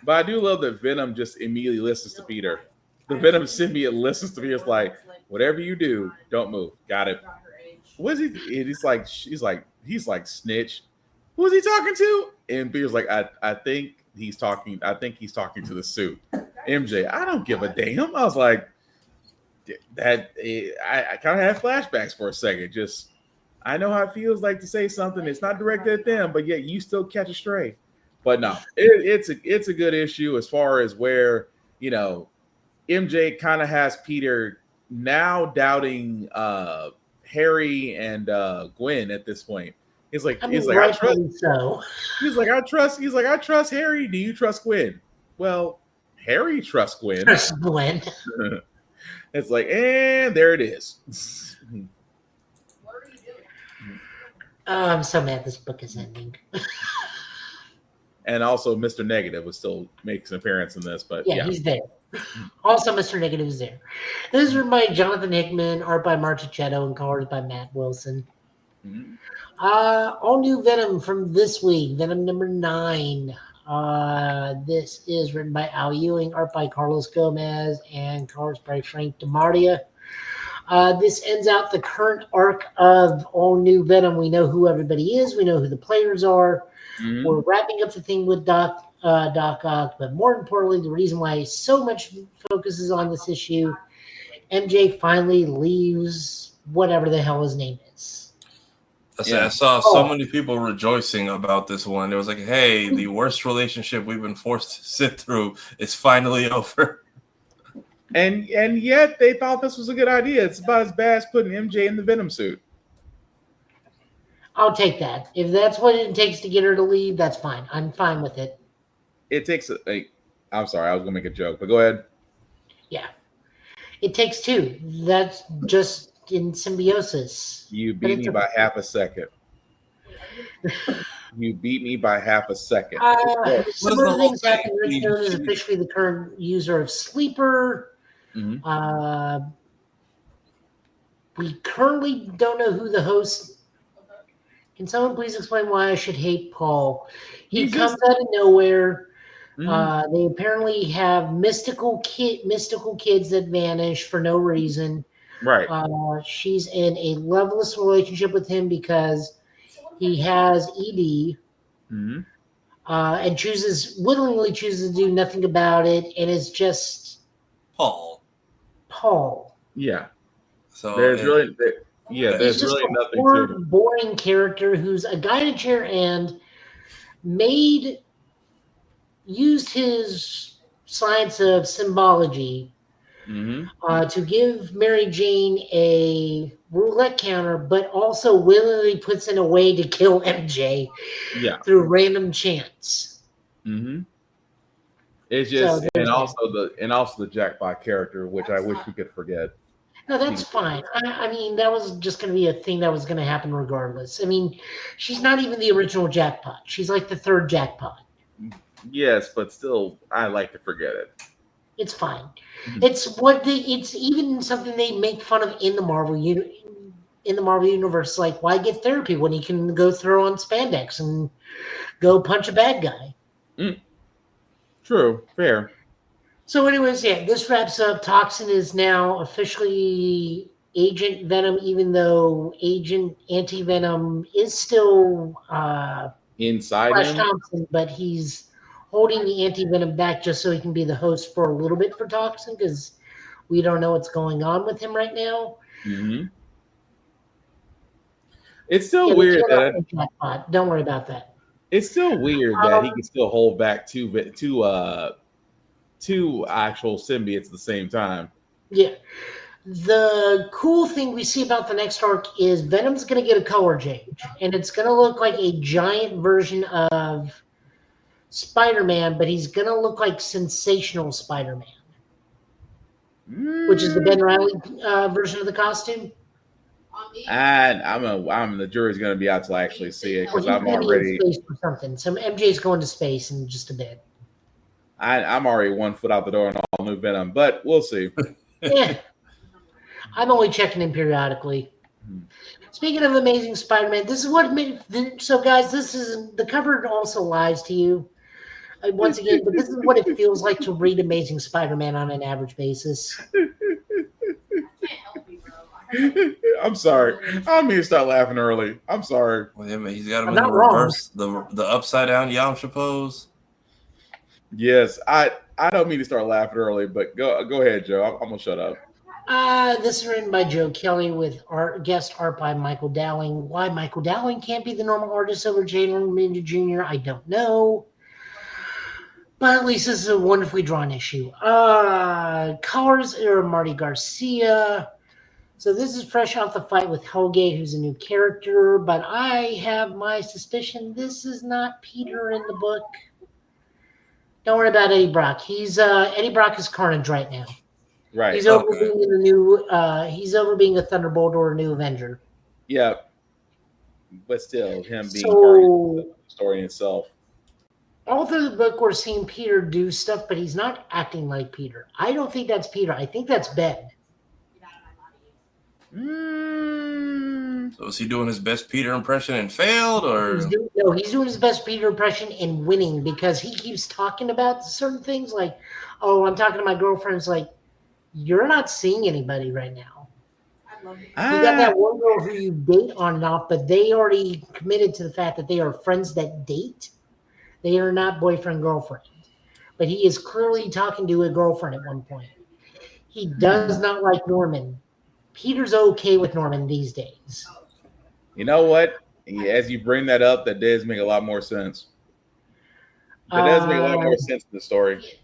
But I do love that Venom just immediately listens to Peter. The Venom symbiote listens to Peter. It's like, whatever you do, don't move. Got it. What is he? He's like snitch. Who is he talking to? And Peter's like, I think he's talking to the suit. MJ, I don't give a damn. I was like, I kind of had flashbacks for a second. Just, I know how it feels like to say something. It's not directed at them, but yet you still catch a stray. But no, it's a good issue as far as where, MJ kind of has Peter now doubting Harry and Gwen at this point. He's like, I trust Harry. Do you trust Gwen? Well, Harry trusts Gwen. Trust Gwen. It's like, and there it is. I'm so mad this book is ending. And also, Mr. Negative would still make an appearance in this, but yeah. He's there. Also, Mr. Negative is there. This is written by Jonathan Hickman, art by Martichetto, and colors by Matt Wilson. All new Venom from this week, Venom number 9. This is written by Al Ewing, art by Carlos Gomez, and colors by Frank DeMartia. This ends out the current arc of All New Venom. We know who everybody is. We know who the players are. We're wrapping up the thing with Doc Ock, but more importantly, the reason why so much focus is on this issue, MJ finally leaves whatever the hell his name is. I saw so many people rejoicing about this one. It was like, hey, the worst relationship we've been forced to sit through is finally over. And yet they thought this was a good idea. It's about as bad as putting MJ in the Venom suit. I'll take that. If that's what it takes to get her to leave, that's fine. I'm fine with it. It takes I'm sorry, I was gonna make a joke, but go ahead. Yeah. It takes two. That's just in symbiosis. You beat me by half a second. You beat me by half a second. Some other things happen. Rick Stone is officially the current user of Sleeper. We currently don't know who the host. Can someone please explain why I should hate Paul? He comes out of nowhere. They apparently have mystical kids that vanish for no reason. Right. She's in a loveless relationship with him because he has ED. And willingly chooses to do nothing about it, and is just Paul. Yeah. So there's really nothing to him. Boring character who's a guy in a chair and used his science of symbology to give Mary Jane a roulette counter, but also willingly puts in a way to kill MJ through random chance. It's just and also the jackpot character, which I wish we could forget. No, that's fine. I mean, that was just going to be a thing that was going to happen regardless. I mean, she's not even the original jackpot. She's like the third jackpot. Yes, but still, I like to forget it. It's fine. It's even something they make fun of in the Marvel universe. Like, why get therapy when he can go throw on spandex and go punch a bad guy? True, fair. So, anyways, yeah, this wraps up. Toxin is now officially Agent Venom, even though Agent Anti Venom is still Inside Flash him. Thompson, but he's holding the Anti Venom back just so he can be the host for a little bit for Toxin because we don't know what's going on with him right now. Mm-hmm. It's still weird that don't worry about that. It's still weird that he can still hold back two actual symbiotes at the same time. Yeah. The cool thing we see about the next arc is Venom's going to get a color change, and it's going to look like a giant version of Spider-Man, but he's going to look like Sensational Spider-Man, which is the Ben Reilly version of the costume. And the jury's going to be out till I actually see it because I'm already in space for something. So MJ's going to space in just a bit. I'm already 1 foot out the door on all new Venom, but we'll see. Yeah. I'm only checking in periodically. Speaking of Amazing Spider-Man, this is what made. So, guys, this is the cover also lies to you once again, but this is what it feels like to read Amazing Spider-Man on an average basis. I'm sorry. I don't mean to start laughing early. I'm sorry. Well, yeah, man, he's got him in the reverse, the upside down Yamcha pose. Yes, I don't mean to start laughing early, but go ahead, Joe. I'm gonna shut up. This is written by Joe Kelly with guest art by Michael Dowling. Why Michael Dowling can't be the normal artist over Jalen Romita Jr., I don't know. But at least this is a wonderfully drawn issue. Colors are Marty Garcia. So this is fresh off the fight with Hellgate, who's a new character. But I have my suspicion this is not Peter in the book. Don't worry about Eddie Brock. Eddie Brock is Carnage right now. Right. He's over being the new. He's over being a Thunderbolt or a new Avenger. Yeah. But still, him being the story in itself. All through the book, we're seeing Peter do stuff, but he's not acting like Peter. I don't think that's Peter. I think that's Ben. So is he doing his best Peter impression and failed, or he's doing his best Peter impression and winning because he keeps talking about certain things like, "Oh, I'm talking to my girlfriend." It's like, you're not seeing anybody right now. You got that one girl who you date on and off, but they already committed to the fact that they are friends that date. They are not boyfriend girlfriend, but he is clearly talking to a girlfriend at one point. He does not like Norman. Peter's okay with Norman these days. You know what? As you bring that up, that does make a lot more sense. That does make a lot more sense in the story.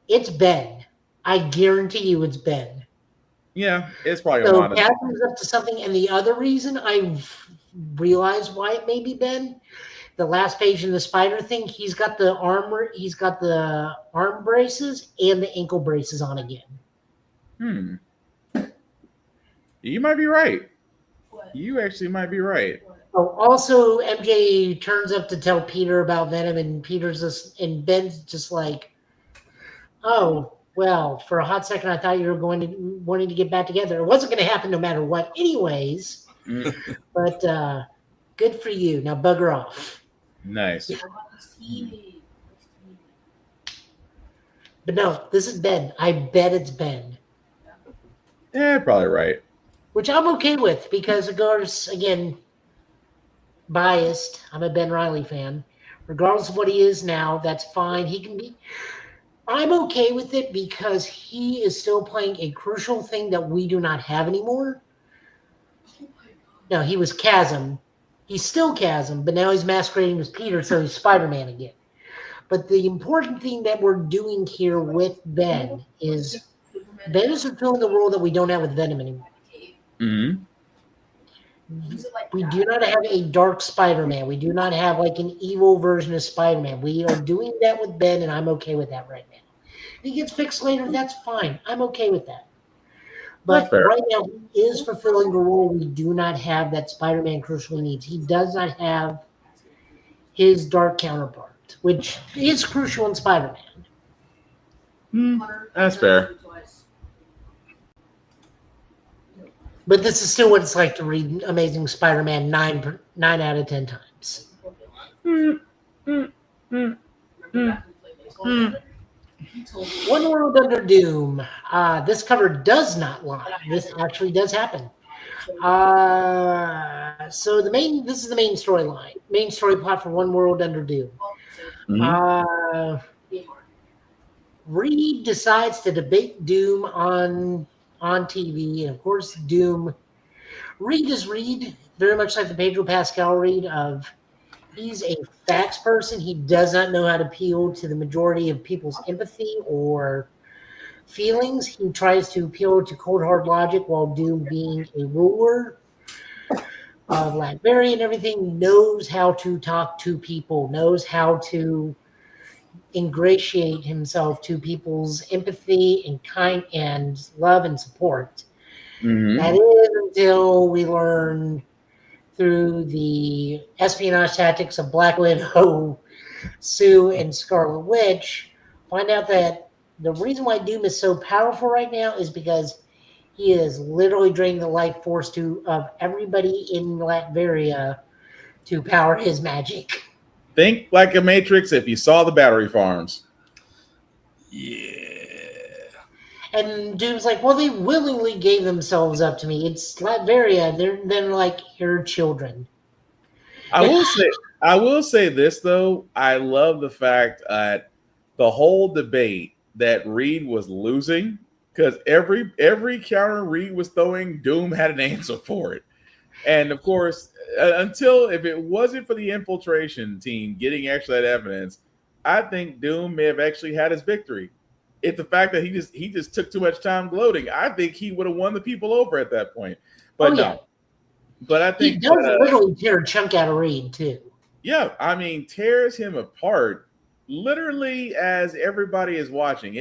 It's Ben. I guarantee you it's Ben. Yeah, it's probably so Amanda. Catherine's up to something. And the other reason I've realized why it may be Ben, the last page in the spider thing, he's got the armor, he's got the arm braces and the ankle braces on again. You might be right. You actually might be right. Oh, also, MJ turns up to tell Peter about Venom, and Ben's just like, "Oh, well, for a hot second, I thought you were wanting to get back together. It wasn't going to happen no matter what, anyways. But good for you. Now bugger off." Nice. But no, this is Ben. I bet it's Ben. Yeah, probably right. Which I'm okay with because, of course, again, biased. I'm a Ben Reilly fan. Regardless of what he is now, that's fine. He can be. I'm okay with it because he is still playing a crucial thing that we do not have anymore. No, he was Chasm. He's still Chasm, but now he's masquerading as Peter, so he's Spider-Man again. But the important thing that we're doing here with Ben is Ben is fulfilling the role that we don't have with Venom anymore. Mm-hmm. We do not have a dark Spider-Man. We do not have like an evil version of Spider-Man. We are doing that with Ben, and I'm okay with that right now. If he gets fixed later, that's fine. I'm okay with that. But right now, he is fulfilling the role we do not have that Spider-Man crucially needs. He does not have his dark counterpart, which is crucial in Spider-Man. That's fair. But this is still what it's like to read Amazing Spider-Man 9 out of 10 times. One World Under Doom. This cover does not lie. This actually does happen. So this is the main storyline, main story plot for One World Under Doom. Reed decides to debate Doom on TV, and of course, Doom. Reed is Reed, very much like the Pedro Pascal Reed of he's a facts person. He does not know how to appeal to the majority of people's empathy or feelings. He tries to appeal to cold hard logic while Doom, being a ruler of Latveria and everything, knows how to talk to people, knows how to ingratiate himself to people's empathy and kind and love and support. That is until we learn through the espionage tactics of Black Widow, Sue, and Scarlet Witch, find out that the reason why Doom is so powerful right now is because he is literally draining the life force of everybody in Latveria to power his magic. Think like a Matrix if you saw the battery farms. And Doom's like, well, they willingly gave themselves up to me. It's Latveria. They're like your children. I will say this though. I love the fact that the whole debate that Reed was losing because every counter Reed was throwing, Doom had an answer for it. And of course, until if it wasn't for the infiltration team getting actually that evidence, I think Doom may have actually had his victory. It's the fact that he just took too much time gloating. I think he would have won the people over at that point. But no. But I think he does literally tear a chunk out of Reed too. Yeah, I mean, tears him apart literally as everybody is watching.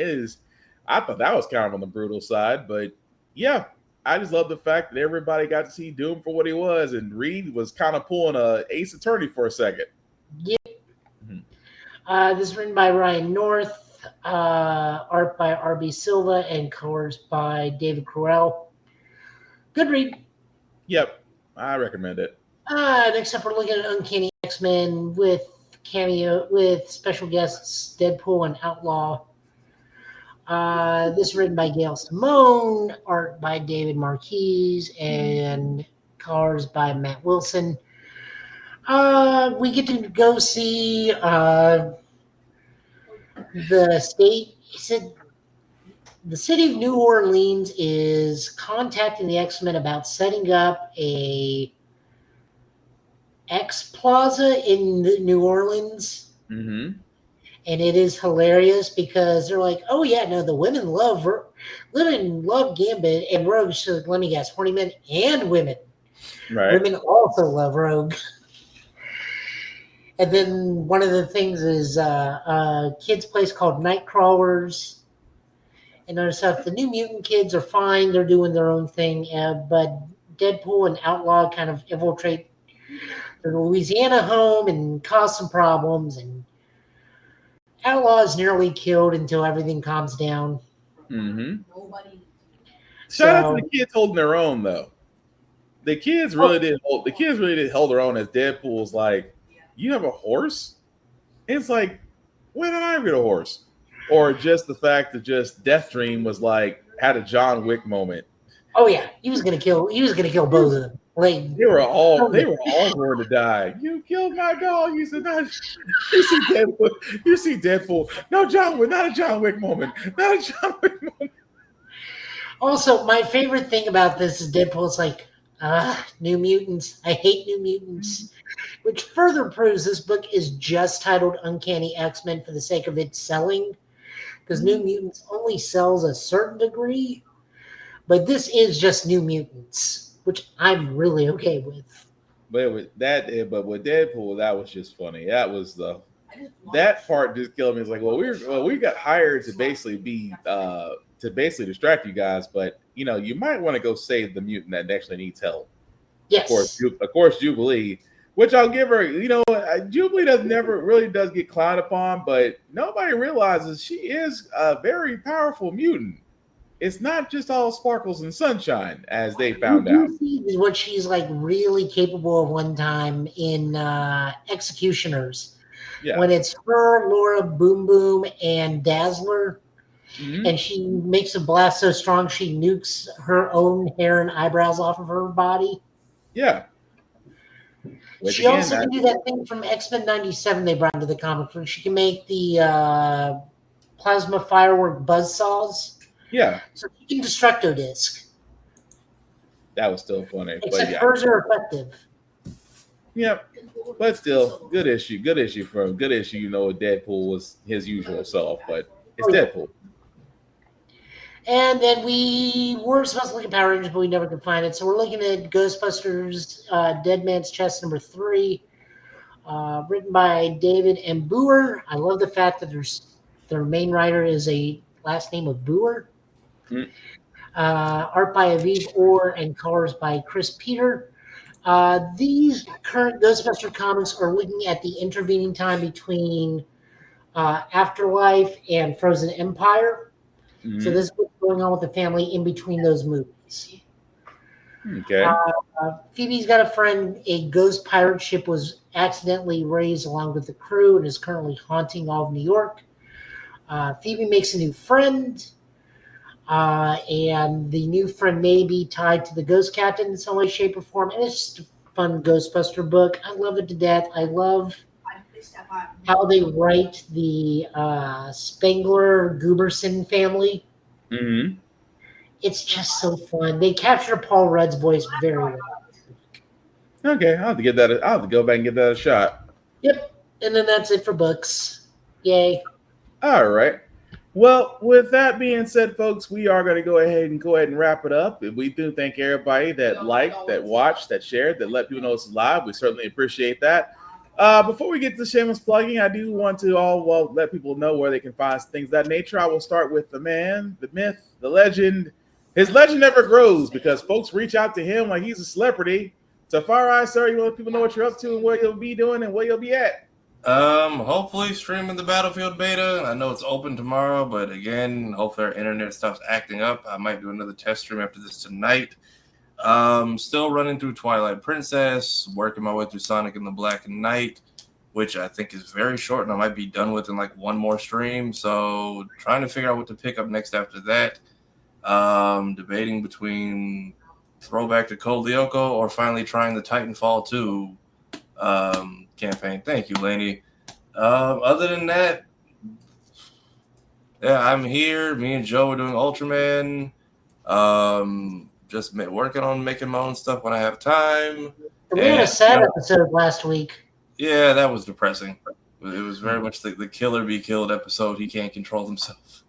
I thought that was kind of on the brutal side, but yeah, I just love the fact that everybody got to see Doom for what he was, and Reed was kind of pulling a Ace Attorney for a second. Yeah. This is written by Ryan North, art by R.B. Silva, and colors by David Crowell. Good read. Yep, I recommend it. Next up, we're looking at Uncanny X-Men with special guests Deadpool and Outlaw. This is written by Gail Simone, art by David Marquez, and colors by Matt Wilson. We get to go see the state. He said the city of New Orleans is contacting the X-Men about setting up a X Plaza in New Orleans. Mm-hmm. And it is hilarious because they're like, oh yeah, no, the women love Gambit and Rogue. So let me guess, 20 men and women. Right. Women also love Rogue. And then one of the things is a kid's place called Nightcrawlers and other stuff. The New Mutant kids are fine. They're doing their own thing. But Deadpool and Outlaw kind of infiltrate the Louisiana home and cause some problems. And Outlaw is nearly killed until everything calms down. Mm-hmm. Shout out to the kids holding their own, though. The kids really did hold their own as Deadpool's like, you have a horse? It's like, when did I get a horse? Or just the fact that just Deathstream was like, had a John Wick moment. Oh yeah, he was gonna kill both of them. Like, they were all going to die. You killed my dog. You said not. You see Deadpool. You see Deadpool. No John Wick. Not a John Wick moment. Not a John Wick moment. Also, my favorite thing about this is Deadpool's like, New Mutants. I hate New Mutants. Which further proves this book is just titled Uncanny X-Men for the sake of its selling. Because New Mutants only sells a certain degree. But this is just New Mutants, which I'm really okay with. But with Deadpool, that was just funny. That part just killed me. It's like, we got hired to basically distract you guys, but you might want to go save the mutant that actually needs help. Yes. Of course, Jubilee, which I'll give her. Jubilee does get clowned upon, but nobody realizes she is a very powerful mutant. It's not just all sparkles and sunshine, as they found out. See is what she's like really capable of one time in Executioners. Yeah. When it's her, Laura, Boom Boom, and Dazzler, Mhm. and she makes a blast so strong she nukes her own hair and eyebrows off of her body. Yeah. Which She again, also can do that thing from X-Men 97 they brought into the comic where she can make the plasma firework buzzsaws. Yeah. So she can destructo disc. That was still funny. Except but yeah. hers are effective. Yep. But still, good issue. Good issue. Deadpool was his usual self, but it's Deadpool. And then we were supposed to look at Power Rangers, but we never could find it. So we're looking at Ghostbusters Dead Man's Chest number 3, written by David M. Booher. I love the fact that their main writer is a last name of Booher. Mm. Art by Aviv Orr and colors by Chris Peter. These current Ghostbuster comics are looking at the intervening time between Afterlife and Frozen Empire. Mm-hmm. So this is what's going on with the family in between those movies. Okay. Phoebe's got a friend. A ghost pirate ship was accidentally raised along with the crew and is currently haunting all of New York. Phoebe makes a new friend. And the new friend may be tied to the ghost captain in some way, shape, or form. And it's just a fun Ghostbuster book. I love it to death. I love how they write the Spengler Gooberson family. Mm-hmm. It's just so fun. They capture Paul Rudd's voice very well. Okay, I'll have to go back and give that a shot. Yep. And then that's it for books. Yay. All right. Well, with that being said, folks, we are going to go ahead and wrap it up. We do thank everybody that liked, that watched, that shared, that let people know this is live. We certainly appreciate that. Before we get to shameless plugging, I do want to let people know where they can find things of that nature. I will start with the man, the myth, the legend. His legend never grows because folks reach out to him like he's a celebrity. So, Fire sir, you want people to know what you're up to and what you'll be doing and where you'll be at? Hopefully streaming the Battlefield beta. I know it's open tomorrow, but again, hopefully our internet stops acting up. I might do another test stream after this tonight. Still running through Twilight Princess, working my way through Sonic and the Black Knight, which I think is very short and I might be done with in like one more stream. So trying to figure out what to pick up next after that. Debating between Throwback to Code Lyoko or finally trying the Titanfall 2 campaign. Thank you, Laney. Other than that, yeah, I'm here. Me and Joe are doing Ultraman. Just working on making my own stuff when I have time. We had a sad episode last week. Yeah, that was depressing. It was very much the killer be killed episode. He can't control himself.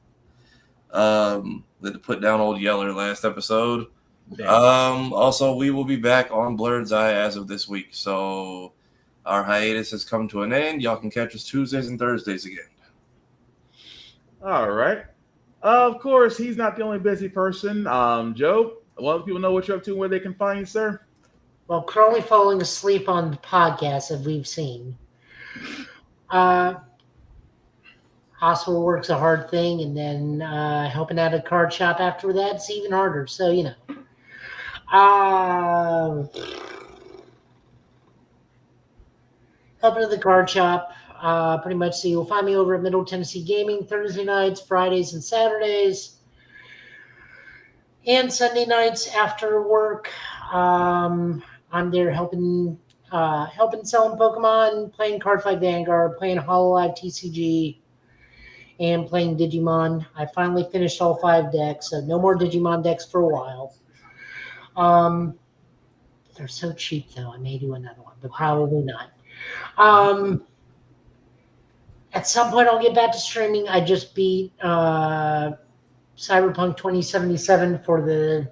They had to put down old Yeller last episode. Also, we will be back on Blurred's Eye as of this week. So our hiatus has come to an end. Y'all can catch us Tuesdays and Thursdays again. All right. Of course, he's not the only busy person. Joe, let people know what you're up to and where they can find you, sir. Well, currently falling asleep on the podcast, as we've seen. Hospital work's a hard thing, and then helping out at a card shop after that, it's even harder. So, helping at the card shop, pretty much. So you'll find me over at Middle Tennessee Gaming Thursday nights, Fridays, and Saturdays. And Sunday nights after work, I'm there helping selling Pokemon, playing Cardfight Vanguard, playing HoloLive TCG, and playing Digimon. I finally finished all 5 decks, so no more Digimon decks for a while. They're so cheap, though. I may do another one, but probably not. At some point, I'll get back to streaming. I just beat Cyberpunk 2077 for the...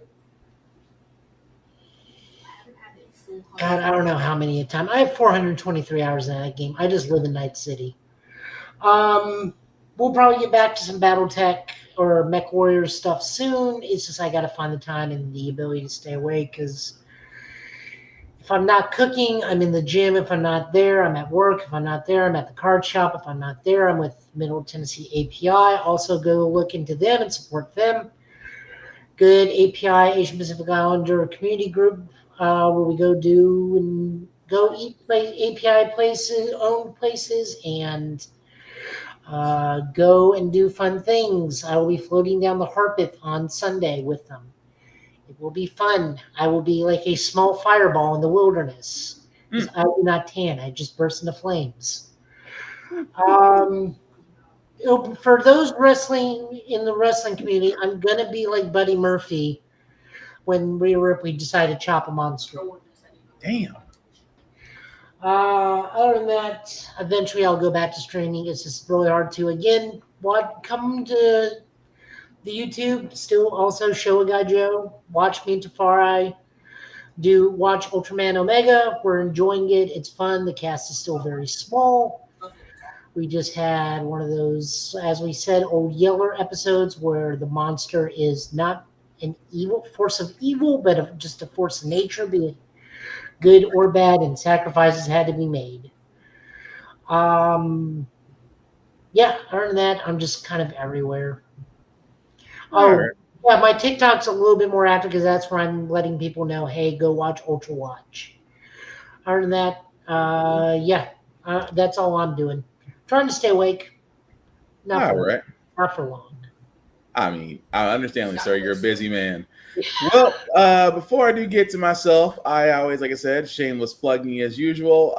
God, I don't know how many a time. I have 423 hours in that game. I just live in Night City. We'll probably get back to some BattleTech or Mech Warriors stuff soon. It's just I got to find the time and the ability to stay awake because if I'm not cooking, I'm in the gym. If I'm not there, I'm at work. If I'm not there, I'm at the card shop. If I'm not there, I'm with Middle Tennessee API. Also, go look into them and support them. Good API Asian Pacific Islander community group where we go eat API places, owned places, and go and do fun things. I will be floating down the Harpeth on Sunday with them. It will be fun. I will be like a small fireball in the wilderness. I do not tan. I just burst into flames. For those wrestling in the wrestling community, I'm gonna be like Buddy Murphy when Rhea Ripley decided to chop a monster. Damn. Other than that, eventually I'll go back to streaming. It's just really hard to again. Come to the YouTube. Still also Show a Guy Joe. Watch me and Tafari. Watch Ultraman Omega. We're enjoying it. It's fun. The cast is still very small. We just had one of those, as we said, old Yeller episodes where the monster is not an evil force of evil, but just a force of nature, be it good or bad, and sacrifices had to be made. Yeah, other than that, I'm just kind of everywhere. Right. Yeah, my TikTok's a little bit more active because that's where I'm letting people know, hey, go watch Ultra Watch. Other than that, that's all I'm doing. Trying to stay awake. Not for long. I mean, understandably, sir, you're a busy man. Well, before I do get to myself, I always, like I said, shameless plugging as usual.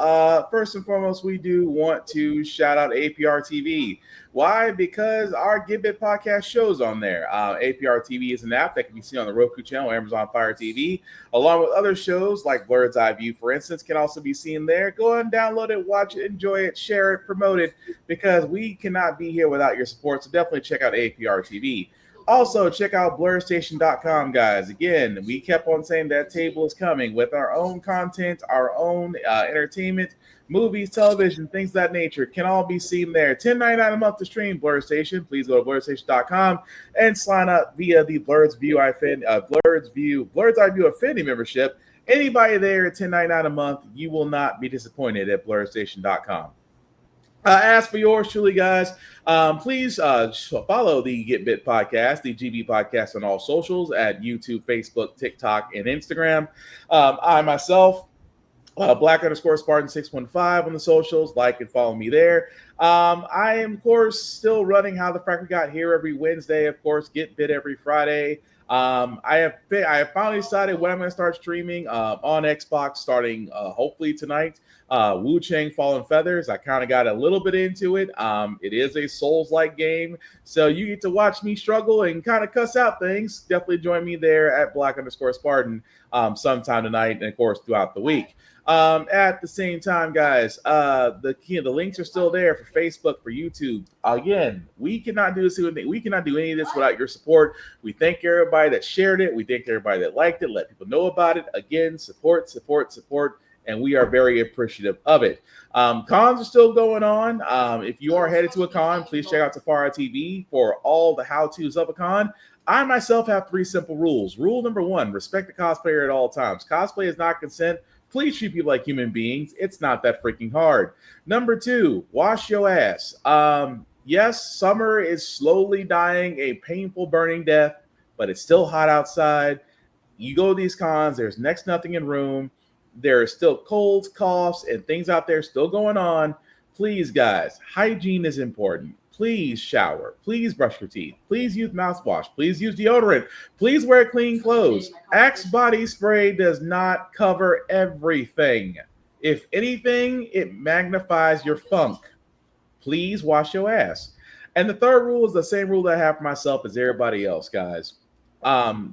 First and foremost, we do want to shout out APR TV. Why? Because our Get Bit podcast shows on there. APR TV is an app that can be seen on the Roku channel, Amazon Fire TV, along with other shows like Blurred's Eye View, for instance, can also be seen there. Go and download it, watch it, enjoy it, share it, promote it, because we cannot be here without your support. So definitely check out APR TV. Also, check out blurrstation.com, guys. Again, we kept on saying that table is coming with our own content, our own entertainment, movies, television, things of that nature can all be seen there. $10.99 a month to stream Blur Station. Please go to blurrstation.com and sign up via the Blurred's Eye View Affinity membership. Anybody there at $10.99 a month, you will not be disappointed at blurrstation.com. As for yours truly, guys, please follow the Get Bit podcast, the GB podcast, on all socials at YouTube, Facebook, TikTok, and Instagram. I myself, Black_Spartan615 on the socials. Like and follow me there. I am, of course, still running How the Frack We Got Here every Wednesday. Of course, Get Bit every Friday. I have finally decided when I'm going to start streaming on Xbox starting hopefully tonight. Wu Chang Fallen Feathers. I kind of got a little bit into it. It is a Souls-like game, so you get to watch me struggle and kind of cuss out things. Definitely join me there at Black_Spartan sometime tonight, and of course throughout the week. At the same time, guys, the links are still there for Facebook, for YouTube. Again, we cannot do this. We cannot do any of this without your support. We thank everybody that shared it. We thank everybody that liked it. Let people know about it. Again, support. And we are very appreciative of it. Cons are still going on. If you are headed to a con, please check out Safari TV for all the how-tos of a con. I myself have 3 simple rules. Rule number 1, respect the cosplayer at all times. Cosplay is not consent. Please treat people like human beings. It's not that freaking hard. Number 2, wash your ass. Yes, summer is slowly dying a painful burning death, but it's still hot outside. You go to these cons, there's next nothing in room. There are still colds, coughs, and things out there still going on. Please, guys, hygiene is important. Please shower. Please brush your teeth. Please use mouthwash. Please use deodorant. Please wear clean clothes. Axe body spray does not cover everything. If anything, it magnifies your funk. Please wash your ass. And the third rule is the same rule that I have for myself as everybody else, guys.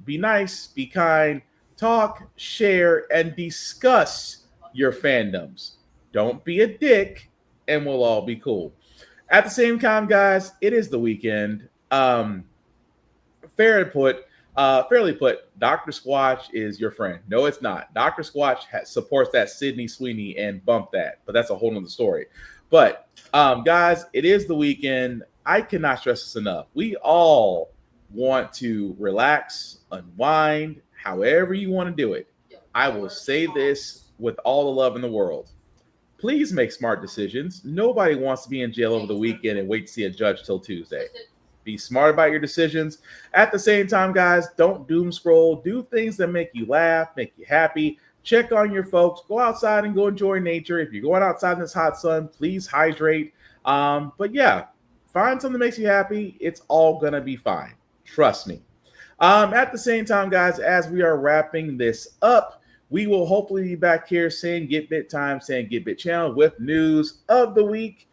Be nice, be kind, talk, share, and discuss your fandoms. Don't be a dick, and we'll all be cool. At the same time, guys, it is the weekend. Fairly put, Dr. Squatch is your friend. No, it's not. Dr. Squatch supports that Sydney Sweeney and bump that, but that's a whole nother story. But guys, it is the weekend. I cannot stress this enough. We all want to relax, unwind, however you want to do it, I will say this with all the love in the world. Please make smart decisions. Nobody wants to be in jail over the weekend and wait to see a judge till Tuesday. Be smart about your decisions. At the same time, guys, don't doom scroll. Do things that make you laugh, make you happy. Check on your folks. Go outside and go enjoy nature. If you're going outside in this hot sun, please hydrate. But yeah, find something that makes you happy. It's all going to be fine. Trust me. At the same time, guys, as we are wrapping this up, we will hopefully be back here saying Get Bit Time, saying Get Bit Channel with news of the week.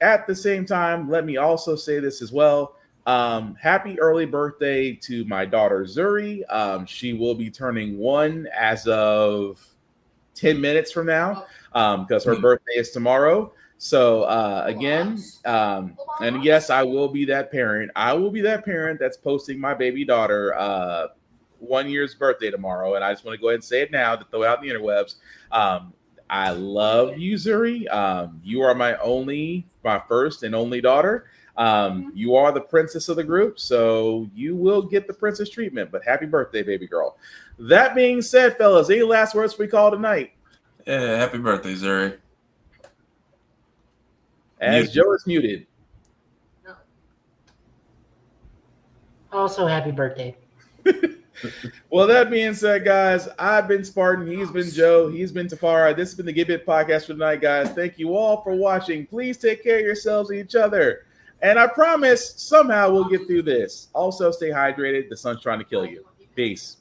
At the same time, let me also say this as well. Happy early birthday to my daughter Zuri. She will be turning 1 as of 10 minutes from now because her birthday is tomorrow. So again, and yes, I will be that parent. I will be that parent that's posting my baby daughter 1 year's birthday tomorrow. And I just want to go ahead and say it now to throw out in the interwebs. I love you, Zuri. You are my first and only daughter. You are the princess of the group, so you will get the princess treatment. But happy birthday, baby girl. That being said, fellas, any last words for we call tonight? Yeah, happy birthday, Zuri. As Joe is muted. Also, happy birthday. Well, that being said, guys, I've been Spartan. He's been Joe. He's been Tafara. This has been the Get Bit podcast for tonight, guys. Thank you all for watching. Please take care of yourselves and each other. And I promise somehow we'll get through this. Also, stay hydrated. The sun's trying to kill you. Peace.